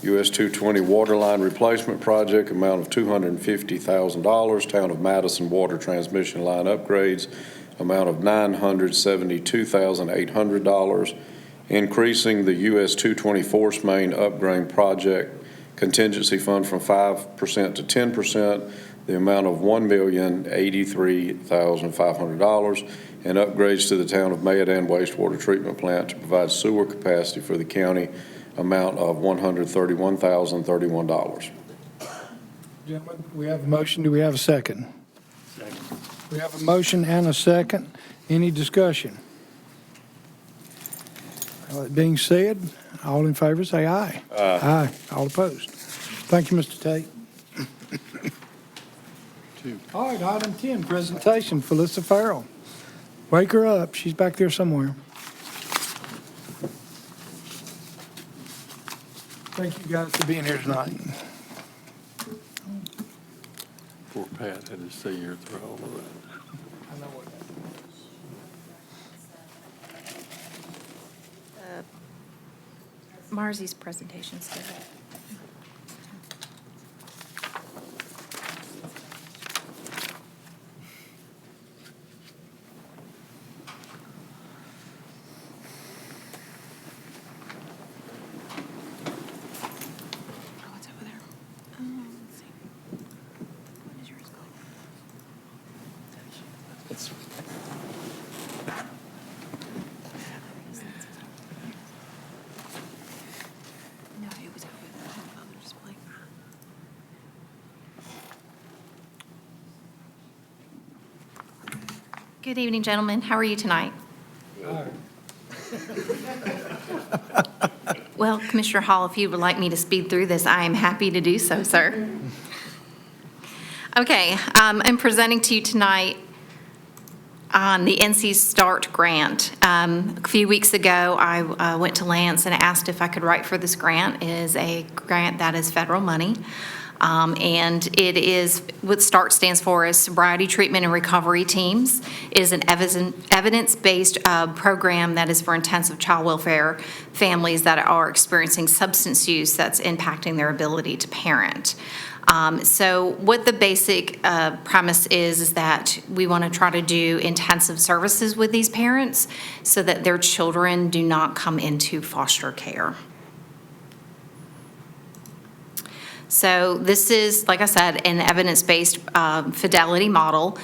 US 220 water line replacement project, amount of $250,000. Town of Madison water transmission line upgrades, amount of $972,800. Increasing the US 220 force main upgrade project contingency fund from 5% to 10%, the amount of $1,083,500. And upgrades to the town of Mayodan wastewater treatment plant to provide sewer capacity for the county, amount of $131,031. Gentlemen, we have a motion. Do we have a second? Second. We have a motion and a second. Any discussion? Well, that being said, all in favor say aye. Aye. Aye. All opposed. Thank you, Mr. Tate. All right, item 10, presentation, Felissa Farrell. Wake her up. She's back there somewhere. Thank you guys for being here tonight. Poor Pat had to stay here through all of that. I know what Marzi's presentation's good. Good evening, gentlemen. How are you tonight? Well, Commissioner Hall, if you would like me to speed through this, I am happy to do so, sir. Okay, I'm presenting to you tonight on the NC START grant. A few weeks ago, I went to Lance and asked if I could write for this grant. It is a grant that is federal money. And it is, what START stands for is Sobriety Treatment and Recovery Teams. It is an evidence-based program that is for intensive child welfare families that are experiencing substance use that's impacting their ability to parent. So what the basic premise is that we want to try to do intensive services with these parents so that their children do not come into foster care. So this is, like I said, an evidence-based fidelity model.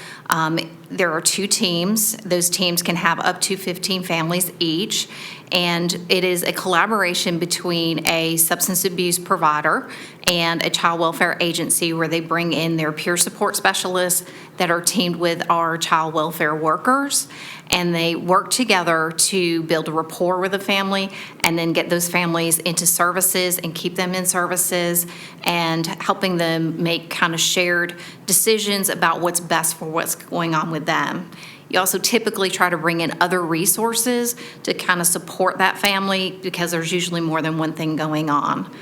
There are 2 teams. Those teams can have up to 15 families each, and it is a collaboration between a substance abuse provider and a child welfare agency where they bring in their peer support specialists that are teamed with our child welfare workers, and they work together to build a rapport with a family and then get those families into services and keep them in services and helping them make kind of shared decisions about what's best for what's going on with them. You also typically try to bring in other resources to kind of support that family because there's usually more than one thing going on.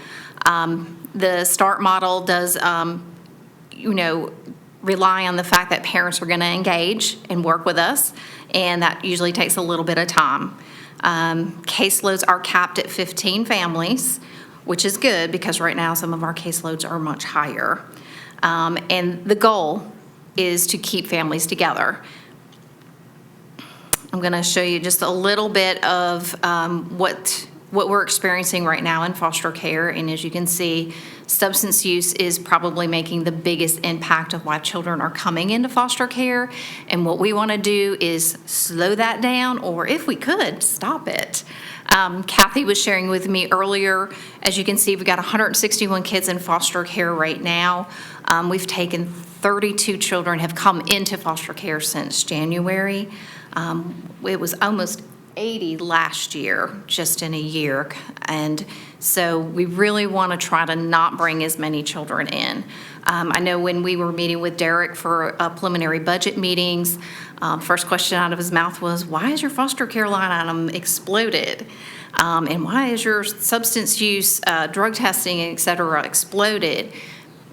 The START model does, rely on the fact that parents are going to engage and work with us, and that usually takes a little bit of time. Caseloads are capped at 15 families, which is good because right now some of our caseloads are much higher. And the goal is to keep families together. I'm going to show you just a little bit of what we're experiencing right now in foster care. And as you can see, substance use is probably making the biggest impact of why children are coming into foster care. And what we want to do is slow that down, or if we could, stop it. Kathy was sharing with me earlier, as you can see, we've got 161 kids in foster care right now. We've taken 32 children have come into foster care since January. It was almost 80 last year, just in a year. And so we really want to try to not bring as many children in. I know when we were meeting with Derek for preliminary budget meetings, first question out of his mouth was, why is your foster care line item exploded? And why is your substance use, drug testing, et cetera, exploded?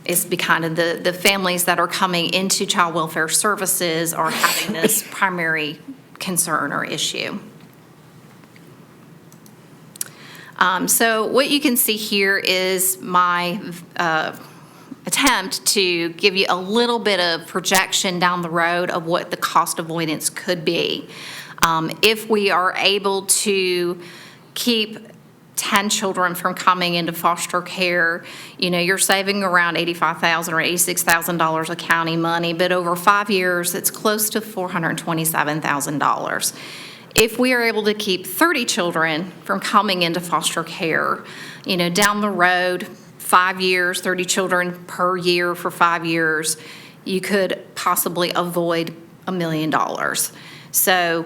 It's because of the families that are coming into child welfare services are having this primary concern or issue. So what you can see here is my attempt to give you a little bit of projection down the road of what the cost avoidance could be. If we are able to keep 10 children from coming into foster care, you're saving around $85,000 or $86,000 of county money, but over 5 years, it's close to $427,000. If we are able to keep 30 children from coming into foster care, down the road, 5 years, 30 children per year for 5 years, you could possibly avoid $1 million. So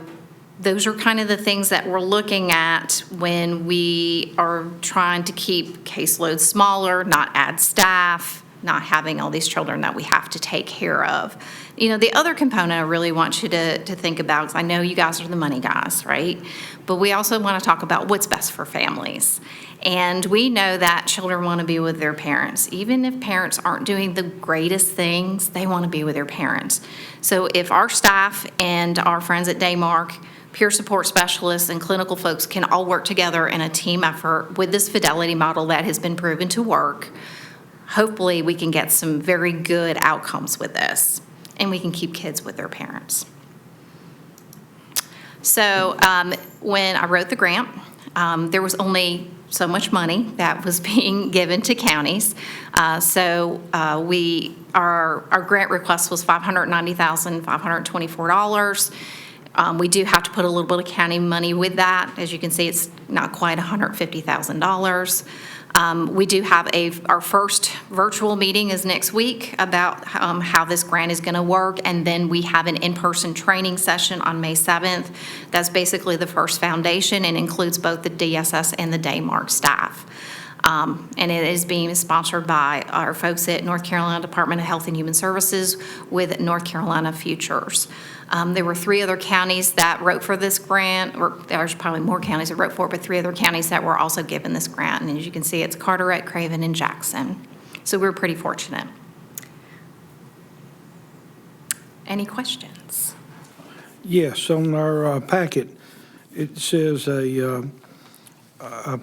those are kind of the things that we're looking at when we are trying to keep caseloads smaller, not add staff, not having all these children that we have to take care of. The other component I really want you to think about, because I know you guys are the money guys, right? But we also want to talk about what's best for families. And we know that children want to be with their parents. Even if parents aren't doing the greatest things, they want to be with their parents. So if our staff and our friends at Daymark, peer support specialists and clinical folks can all work together in a team effort with this fidelity model that has been proven to work, hopefully we can get some very good outcomes with this, and we can keep kids with their parents. So when I wrote the grant, there was only so much money that was being given to counties. Our grant request was $590,524. We do have to put a little bit of county money with that. As you can see, it's not quite $150,000. We do have our first virtual meeting is next week about how this grant is going to work, and then we have an in-person training session on May 7th. That's basically the first foundation and includes both the DSS and the Daymark staff. And it is being sponsored by our folks at North Carolina Department of Health and Human Services with North Carolina Futures. There were 3 other counties that wrote for this grant, or there's probably more counties that wrote for it, but 3 other counties that were also given this grant. And as you can see, it's Carteret, Craven, and Jackson. So we're pretty fortunate. Any questions? Yes, on our packet, it says a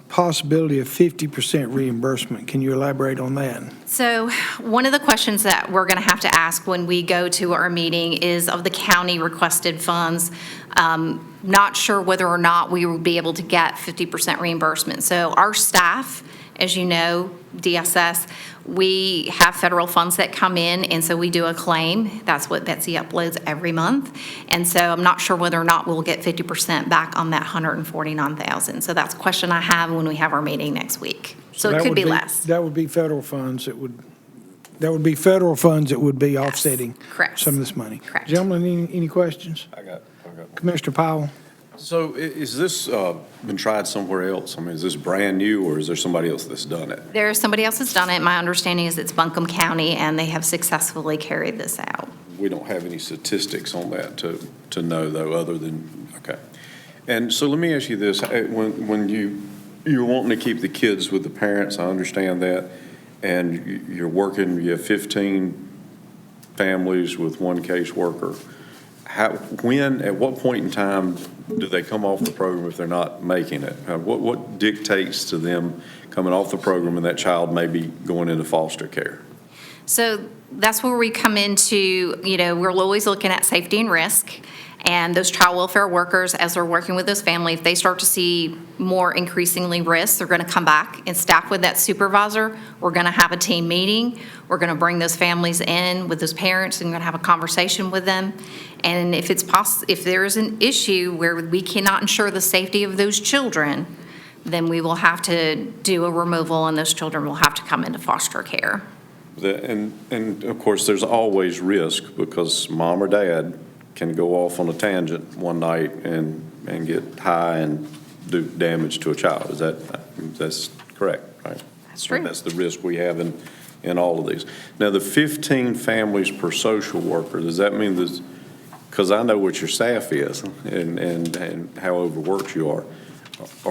possibility of 50% reimbursement. Can you elaborate on that? So one of the questions that we're going to have to ask when we go to our meeting is of the county requested funds. Not sure whether or not we will be able to get 50% reimbursement. So our staff, as you know, DSS, we have federal funds that come in, and so we do a claim. That's what Betsy uploads every month. And so I'm not sure whether or not we'll get 50% back on that $149,000. So that's a question I have when we have our meeting next week. So it that could would be less. That would be federal funds that would be federal funds that would be offsetting Correct. some of this money. Correct. Gentlemen, any questions? I got Commissioner Powell? So is this been tried somewhere else? I mean, is this brand new, or is there somebody else that's done it? There's somebody else that's done it. My understanding is it's Buncombe County, and they have successfully carried this out. We don't have any statistics on that to know, though, other than, okay. And so let me ask you this. When you're wanting to keep the kids with the parents, I understand that, and you're working, you have 15 families with one caseworker. At what point in time do they come off the program if they're not making it? What dictates to them coming off the program and that child may be going into foster care? So that's where we come into, we're always looking at safety and risk. And those child welfare workers, as they're working with those families, if they start to see more increasingly risks, they're going to come back and staff with that supervisor. We're going to have a team meeting. We're going to bring those families in with those parents and we're going to have a conversation with them. And if if there is an issue where we cannot ensure the safety of those children, then we will have to do a removal and those children will have to come into foster care. And of course, there's always risk because mom or dad can go off on a tangent one night and get high and do damage to a child. That's correct, right? That's true. And that's the risk we have in all of these. Now, the 15 families per social worker, does that mean that, because I know what your staff is and how overworked you are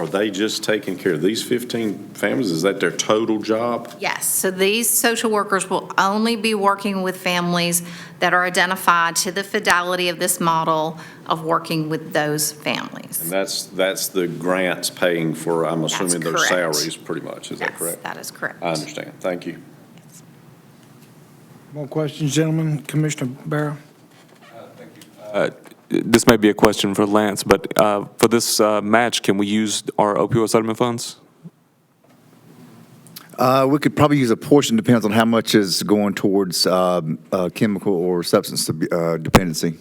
they just taking care of these 15 families? Is that their total job? Yes, so these social workers will only be working with families that are identified to the fidelity of this model of working with those families. And that's the grants paying for, I'm assuming, their correct. salaries pretty much. Is that Yes, correct? that is correct. I understand. Thank you. More questions, gentlemen? Commissioner Barrow? This may be a question for Lance, but for this match, can we use our opioid settlement funds? We could probably use a portion, depends on how much is going towards chemical or substance dependency.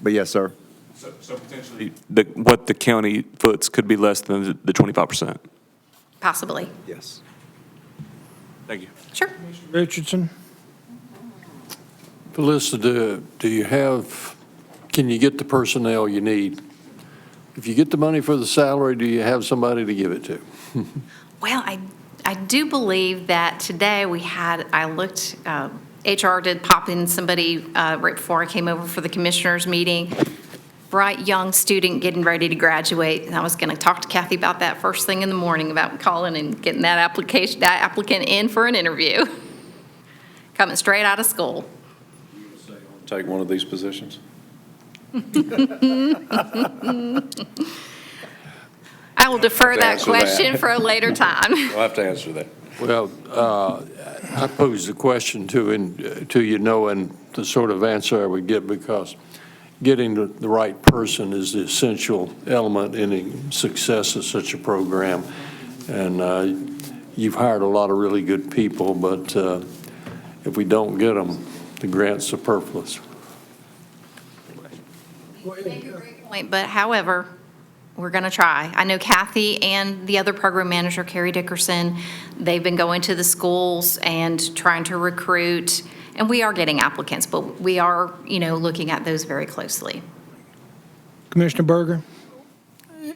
But yes, sir. So potentially, what the county foots could be less than the 25%? Possibly. Yes. Thank you. Sure. Richardson? Felissa, can you get the personnel you need? If you get the money for the salary, do you have somebody to give it to? Well, I do believe that today I looked, HR did pop in somebody right before I came over for the commissioners meeting, bright young student getting ready to graduate. And I was going to talk to Kathy about that first thing in the morning about calling and getting that applicant in for an interview. Coming straight out of school. Take one of these positions? I will defer that question for a later time. I'll have to answer that. Well, I posed the question to you knowing the sort of answer I would get, because getting the right person is the essential element in the success of such a program. And you've hired a lot of really good people, but if we don't get them, the grant's superfluous. You make a great point, but however, We're going to try. I know Kathy and the other program manager, Carrie Dickerson, they've been going to the schools and trying to recruit, and we are getting applicants, but we are, looking at those very closely. Commissioner Berger?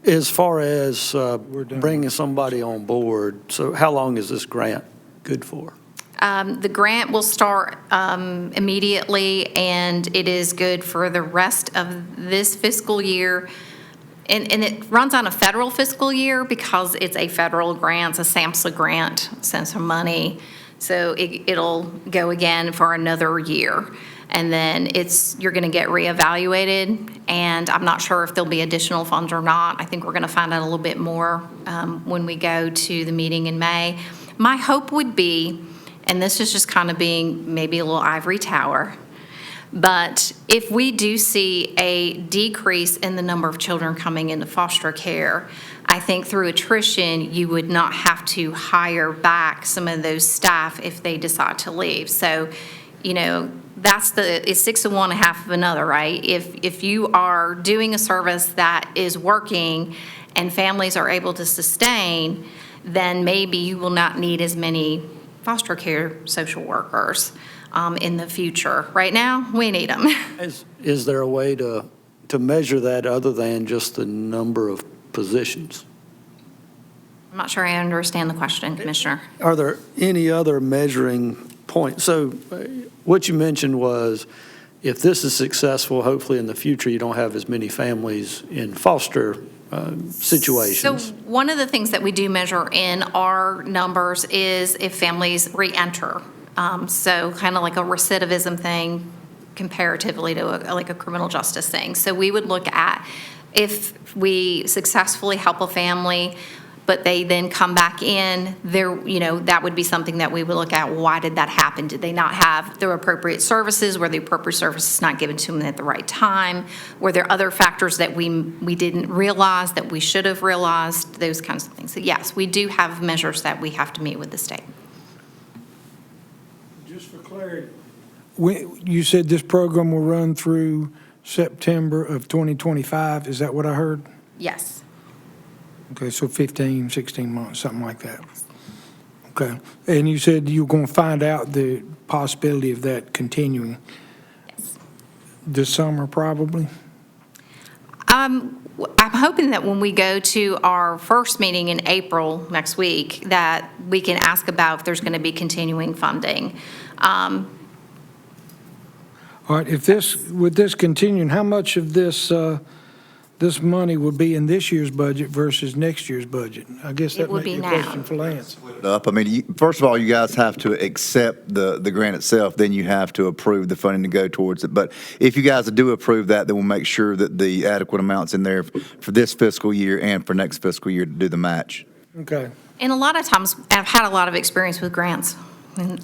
As far as bringing somebody on board, so how long is this grant good for? The grant will start immediately, and it is good for the rest of this fiscal year. And it runs on a federal fiscal year because it's a federal grant, it's a SAMHSA grant, SAMHSA money. So it'll go again for another year. And then you're going to get reevaluated, and I'm not sure if there'll be additional funds or not. I think we're going to find out a little bit more when we go to the meeting in May. My hope would be, and this is just kind of being maybe a little ivory tower, but if we do see a decrease in the number of children coming into foster care, I think through attrition, you would not have to hire back some of those staff if they decide to leave. So, it's 6 of one, half of another, right? If you are doing a service that is working and families are able to sustain, then maybe you will not need as many foster care social workers in the future. Right now, we need them. Is there a way to measure that other than just the number of positions? I'm not sure I understand the question, Commissioner. Are there any other measuring points? So what you mentioned was if this is successful, hopefully in the future you don't have as many families in foster situations. So one of the things that we do measure in our numbers is if families re-enter. So kind of like a recidivism thing comparatively to like a criminal justice thing. So we would look at if we successfully help a family, but they then come back in, that would be something that we would look at. Why did that happen? Did they not have the appropriate services? Were the appropriate services not given to them at the right time? Were there other factors that we didn't realize that we should have realized? Those kinds of things. So yes, we do have measures that we have to meet with the state. Just for clarity. You said this program will run through September of 2025. Is that what I heard? Yes. Okay, so 15, 16 months, something like that. Okay. And you said you were going to find out the possibility of that continuing this summer, probably? I'm hoping that when we go to our first meeting in April next week, that we can ask about if there's going to be continuing funding. All right, with this continuing, how much of this money would be in this year's budget versus next year's budget? I guess that might be a question for Lance. Up. I mean, first of all, you guys have to accept the grant itself, then you have to approve the funding to go towards it. But if you guys do approve that, then we'll make sure that the adequate amounts in there for this fiscal year and for next fiscal year to do the match. Okay. And a lot of times, I've had a lot of experience with grants,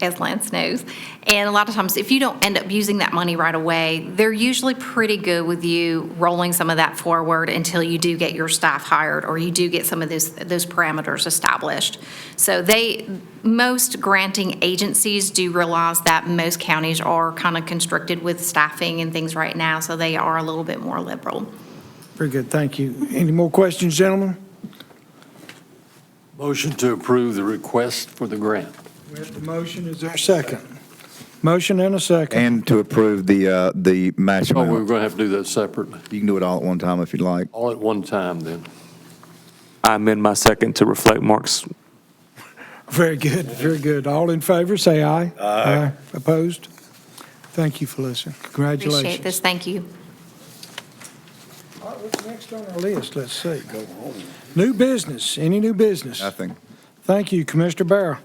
as Lance knows. And a lot of times, if you don't end up using that money right away, they're usually pretty good with you rolling some of that forward until you do get your staff hired or you do get some of those parameters established. So most granting agencies do realize that most counties are kind of constricted with staffing and things right now, so they are a little bit more liberal. Very good, thank you. Any more questions, gentlemen? Motion to approve the request for the grant. We have the motion, is there a second? Motion and a second. And to approve the match Oh, amount. we're going to have to do that separately. You can do it all at one time if you'd like. All at one time, then. I amend my second to reflect Mark's. Very good, very good. All in favor, say aye. Aye. Opposed? Thank you, Felissa. Congratulations. Appreciate this, thank you. All right, what's next on our list? Let's see. New business, any new business? Nothing. Thank you, Commissioner Barrow.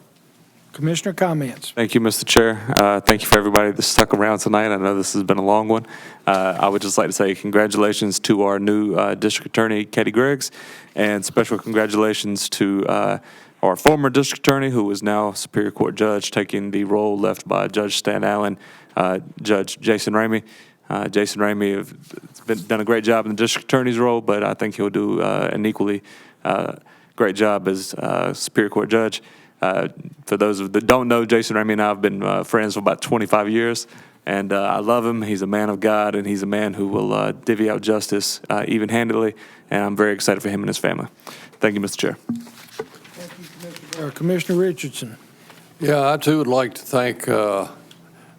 Commissioner comments. Thank you, Mr. Chair. Thank you for everybody that stuck around tonight. I know this has been a long one. I would just like to say congratulations to our new District Attorney, Katie Greggs, and special congratulations to our former District Attorney, who is now Superior Court Judge, taking the role left by Judge Stan Allen, Judge Jason Ramey. Jason Ramey has done a great job in the District Attorney's role, but I think he'll do an equally great job as Superior Court Judge. For those that don't know, Jason Ramey and I have been friends for about 25 years, and I love him. He's a man of God, and he's a man who will divvy out justice even-handedly, and I'm very excited for him and his family. Thank you, Mr. Chair. Commissioner Richardson. Yeah, I too would like to thank the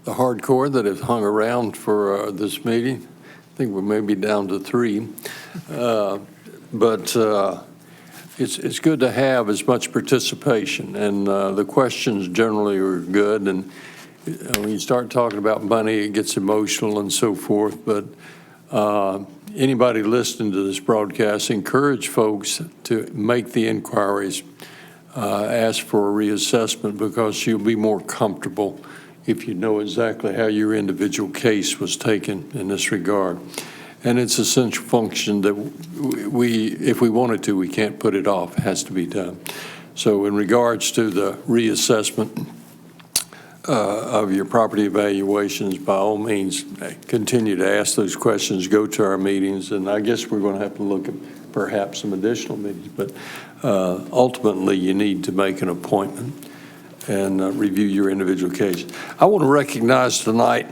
hardcore that have hung around for this meeting. I think we may be down to 3. But it's good to have as much participation, and the questions generally are good. And when you start talking about money, it gets emotional and so forth. But anybody listening to this broadcast, encourage folks to make the inquiries, ask for a reassessment, because you'll be more comfortable if you know exactly how your individual case was taken in this regard. And it's a central function that if we wanted to, we can't put it off. It has to be done. So in regards to the reassessment of your property evaluations, by all means, continue to ask those questions, go to our meetings, and I guess we're going to have to look at perhaps some additional meetings, but ultimately you need to make an appointment and review your individual case. I want to recognize tonight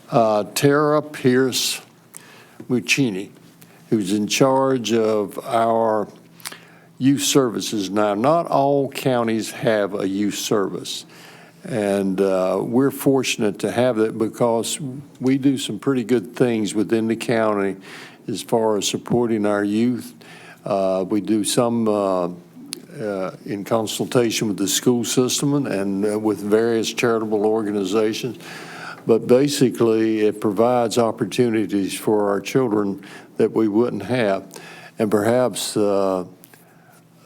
Tara Pierce Muccini, who's in charge of our youth services. Now, not all counties have a youth service, and we're fortunate to have that because we do some pretty good things within the county as far as supporting our youth. We do some in consultation with the school system and with various charitable organizations. But basically, it provides opportunities for our children that we wouldn't have. And perhaps a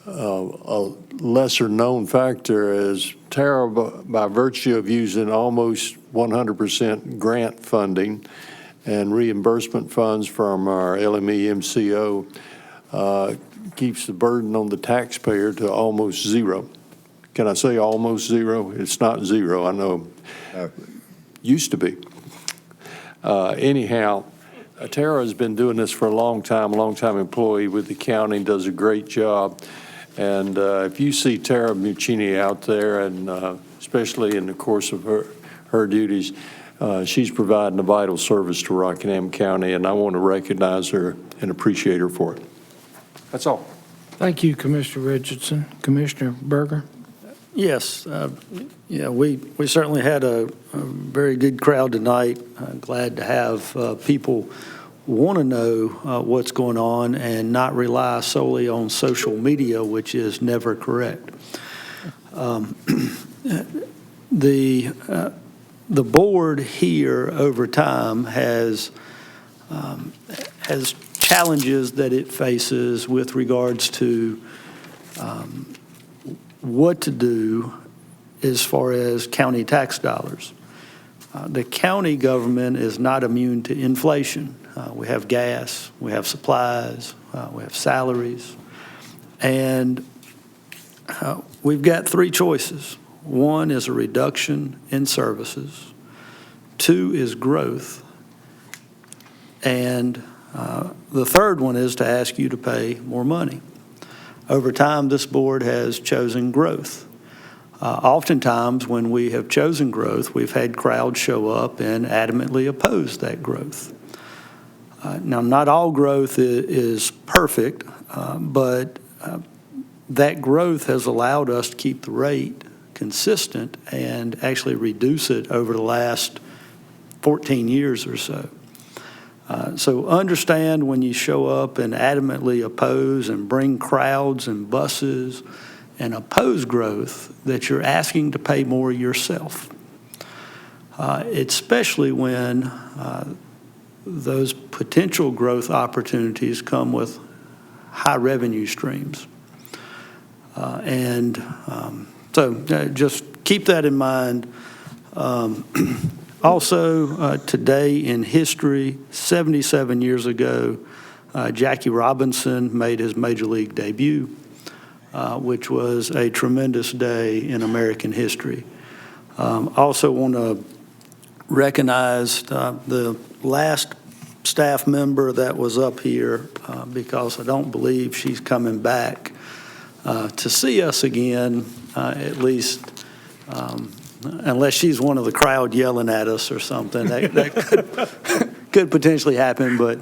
lesser-known factor is Tara, by virtue of using almost 100% grant funding and reimbursement funds from our LME MCO, keeps the burden on the taxpayer to almost zero. Can I say almost zero? It's not zero, I know. Used to be. Anyhow, Tara has been doing this for a long-time employee with the county, does a great job. And if you see Tara Muccini out there, and especially in the course of her duties, she's providing a vital service to Rockingham County, and I want to recognize her and appreciate her for it. That's all. Thank you, Commissioner Richardson. Commissioner Berger. Yes, we certainly had a very good crowd tonight. Glad to have people want to know what's going on and not rely solely on social media, which is never correct. The board here over time has challenges that it faces with regards to what to do as far as county tax dollars. The county government is not immune to inflation. We have gas, we have supplies, we have salaries, and we've got 3 choices. 1 is a reduction in services, 2 is growth, and the third one is to ask you to pay more money. Over time, this board has chosen growth. Oftentimes, when we have chosen growth, we've had crowds show up and adamantly oppose that growth. Now, not all growth is perfect, but that growth has allowed us to keep the rate consistent and actually reduce it over the last 14 years or so. So understand when you show up and adamantly oppose and bring crowds and buses and oppose growth that you're asking to pay more yourself, especially when those potential growth opportunities come with high revenue streams. So just keep that in mind. Also, today in history, 77 years ago, Jackie Robinson made his Major League debut, which was a tremendous day in American history. Also want to recognize the last staff member that was up here because I don't believe she's coming back. to see us again, at least, unless she's one of the crowd yelling at us or something. That could potentially happen, but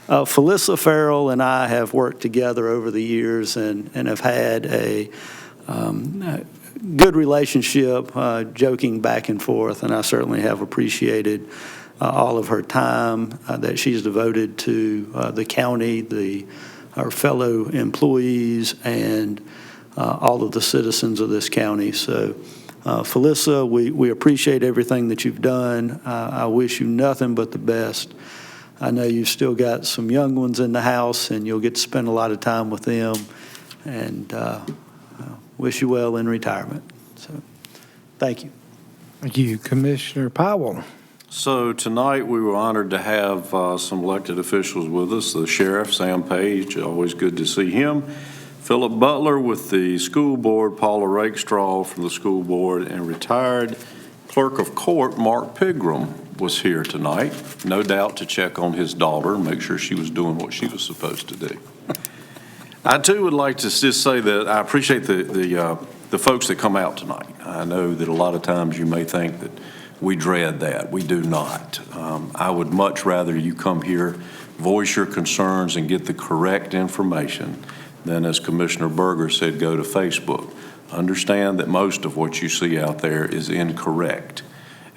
Felissa Farrell and I have worked together over the years and have had a good relationship, joking back and forth, and I certainly have appreciated all of her time that she's devoted to the county, our fellow employees, and all of the citizens of this county. So, Felissa, we appreciate everything that you've done. I wish you nothing but the best. I know you've still got some young ones in the house, and you'll get to spend a lot of time with them, and wish you well in retirement. So, thank you. Thank you. Commissioner Powell. So tonight, we were honored to have some elected officials with us. The sheriff, Sam Page, always good to see him. Philip Butler with the school board, Paula Rakestraw from the school board, and retired clerk of court, Mark Pigram, was here tonight, no doubt to check on his daughter and make sure she was doing what she was supposed to do. I too would like to just say that I appreciate the folks that come out tonight. I know that a lot of times you may think that we dread that. We do not. I would much rather you come here, voice your concerns, and get the correct information than, as Commissioner Berger said, go to Facebook. Understand that most of what you see out there is incorrect,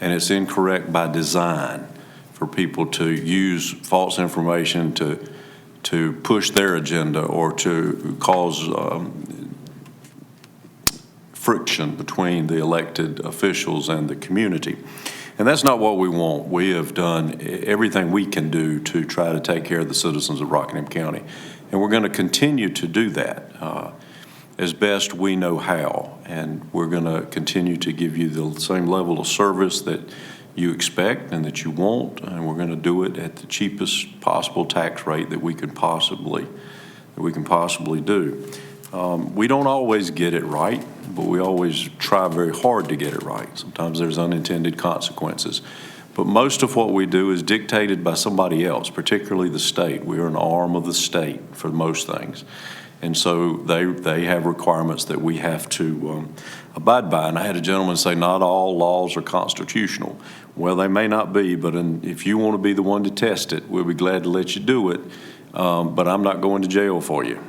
and it's incorrect by design for people to use false information to push their agenda or to cause friction between the elected officials and the community. And that's not what we want. We have done everything we can do to try to take care of the citizens of Rockingham County. And we're going to continue to do that as best we know how. And we're going to continue to give you the same level of service that you expect and that you want. And we're going to do it at the cheapest possible tax rate that we can possibly do. We don't always get it right, but we always try very hard to get it right. Sometimes there's unintended consequences. But most of what we do is dictated by somebody else, particularly the state. We are an arm of the state for most things. And so they have requirements that we have to abide by. And I had a gentleman say, not all laws are constitutional. Well, they may not be, but if you want to be the one to test it, we'll be glad to let you do it. But I'm not going to jail for you.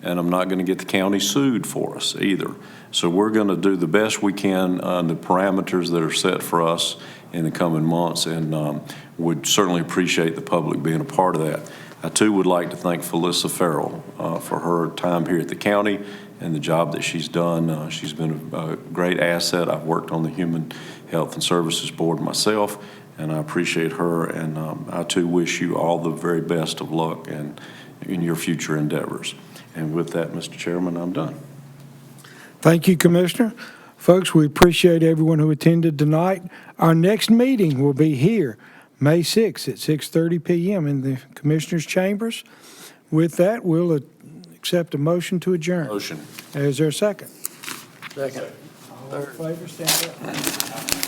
And I'm not going to get the county sued for us either. So we're going to do the best we can on the parameters that are set for us in the coming months, and would certainly appreciate the public being a part of that. I too would like to thank Felissa Farrell for her time here at the county and the job that she's done. She's been a great asset. I've worked on the Human Health and Services Board myself, and I appreciate her, and I too wish you all the very best of luck and in your future endeavors. And with that, Mr. Chairman, I'm done. Thank you, Commissioner. Folks, we appreciate everyone who attended tonight. Our next meeting will be here, May 6th at 6:30 p.m. in the Commissioners' Chambers. With that, we'll accept a motion to adjourn. Motion. Is there a second? Second. All in favor, stand up.